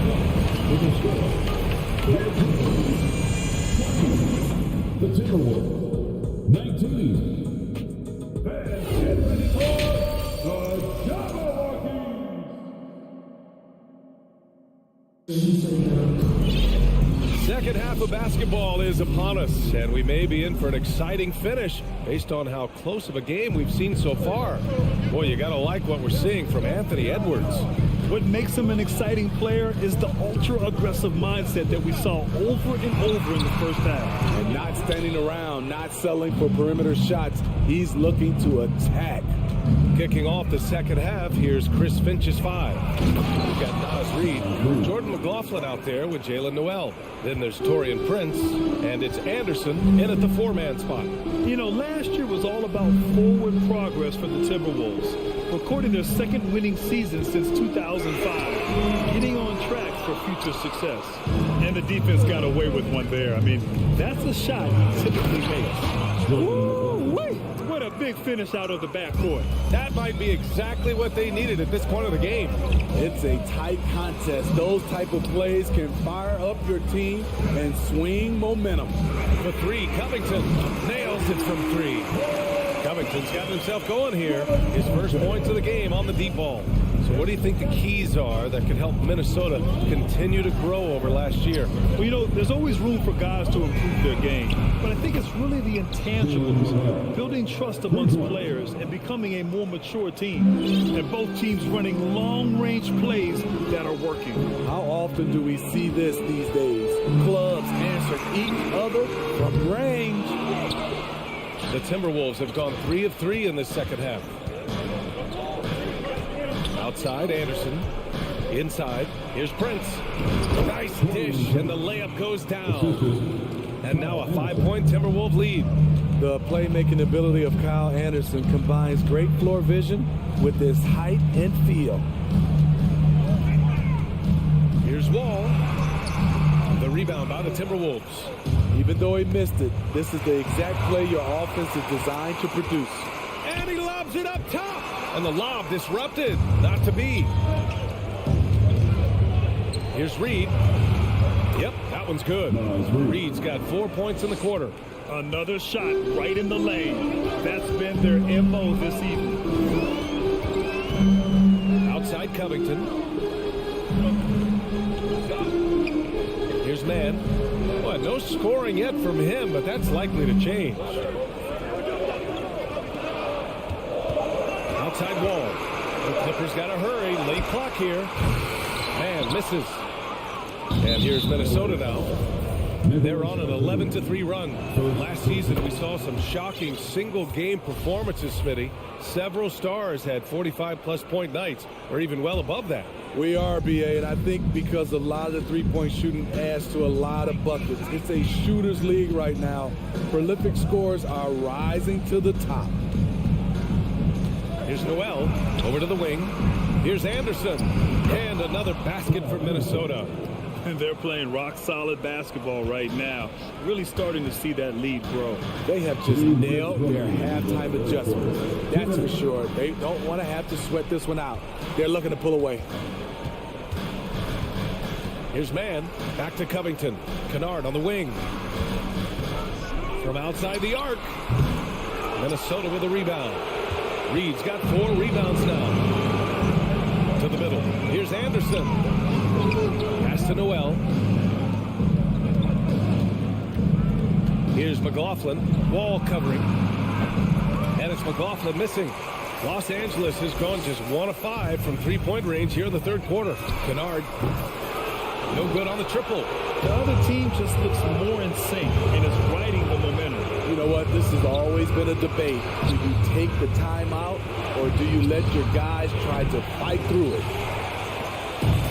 The Timberwolves, 19. Second half of basketball is upon us, and we may be in for an exciting finish based on how close of a game we've seen so far. Boy, you got to like what we're seeing from Anthony Edwards. What makes him an exciting player is the ultra-aggressive mindset that we saw over and over in the first half. And not standing around, not settling for perimeter shots. He's looking to attack. Kicking off the second half, here's Chris Finch's 5. We've got Nas Reed, Jordan McLaughlin out there with Jalen Noel. Then there's Taurean Prince, and it's Anderson in at the 4-man spot. You know, last year was all about forward progress for the Timberwolves, recording their second winning season since 2005, getting on track for future success. And the defense got away with one there. I mean, that's a shot he typically makes. Woo-wee! What a big finish out of the backcourt. That might be exactly what they needed at this point of the game. It's a tight contest. Those type of plays can fire up your team and swing momentum. For 3, Covington nails it from 3. Covington's got himself going here. His first points of the game on the deep ball. So what do you think the keys are that can help Minnesota continue to grow over last year? Well, you know, there's always room for guys to improve their game. But I think it's really the intangibles, building trust amongst players and becoming a more mature team. And both teams running long-range plays that are working. How often do we see this these days? Clubs answer each other from range. The Timberwolves have gone 3 of 3 in this second half. Outside, Anderson. Inside, here's Prince. Nice dish, and the layup goes down. And now a 5-point Timberwolves lead. The playmaking ability of Kyle Anderson combines great floor vision with his height and feel. Here's Wall. The rebound by the Timberwolves. Even though he missed it, this is the exact play your offense is designed to produce. And he lobs it up top. And the lob disrupted. Not to be. Here's Reed. Yep, that one's good. Reed's got 4 points in the quarter. Another shot right in the lane. That's been their MO this evening. Outside Covington. Here's Mann. Boy, no scoring yet from him, but that's likely to change. outside wall. The Clippers got to hurry. Late clock here. Man, misses. And here's Minnesota now. They're on an 11-3 run. Last season, we saw some shocking single-game performances, Smitty. Several stars had 45-plus point nights, or even well above that. We are, BA, and I think because a lot of the three-point shooting adds to a lot of buckets. It's a shooter's league right now. Prolific scorers are rising to the top. Here's Noel over to the wing. Here's Anderson. And another basket for Minnesota. And they're playing rock-solid basketball right now. Really starting to see that lead grow. They have just nailed their halftime adjustments. That's for sure. They don't want to have to sweat this one out. They're looking to pull away. Here's Mann. Back to Covington. Kennard on the wing. From outside the arc. Minnesota with a rebound. Reed's got 4 rebounds now. To the middle. Here's Anderson. Pass to Noel. Here's McLaughlin. Wall covering. And it's McLaughlin missing. Los Angeles has gone just 1 of 5 from three-point range here in the third quarter. Kennard. No good on the triple. The other team just looks more in sync and is riding the momentum. You know what? This has always been a debate. Do you take the timeout or do you let your guys try to fight through it?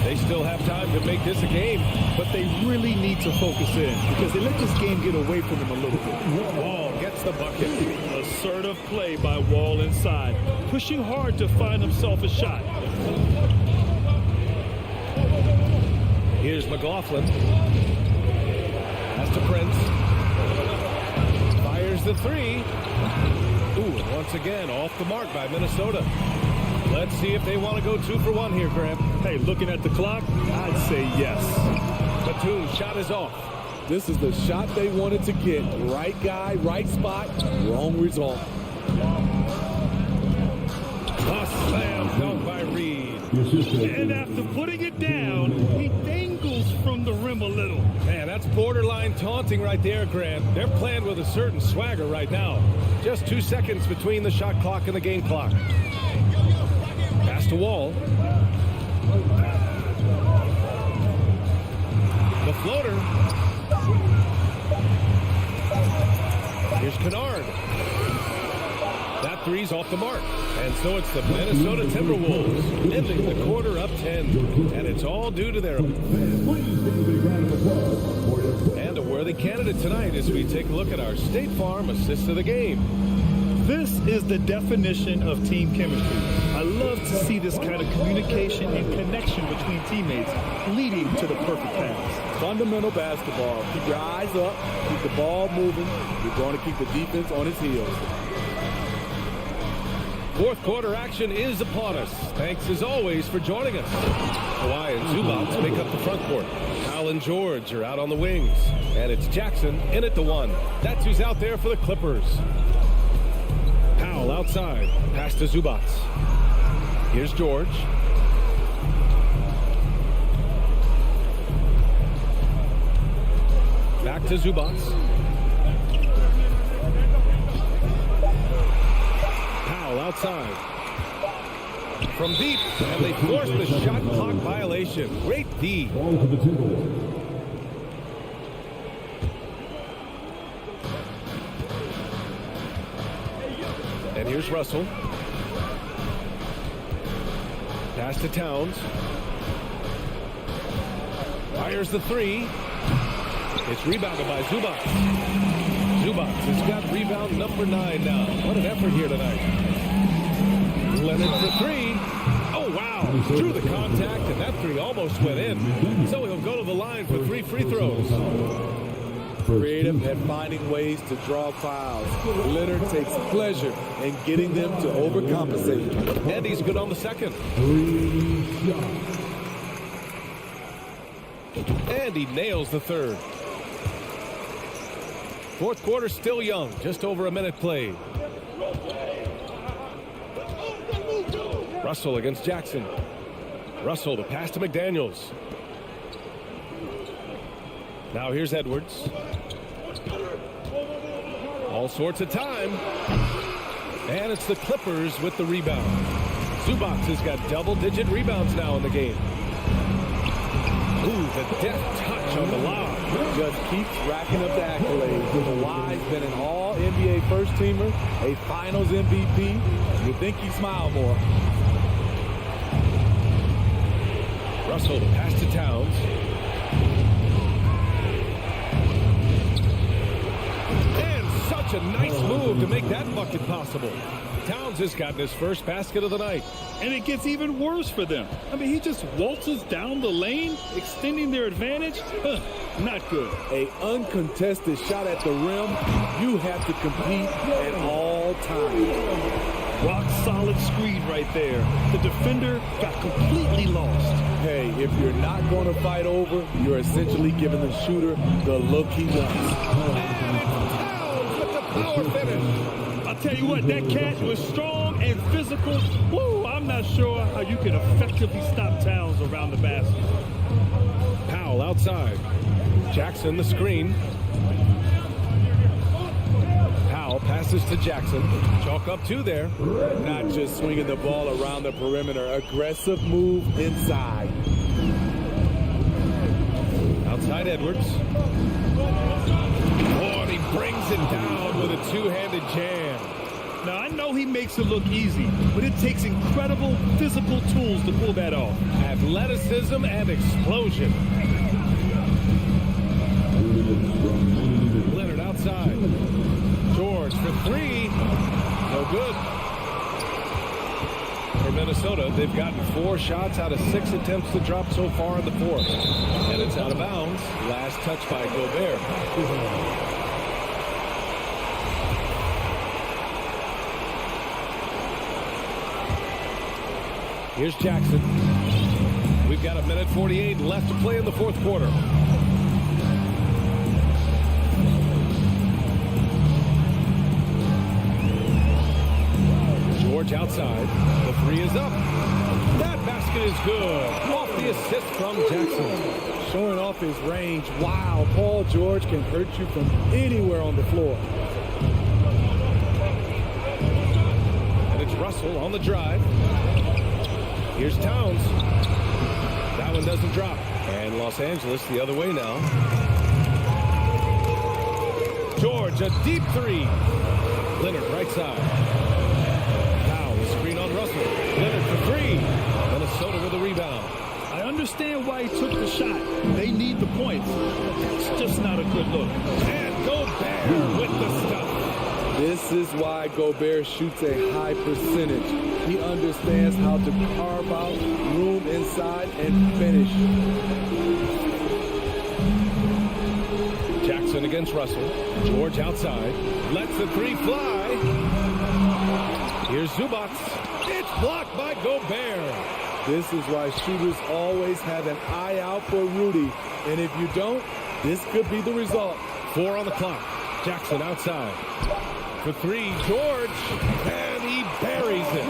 They still have time to make this a game. But they really need to focus in because they let this game get away from them a little bit. Wall gets the bucket. Assertive play by Wall inside. Pushing hard to find himself a shot. Here's McLaughlin. Pass to Prince. Fires the 3. Ooh, and once again, off the mark by Minnesota. Let's see if they want to go 2 for 1 here, Graham. Hey, looking at the clock, I'd say yes. Batum's shot is off. This is the shot they wanted to get. Right guy, right spot, wrong result. A slam dunk by Reed. And after putting it down, he dangles from the rim a little. Man, that's borderline taunting right there, Grant. They're playing with a certain swagger right now. Just 2 seconds between the shot clock and the game clock. Pass to Wall. The floater. Here's Kennard. That 3's off the mark. And so it's the Minnesota Timberwolves ending the quarter up 10. And it's all due to their... And a worthy candidate tonight as we take a look at our State Farm assist of the game. This is the definition of team chemistry. I love to see this kind of communication and connection between teammates leading to the perfect pass. Fundamental basketball. Keep your eyes up, keep the ball moving. You're going to keep the defense on its heels. Fourth quarter action is upon us. Thanks as always for joining us. Kawhi and Zubac make up the front court. Al and George are out on the wings. And it's Jackson in at the 1. That's who's out there for the Clippers. Powell outside. Pass to Zubac. Here's George. Back to Zubac. Powell outside. From deep, and they force the shot clock violation. Great D. And here's Russell. Pass to Towns. Fires the 3. It's rebounded by Zubac. Zubac has got rebound number 9 now. What an effort here tonight. Leonard for 3. Oh, wow. Drew the contact, and that 3 almost went in. So he'll go to the line for 3 free throws. Creative at finding ways to draw fouls. Leonard takes pleasure in getting them to overcompensate. And he's good on the second. And he nails the third. Fourth quarter still young. Just over a minute played. Russell against Jackson. Russell, the pass to McDaniels. Now here's Edwards. All sorts of time. And it's the Clippers with the rebound. Zubac has got double-digit rebounds now in the game. Ooh, the deft touch on the lob. Just keeps racking up the accolades. Kawhi's been an all-NBA first-teamer, a finals MVP. You think he'd smile more. Russell, the pass to Towns. And such a nice move to make that bucket possible. Towns has gotten his first basket of the night. And it gets even worse for them. I mean, he just waltzes down the lane, extending their advantage. Not good. A uncontested shot at the rim. You have to compete at all times. Rock solid screen right there. The defender got completely lost. Hey, if you're not going to fight over, you're essentially giving the shooter the look he wants. And Towns with the power finish. I'll tell you what, that cat was strong and physical. Woo, I'm not sure how you can effectively stop Towns around the basket. Powell outside. Jackson the screen. Powell passes to Jackson. Chalk up two there. Not just swinging the ball around the perimeter. Aggressive move inside. Outside Edwards. Oh, and he brings it down with a two-handed jam. Now, I know he makes it look easy, but it takes incredible physical tools to pull that off. Athleticism and explosion. Leonard outside. George for three. No good. For Minnesota, they've gotten 4 shots out of 6 attempts to drop so far in the fourth. And it's out of bounds. Last touch by Gobert. Here's Jackson. We've got 1:48 left to play in the fourth quarter. George outside. The three is up. That basket is good. Off the assist from Jackson. Showing off his range. Wow, Paul George can hurt you from anywhere on the floor. And it's Russell on the drive. Here's Towns. That one doesn't drop. And Los Angeles the other way now. George, a deep three. Leonard right side. Screen on Russell. Leonard for three. Minnesota with a rebound. I understand why he took the shot. They need the points. It's just not a good look. And Gobert with the stuff. This is why Gobert shoots a high percentage. He understands how to carve out room inside and finish. Jackson against Russell. George outside. Lets the three fly. Here's Zubac. It's blocked by Gobert. This is why shooters always have an eye out for Rudy. And if you don't, this could be the result. 4 on the clock. Jackson outside. For three, George. And he buries it.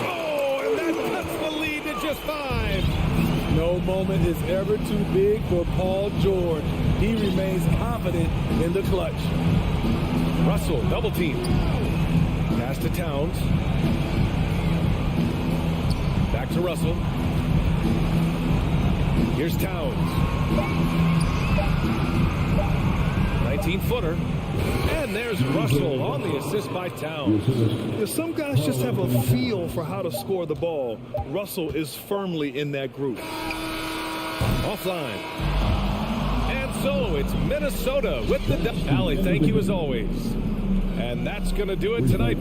Oh, and that cuts the lead to just 5. No moment is ever too big for Paul George. He remains confident in the clutch. Russell, double team. Pass to Towns. Back to Russell. Here's Towns. 19-footer. And there's Russell on the assist by Towns. Yeah, some guys just have a feel for how to score the ball. Russell is firmly in that group. Offline. And so it's Minnesota with the... Allie, thank you as always. And that's going to do it tonight.